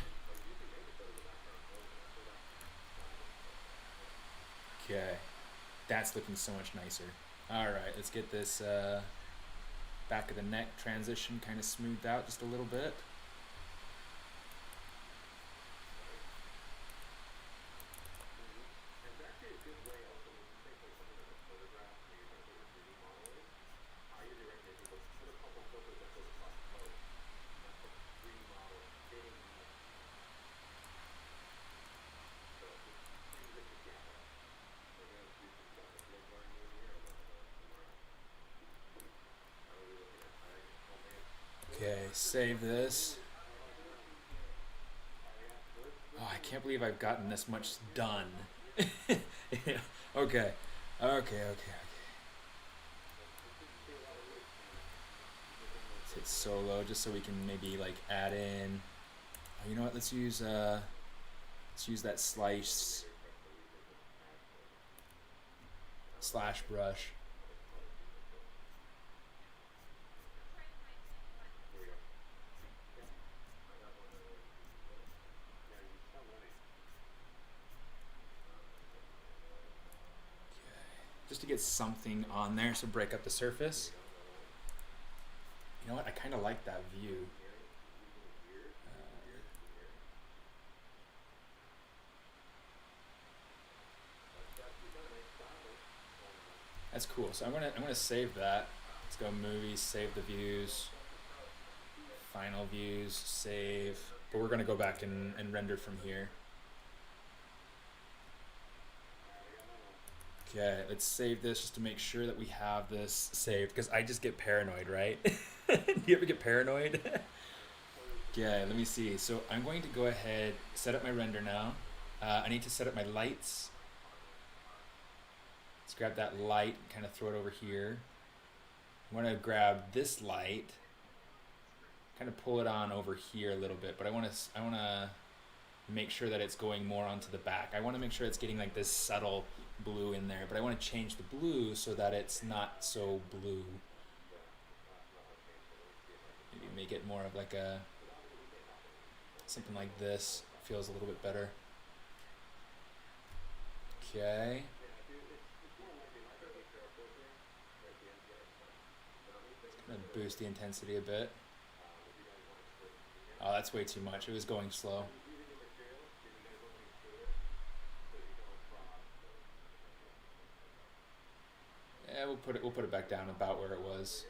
Okay, that's looking so much nicer. All right, let's get this back of the neck transition kind of smoothed out just a little bit. Okay, save this. Oh, I can't believe I've gotten this much done. Okay. Let's hit solo just so we can maybe like add in. Oh, you know what? Let's use that slash brush. Just to get something on there, so break up the surface. You know what? I kind of like that view. That's cool. So I'm gonna save that. Let's go movies, save the views, final views, save. But we're gonna go back and render from here. Okay, let's save this just to make sure that we have this saved, because I just get paranoid, right? Do you ever get paranoid? Okay, let me see. So I'm going to go ahead, set up my render now. I need to set up my lights. Let's grab that light, kind of throw it over here. I'm going to grab this light, kind of pull it on over here a little bit, but I want to make sure that it's going more onto the back. I want to make sure it's getting like this subtle blue in there, but I want to change the blue so that it's not so blue. Maybe make it more of like something like this. Feels a little bit better. Okay. It's gonna boost the intensity a bit. Oh, that's way too much. It was going slow. Yeah, we'll put it back down about where it was.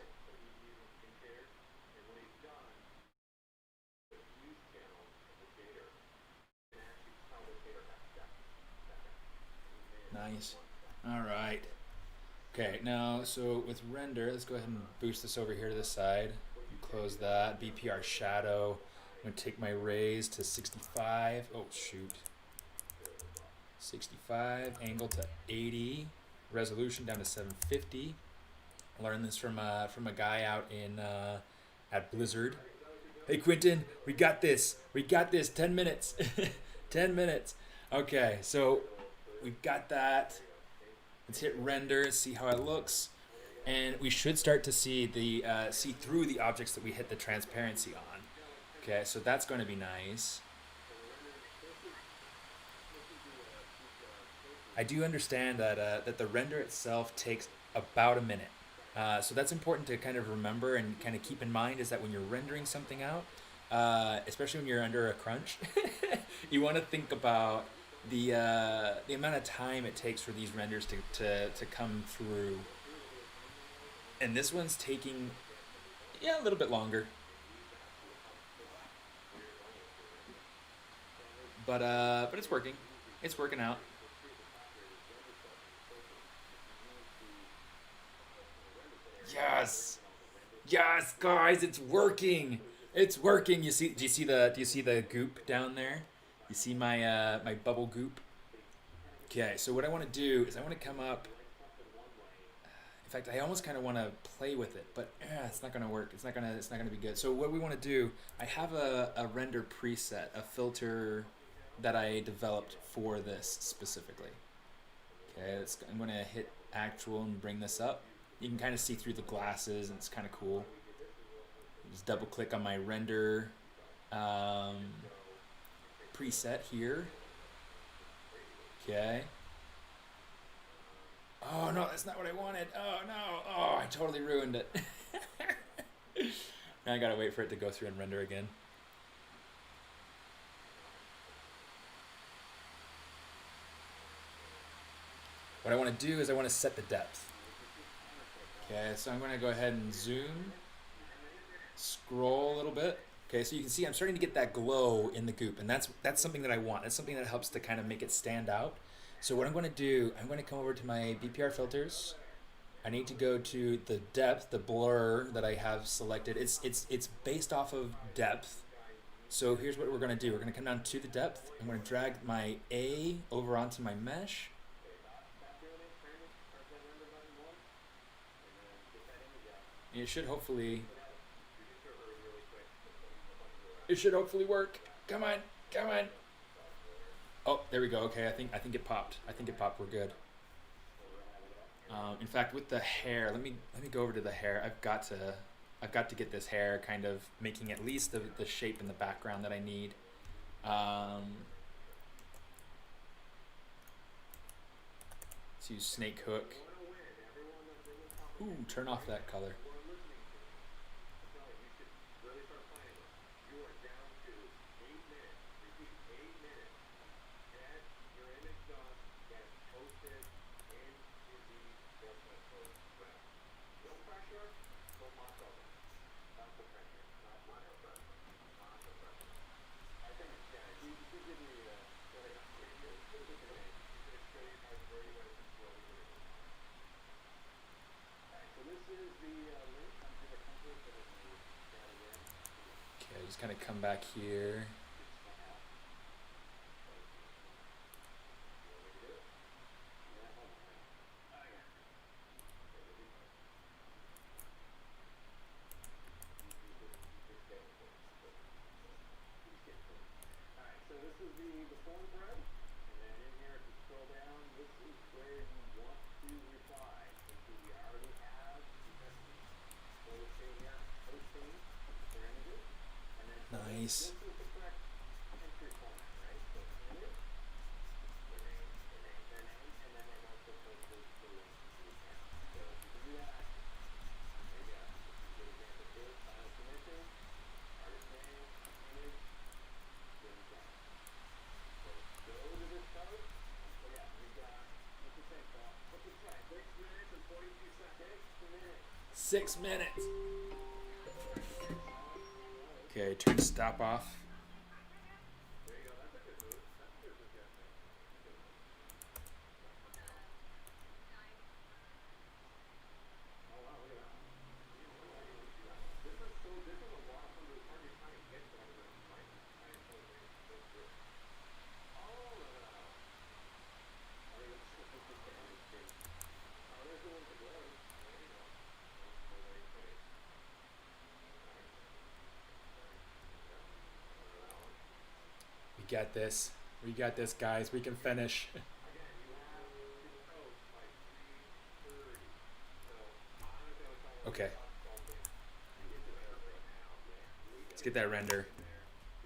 nice. All right. Okay, now, so with render, let's go ahead and boost this over here to the side. Close that. BPR shadow. I'm going to take my raise to 65. Oh, shoot. 65. Angle to 80. Resolution down to 750. Learned this from a guy out in at Blizzard. Hey, Quentin, we got this. We got this. 10 minutes. 10 minutes. Okay, so we've got that. Let's hit render, see how it looks, and we should start to see the see through the objects that we hit the transparency on. Okay, so that's going to be nice. I do understand that that the render itself takes about a minute. So that's important to kind of remember and kind of keep in mind, is that when you're rendering something out, especially when you're under a crunch, you want to think about the amount of time it takes for these renders to come through. And this one's taking, yeah, a little bit longer. But it's working. It's working out. Yes. Yes, guys, it's working. It's working. Do you see the goop down there? You see my my bubble goop? Okay, so what I want to do is I want to come up. In fact, I almost kind of want to play with it, but it's not going to work. It's not going to be good. So what we want to do, I have a render preset, a filter that I developed for this specifically. Okay, I'm going to hit actual and bring this up. You can kind of see through the glasses, and it's kind of cool. Just double click on my render preset here. Okay. Oh no, that's not what I wanted. Oh no. Oh, I totally ruined it. Now I gotta wait for it to go through and render again. What I want to do is I want to set the depth. Okay, so I'm going to go ahead and zoom, scroll a little bit. Okay, so you can see I'm starting to get that glow in the goop, and that's something that I want. That's something that helps to kind of make it stand out. So what I'm going to do, I'm going to come over to my BPR filters. I need to go to the depth, the blur that I have selected. It's based off of depth. So here's what we're going to do. We're going to come down to the depth. I'm going to drag my A over onto my mesh. And it should hopefully work. Come on, come on. Oh, there we go. Okay, I think it popped. We're good. In fact, with the hair, let me go over to the hair. I've got to get this hair kind of making at least the shape in the background that I need. Let's use snake hook. Ooh, turn off that color. Okay, just kind of come back here. Nice. Six minutes. Okay, turn stop off. got this. We got this, guys. We can finish. Again, you have his coach by 3:30. So I'm not gonna tell him Okay. to stop sculpting and get to there right now. Leave Let's get that render. it there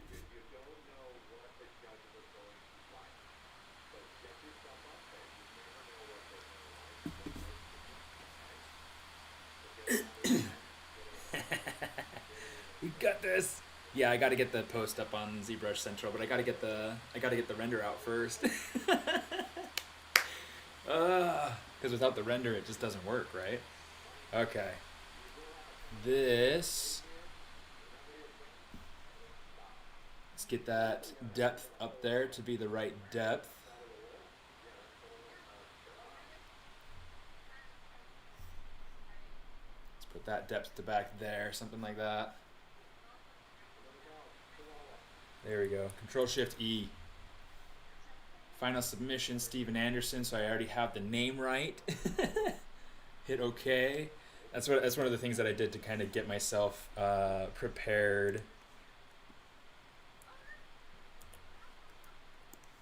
because you don't know what the judges are going to like. So set yourself up there. You never know what they're going to like. What makes the We got this. Yeah, I got to get the post up on ZBrush Central, but I got to get the render out first. Because without the render, it just doesn't work, right? Okay. This. Let's get that depth up there to be the right depth. Let's put that depth to back there, something like that. There we go. Control-Shift-E. Final submission, Steven Anderson. So I already have the name right. Hit OK. That's one of the things that I did to kind of get myself prepared.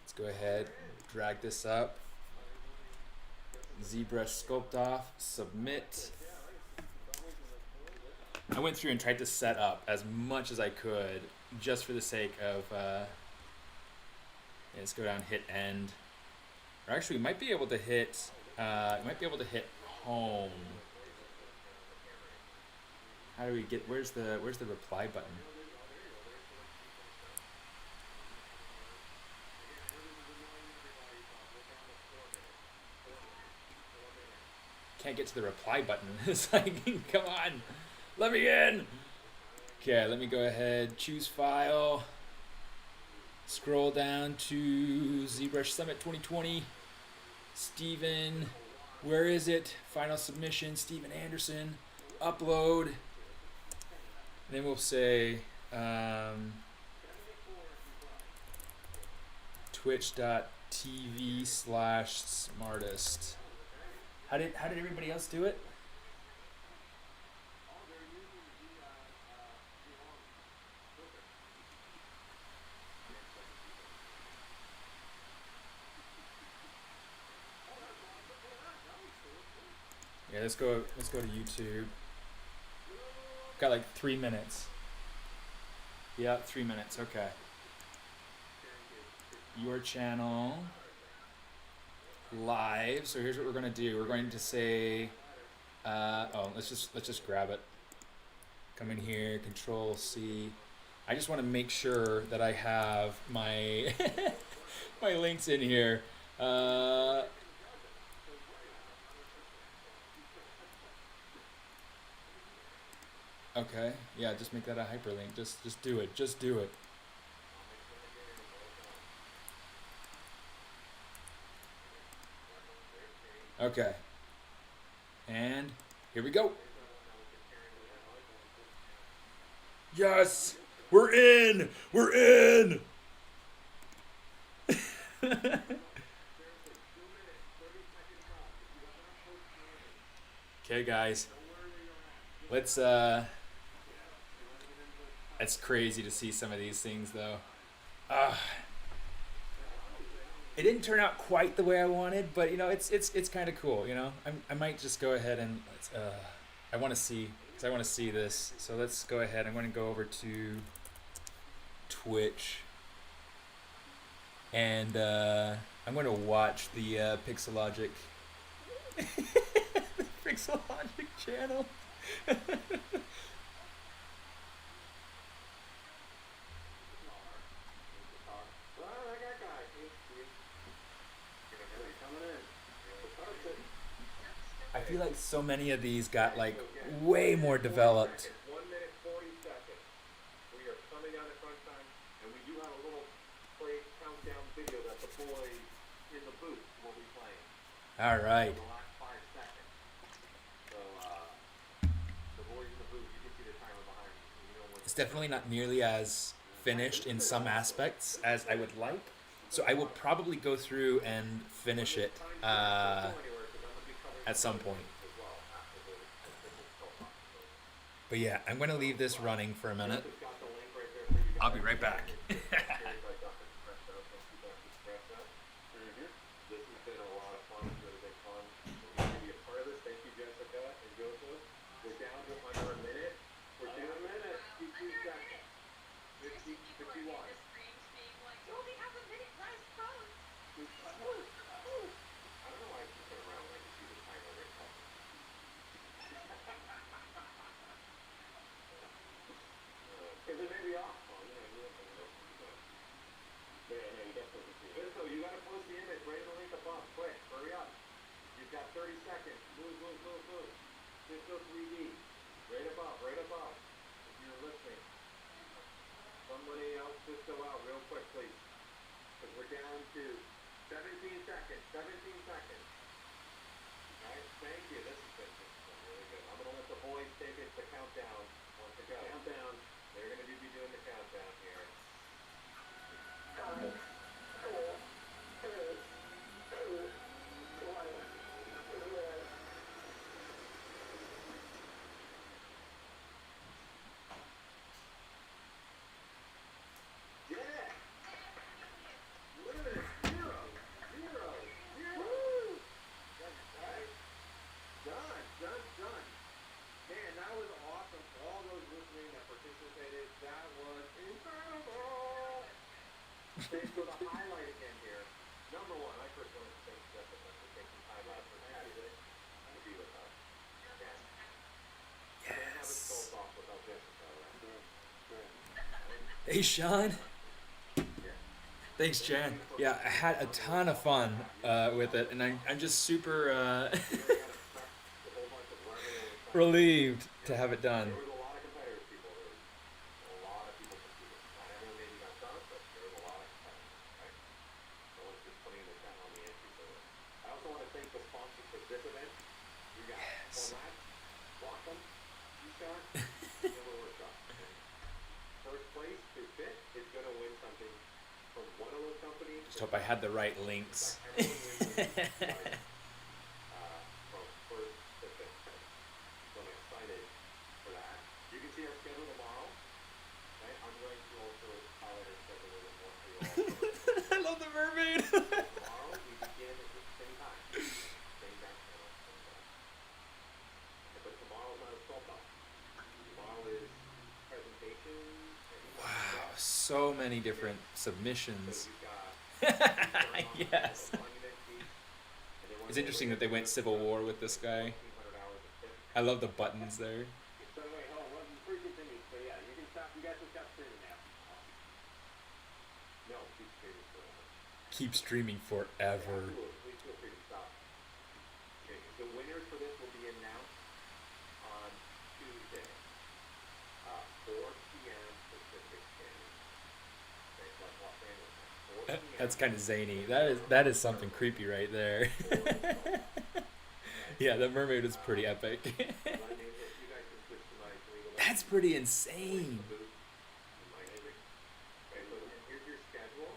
Let's go ahead, drag this up. ZBrush sculpt off, submit. I went through and tried to set up as much as I could, just for the sake of. Let's go down, hit end. Or actually, we might be able to hit. Home. How do we get? Where's the reply button? Can't get to the reply button. It's like, come on, let me in. Okay, let me go ahead, choose file, scroll down to ZBrush Summit 2020, Steven, where is it? Final submission, Steven Anderson, upload, and then we'll say twitch.tv/smartest. How did everybody else do it? Yeah, let's go to YouTube. Got like 3 minutes. Yeah, 3 minutes. Okay. Your channel live. So here's what we're gonna do. We're going to say, let's just grab it. Come in here, Control C. I just want to make sure that I have my my links in here. Okay, yeah, just make that a hyperlink. Just do it. Just do it. Okay. And here we go. Yes! We're in! We're in! Okay, guys. Let's it's crazy to see some of these things though. It didn't turn out quite the way I wanted, but you know, it's kind of cool, you know. I might just go ahead and I want to see this. So let's go ahead. I'm going to go over to Twitch and I'm going to watch the Pixologic the Pixologic channel. I feel like so many of these got like way more developed. 1 minute 40 seconds. We are coming down to crunch time, and we do have a little play countdown video that the boys in the booth will be playing. All right. In the last 5 seconds. So the boys in the booth, you can see the timer behind you. You know when It's definitely not nearly as finished in some aspects as I would like. So I will probably go through and finish it at some point. But yeah, I'm going to leave this running for a minute. I'll be right back. 30 seconds. Move, move, move, move. Cisco 3D. Right above, right above. If you're listening. Somebody else Cisco out real quick, please. Because we're down to 17 seconds. 17 seconds. Alright, thank you. This has been really good. I'm gonna let the boys take it to countdown. Once to go. Countdown. They're gonna be doing the countdown here. 5, 4, 3, 2, 1, 0. Yeah! Look at it. 0, 0, 0. Woo! That's right. Done, done, done. Man, that was awesome for all those listening that participated. That was incredible. Okay, so the highlight again here. Number one, I first want to thank Jessica for taking time out for Saturday to be with us. Again. Can't have it sold Yes. off without Jessica around. Hey, Sean. Yeah. Thanks, Jan. Yeah, I had a ton of fun with it, and I'm just super We already got a whole bunch of learning. relieved to have it done. There was a lot of competitors, people. There was a lot of people competing. Not everyone maybe got done, but there was a lot of competitors, right? So let's just put in the chat on the entry for this. I also want to thank the sponsors for this event. You got Format, Welcome, G-Shot, and Silver Workshop. And first place to fit is going to win something from one of those companies. Just hope I had the right links. Everyone wins from first to fifth place. So I'm excited for that. You can see our schedule tomorrow. Right? I'm going to also highlight our schedule a little more for you all. I love the mermaid. Tomorrow we begin at the same time. Same back channel. But tomorrow's not a 12 ball. Tomorrow is presentation. Wow, so many different So submissions. we've got Yes. It's interesting that they went Civil War with this guy. I love the buttons there. So anyway, hold on, let me first continue. So yeah, you can stop. You guys can stop streaming now. No, keep streaming forever. Keep streaming forever. Absolutely. Please feel free to stop streaming. The winners for this will be announced on Tuesday, 4 p.m. Pacific Standard. Okay, so like Los Angeles time. 4 p.m. That's kind of zany. That is something creepy right there. Yeah, the mermaid was pretty epic. You guys can switch to my legal. That's pretty insane. Okay, so here's your schedule.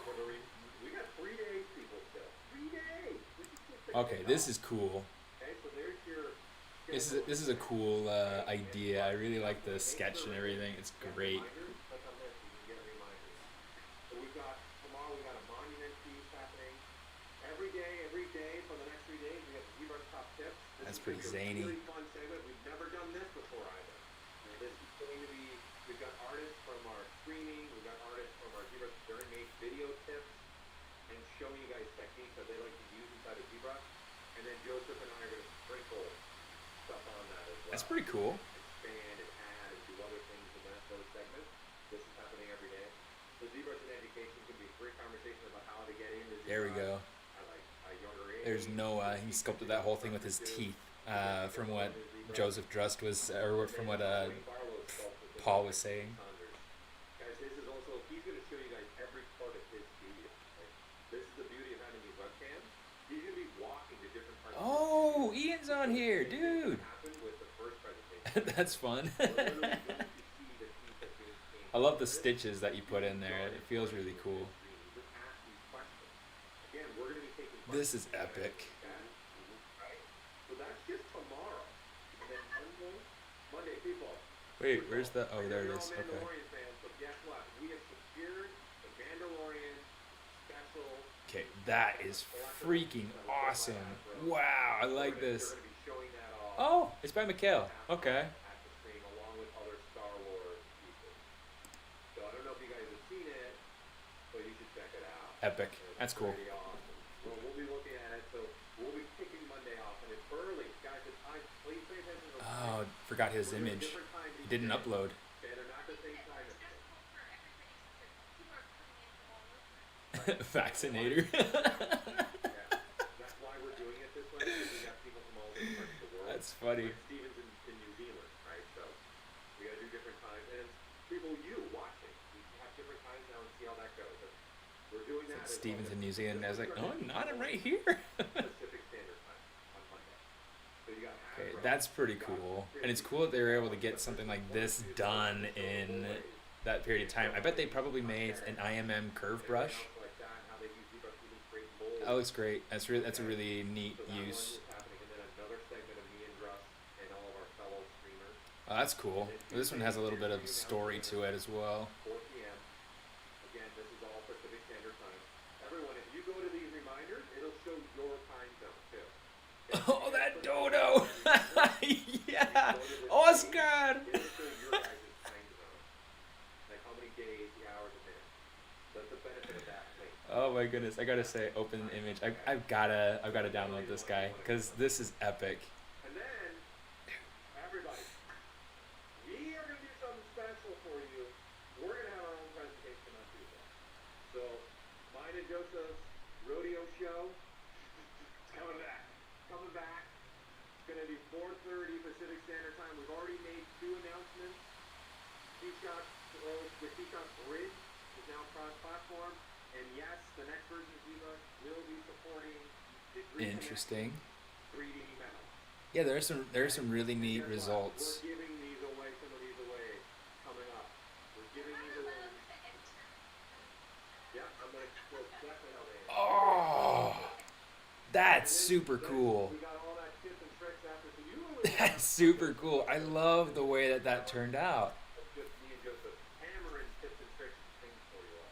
For the we got 3 days, people, still. 3 days! Okay, this is cool. Okay, so there's your This is a cool idea. I really like the sketch and everything. It's great. Reminders, click on this, you can get reminders. So we've got, tomorrow we got a monument piece happening. Every day for the next 3 days, we have the ZBrush top tips. That's This is pretty gonna be a zany. really fun segment. We've never done this before either. And this is going to be, we've got artists from our streaming, we've got artists from our ZBrush during make video tips, and showing you guys techniques that they like to use inside of ZBrush. And then Joseph and I are going to sprinkle stuff on that as well. That's pretty cool. Expand and add and do other things in those segments. This is happening every day. So ZBrush and education can be a great conversation about how to get into ZBrush. There we go. At like a younger age. There's Noah. He sculpted that whole thing with his teeth. From what Joseph Drust was, or from what Paul was saying. Guys, this is also, he's going to show you guys every part of his studio. Like, this is the beauty of having these webcams. He's going to be walking to different parts of Oh, Ian's on here, dude. happened with the first presentation. That's fun. We're literally going to see the piece that's being changed. I love the stitches that you put in there. It feels really cool. Just ask these questions. Again, we're going to be taking This is questions. epic. Right? So that's just tomorrow. And then Monday, people. Wait, where's the? Oh, there it You're is. all Okay. Mandalorian fans, so guess what? We have secured the Mandalorian special. Okay, that is freaking awesome. Wow, I like this. They're going to be showing that all Oh, it's by Mikhail. Okay. at the screen along with other Star Wars pieces. So I don't know if you guys have seen it, but you should check it out. Epic. It's That's cool. pretty awesome. Well, we'll be looking at it, so we'll be kicking Monday off, and it's early. Guys, the time, please pay attention to the Oh, forgot his We're doing image. different times He each didn't day. upload. Okay, they're not the same time. It's stressful for everybody because people are putting in the wrong movement. Vaccinator. Yeah, that's why we're doing it this way. Because That's funny. Like Steven's in New Zealand, right? So we gotta do different times, and people you watching, we have different times now and see how that goes. And we're doing It's that. like as Steven's well in as New Zealand. I was like, no, I'm not. I'm right here. Pacific Standard Time on Monday. So you got Okay, Hasbro, that's pretty you got cool. And it's 50, cool that they were able to get something like this done in that period of time. I bet they probably made an IMM curve brush. like that, how they use ZBrush to even create molds. That looks great. That's a really neat So that one use. is happening, and then another segment of me and Russ and all of our fellow streamers. Oh, that's cool. This one has a little bit of story to it as well. 4 p.m. Again, this is all Pacific Standard Time. Everyone, if you go to these reminders, it'll show your time zone too. Oh, that dodo! Yeah, Oscar! It'll show your guys' time zone, like how many days, the hours, and minutes. That's the benefit of that link. Oh my goodness! I gotta say, open image. I've gotta download this guy because this is epic. And then, everybody, we are going to do something special for you. We're going to have our own presentation on Tuesday. So, mine and Joseph's rodeo show is coming back. Coming back. It's going to be 4:30 Pacific Standard Time. We've already made 2 announcements. T-Shot, the T-Shot Bridge is now cross-platform. And yes, the next version of ZBrush will be supporting the 3D Interesting. 3D metal. Yeah, there are some really neat Guess what? results. We're giving these away, some of these away coming up. We're giving these away. Yeah, I'm going to show exactly how they Oh, that's super cool. We got all that tips and tricks after, so you will That's super cool. I love the way that turned out. just me and Joseph hammering tips and tricks and things for you all.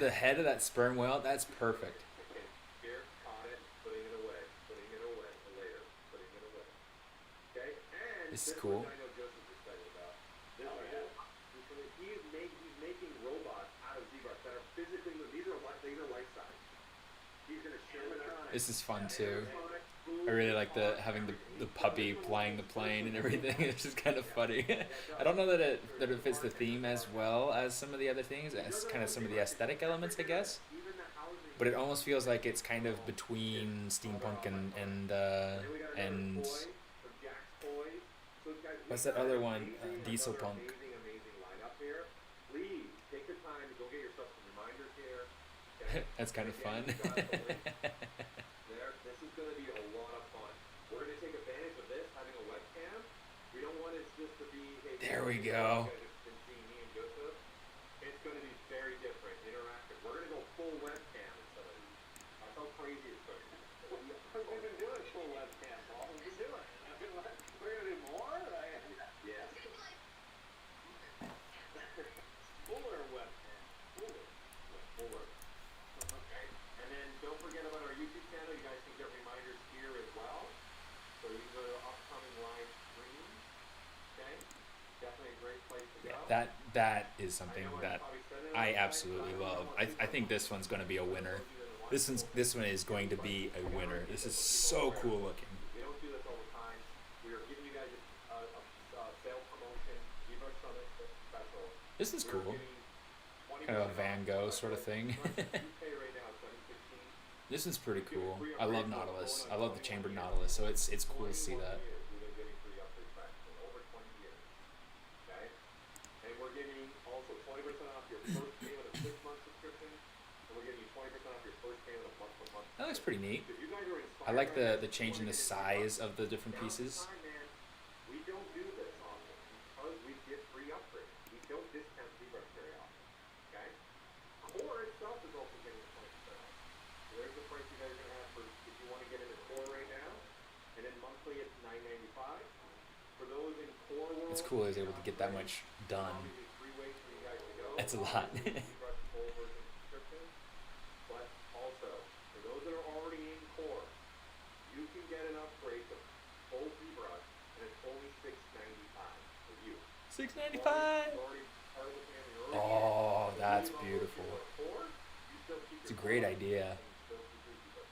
The head of that sperm whale, that's perfect. Okay, here, caught it, putting it away later, putting it away. Okay, and This is one cool. I know Joseph's excited about. This one, he's making robots out of ZBrush that are physically, these are life size. He's gonna show it on. This is fun too. I really like having the puppy flying the plane and everything. It's just kind of funny. I don't know that it fits the theme as well as some of the other things. It's kind of some of the aesthetic elements, I guess. But it almost feels like it's kind of between steampunk and what's that other one? Diesel punk. Amazing lineup here. Please take the time to go get yourself some reminders here. Okay? That's kind of fun. There, this is going to be a lot of fun. We're going to take advantage of this, having a webcam. We don't want it just to be, hey, There we go. you guys have been seeing me and Joseph. It's going to be very different, interactive. We're going to go full webcam in some of these. That's how crazy it's going to be. We've been doing full webcam, Paul. We've been doing it. We're going to do more? Yeah. Fuller webcam. Fuller. Okay. And then don't forget about our YouTube channel. You guys can get reminders here as well. So you can go to upcoming live streams. Okay? Definitely a great place to go. That is something that I absolutely love. I think this one's going to be a winner. This one is going to be a winner. This is so cool looking. We don't do this all the time. We are giving you guys a sales promotion, ZBrush Summit special. This is We are cool. giving 20% Kind of a off Van Gogh sort of thing. You pay right now, 715. This one's pretty cool. I love Nautilus. I love the chambered Nautilus, so it's cool to see that. We've been giving free upgrade packs for over 20 years. Okay? And we're giving also 20% off your first payment of 6-month subscription. And we're giving you 20% off your first payment of month-to-month. That looks pretty neat. If you guys are I inspired like by the this, change in the size of the different pieces. Time, man, we don't do this often because we get free upgrades. We don't discount ZBrush very often. Okay? Core itself is also getting 20% off. So there's the price you guys are gonna have for if you want to get into Core right now. And then monthly it's $9.95. For those in Core world, It's cool I was able to get that much done. obviously 3 ways for you guys to go. That's a lot. ZBrush full version subscription. But also, for those that are already in Core, you can get an upgrade to full ZBrush, and it's only $6.95 for you. $6.95. Already part of the family, already in. Oh, If that's you love beautiful. Core, you still keep It's a your great Core, idea. and you still keep your ZBrush.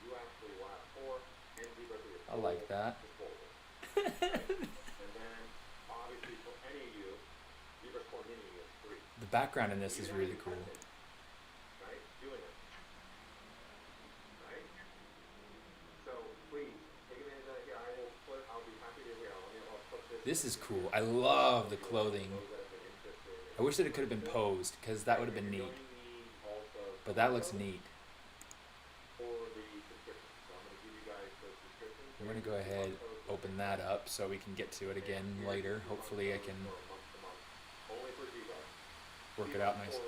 You actually will have Core and ZBrush with your I like full that. disposal. And then, obviously, for any of you, ZBrush Core Mini is free. The background in this is really cool. Right? Doing it. Right? So please take advantage of that here. I'll be This is cool. I love the clothing. I wish that it could have been posed, because that would have been neat. But that looks neat. I'm going to go ahead, open that up so we can get to it again later. Hopefully I can work it out nice.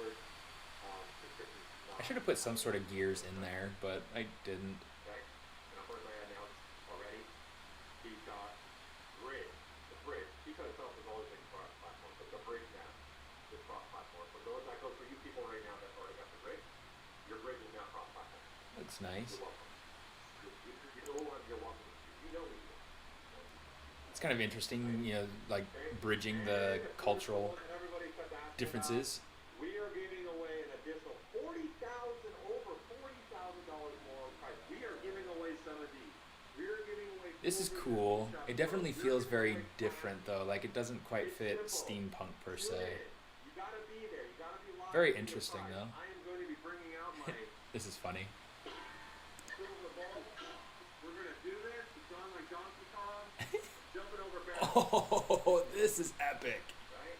I should have put some sort of gears in there, but I didn't. Looks nice. It's kind of interesting, you know, like bridging the cultural differences. We are giving away an additional over $40,000 more price. We are giving away some of these. We are giving away. This is cool. It definitely feels very different though. Like it doesn't quite fit steampunk per se. You gotta be there. You gotta be live. Very interesting though. I am going to be bringing out my. This is funny. We're gonna do this. It's on like Donkey Kong. Jumping over barrels. Oh, this is epic. Right?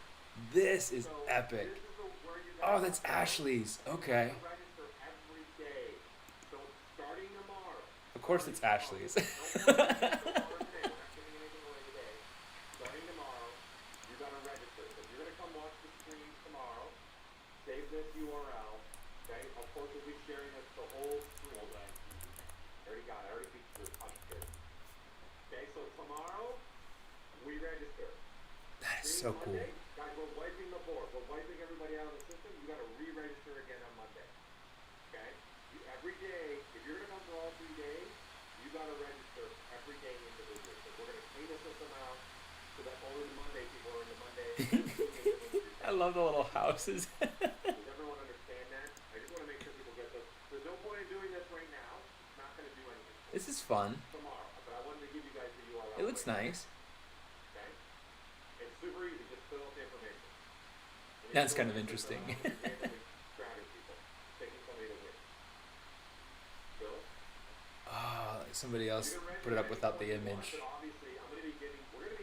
This is epic. This is where you Oh, that's Ashley's. Okay. register every day. So starting tomorrow. Of course it's Ashley's. Starting tomorrow, you gotta register. So you're gonna come watch the stream tomorrow. Save this URL. Okay. Of course, we'll be sharing this the whole stream. I already got it. I already beat you to the punch here. Okay. So tomorrow, we register. That is so cool. Monday, guys, we're wiping the board. We're wiping everybody out of the system. You gotta re-register again on Monday. Okay. Every day, if you're gonna come for all 3 days, you gotta register every day individually. So we're gonna clean the system out so that only the Monday people are in the Monday. I love the little houses. Does everyone understand that? I just want to make sure people get this. There's no point in doing this right now. It's not going to do anything. This is fun. Tomorrow, but I wanted to give you guys the URL. It looks nice. Okay? It's super easy. Just fill out the information. And That's you kind of fill it, interesting. randomly grabbing people, picking somebody to win. Bill? Oh, somebody You else can register put it up without the anyone you want, image. but obviously, we're going to be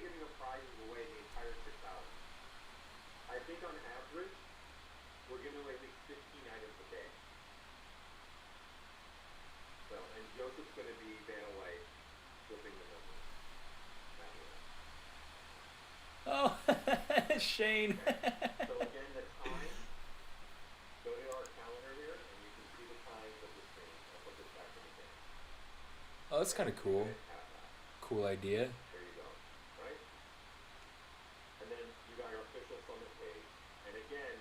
giving the prizes away the entire 6 hours. I think on average, we're giving away at least 15 items a day. So, and Joseph's going to be Vanna White, flipping the numbers. Oh, Shane. So again, the time, go to our calendar here, and you can see the times of the stream. I'll put this back in again. Oh, that's kind of cool. Cool idea. There you go, right? And then you got your official summit page. And again,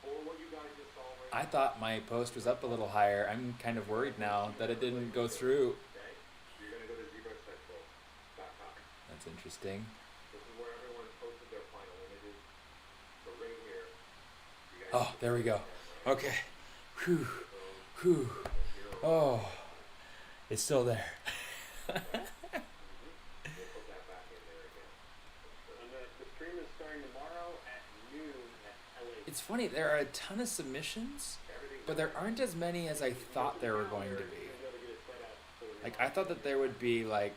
for what you guys just saw right I thought my post was up a little higher. I'm kind of worried now that it didn't go through. okay, you're going to go to ZBrushCentral.com. That's interesting. This is where everyone posted their final images. So right here, you guys Oh, there we go. Okay. Whew. Whew. Oh, it's still there. We'll put that back in there again. And the stream is starting tomorrow at noon at LA. It's funny, there are a ton of submissions, but there aren't as many as I thought there were going to be. Like, I thought that there would be, like,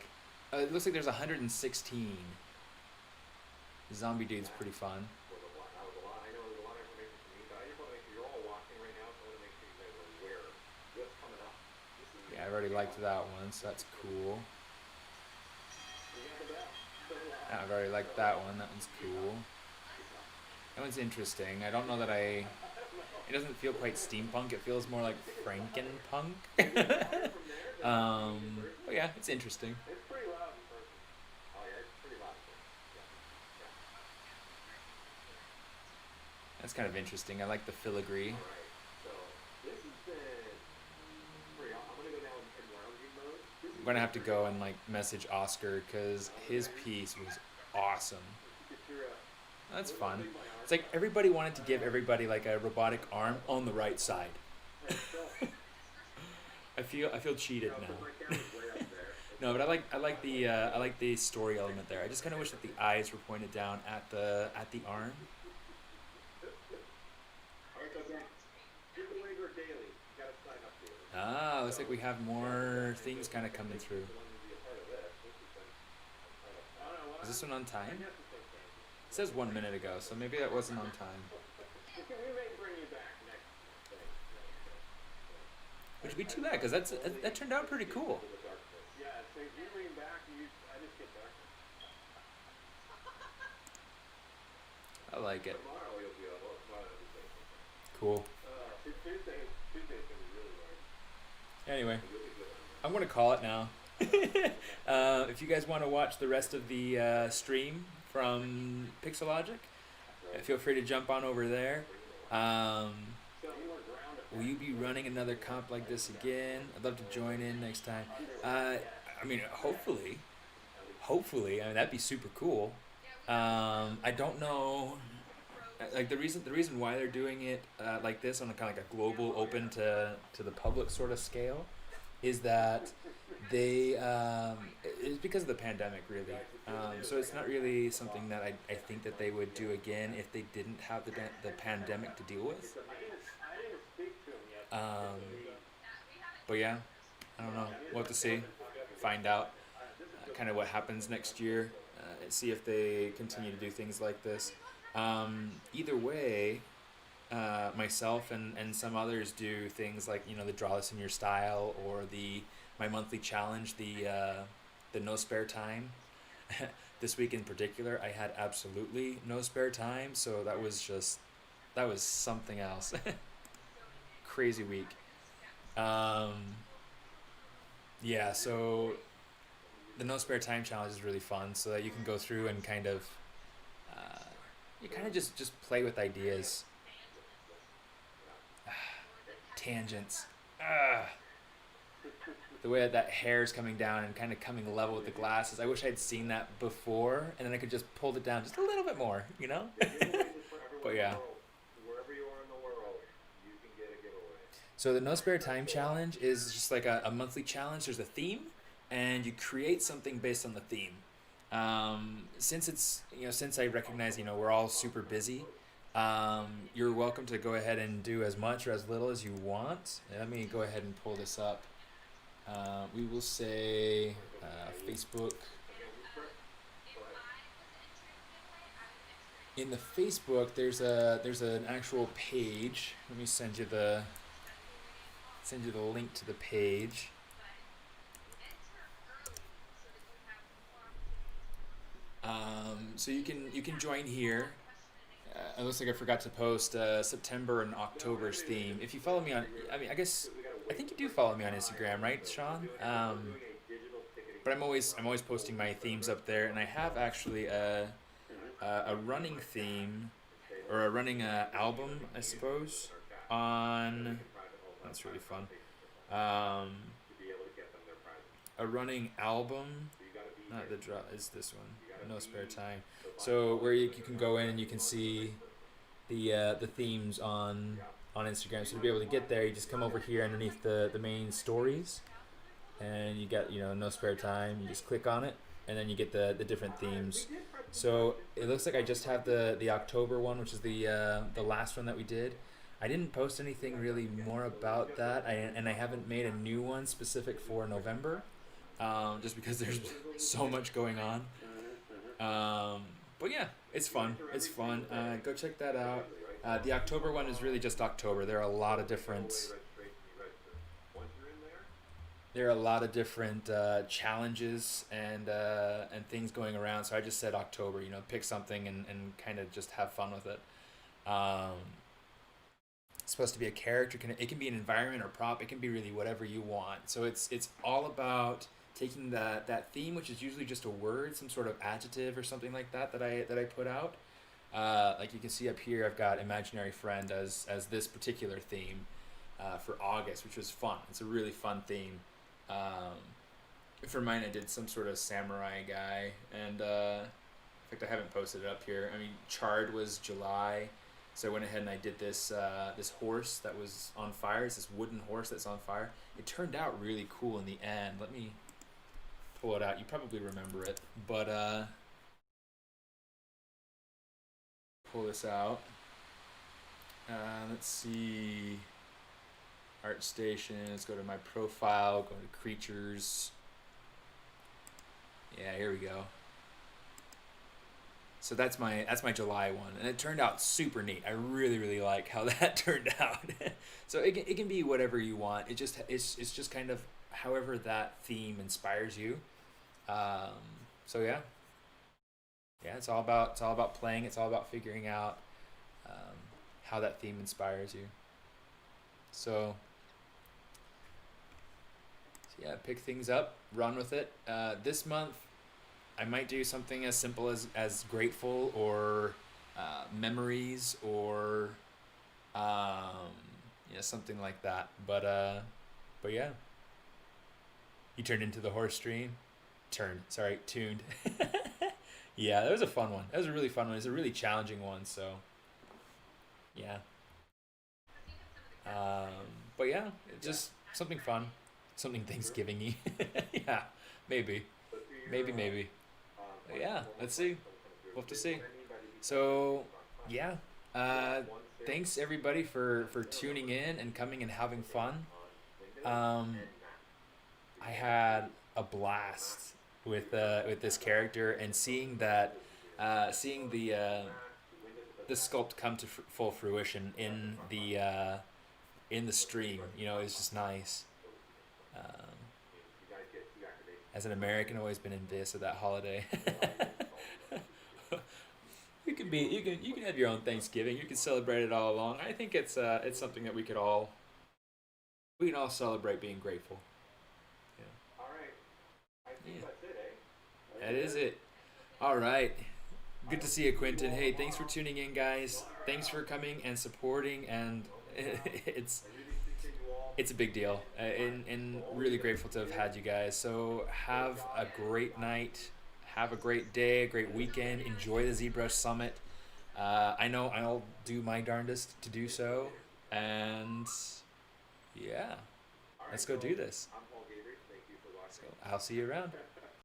it looks like there's 116. Zombie Dude's pretty fun. That was a lot. I know it was a lot of information for me, but I just want to make sure you're all watching right now, so I want to make sure you guys are aware of what's coming up. Yeah, I've already liked that one, so that's cool. I've already liked that one. That one's cool. That one's interesting. I don't know that it doesn't feel quite steampunk. It feels more like Frankenpunk. But yeah, it's interesting. It's pretty loud in person. Oh yeah, it's pretty loud in person. Yeah. That's kind of interesting. I like the filigree. Alright, so this has been pretty I'm gonna go down in lounging mode. I'm gonna have to go and like message Oscar because his piece was awesome. That's fun. It's like everybody wanted to give everybody like a robotic arm on the right side. I feel cheated now. No, but I like the story element there. I just kind of wish that the eyes were pointed down at the arm. Ah, looks like we have more things kind of coming through. Is this one on time? And that's the same thing. It says 1 minute ago, so maybe that wasn't on time. We may bring you back next thing. Which would be too bad, because that turned out pretty cool. Yeah, so if you lean back, I just get back. I like it. Tomorrow you'll be able to Cool. Tuesday's gonna be really hard. Anyway, You'll be good on I'm gonna call it now. If you guys want to watch the rest of the stream from Pixologic, feel free to jump on over there. Will you be running another comp like this again? I'd love to join in next time. I mean, hopefully. I mean, that'd be super cool. I don't know. Like the reason why they're doing it like this on a kind of like a global, open to the public sort of scale, is that they it's because of the pandemic, really. So it's not really something that I think that they would do again if they didn't have the pandemic to deal with. But yeah, I don't know. We'll have to see, find out kind of what happens next year, see if they continue to do things like this. Either way, myself and some others do things like, the draw this in your style, or my monthly challenge, the no spare time. This week in particular, I had absolutely no spare time, so that was something else. Crazy week. Yeah, so the no spare time challenge is really fun, so that you can go through and kind of just play with ideas. Tangents. The way that hair's coming down and kind of coming level with the glasses. I wish I'd seen that before, and then I could just pull it down just a little bit more, But yeah. Wherever you are in the world, you can get a giveaway. So the No Spare Time Challenge is just like a monthly challenge. There's a theme, and you create something based on the theme. Since I recognize, we're all super busy, you're welcome to go ahead and do as much or as little as you want. Let me go ahead and pull this up. We will say Facebook. In the Facebook, there's an actual page. Let me send you the link to the page. So you can join here. It looks like I forgot to post September and October's theme. If you follow me on, I think you do follow me on Instagram, right, Sean? But I'm always posting my themes up there, and I have actually a running theme, or a running album, I suppose, on. That's really fun. A running album. Not the draw. Is this one? No Spare Time. So where you can go in and you can see the themes on Instagram. So to be able to get there, you just come over here underneath the main stories, and you got No Spare Time. You just click on it, and then you get the different themes. So it looks like I just have the October one, which is the last one that we did. I didn't post anything really more about that, and I haven't made a new one specific for November, just because there's so much going on. But yeah, it's fun. It's fun. Go check that out. The October one is really just October. There are a lot of different challenges and things going around. So I just said October. Pick something and kind of just have fun with it. It's supposed to be a character. It can be an environment or prop. It can be really whatever you want. So it's all about taking that theme, which is usually just a word, some sort of adjective or something like that I put out. Like you can see up here, I've got imaginary friend as this particular theme for August, which was fun. It's a really fun theme. For mine, I did some sort of samurai guy, and in fact, I haven't posted it up here. I mean, Charred was July, so I went ahead and I did this horse that was on fire. It's this wooden horse that's on fire. It turned out really cool in the end. Let me pull it out. You probably remember it, but pull this out. Let's see. Art Station. Let's go to my profile. Go to creatures. Yeah, here we go. So that's my July one, and it turned out super neat. I really like how that turned out. So it can be whatever you want. It's just kind of however that theme inspires you. So yeah, it's all about playing. It's all about figuring out how that theme inspires you. So yeah, pick things up, run with it. This month, I might do something as simple as grateful or memories or something like that. But yeah, you turned into the horse stream. Tuned. Yeah, that was a fun one. That was a really fun one. It's a really challenging one. So yeah. But yeah, just something fun, something Thanksgiving-y. Yeah, maybe. But yeah, let's see. We'll have to see. So yeah, thanks everybody for tuning in and coming and having fun. I had a blast with this character and seeing the sculpt come to full fruition in the stream. It's just nice. As an American, I've always been envious of that holiday. You can have your own Thanksgiving. You can celebrate it all along. I think it's something that we can all celebrate being grateful. Yeah. All right. I think Yeah. that's it, eh? That is it. All right. Good to see you, Quentin. Hey, thanks for tuning in, guys. Thanks for coming and supporting, and it's a big deal, and really grateful to have had you guys. So have a great night, have a great day, a great weekend. Enjoy the ZBrush Summit. I know I'll do my darndest to do so, and yeah, let's go do this. I'm Paul Gabriel. Thank you for watching. So I'll see you around.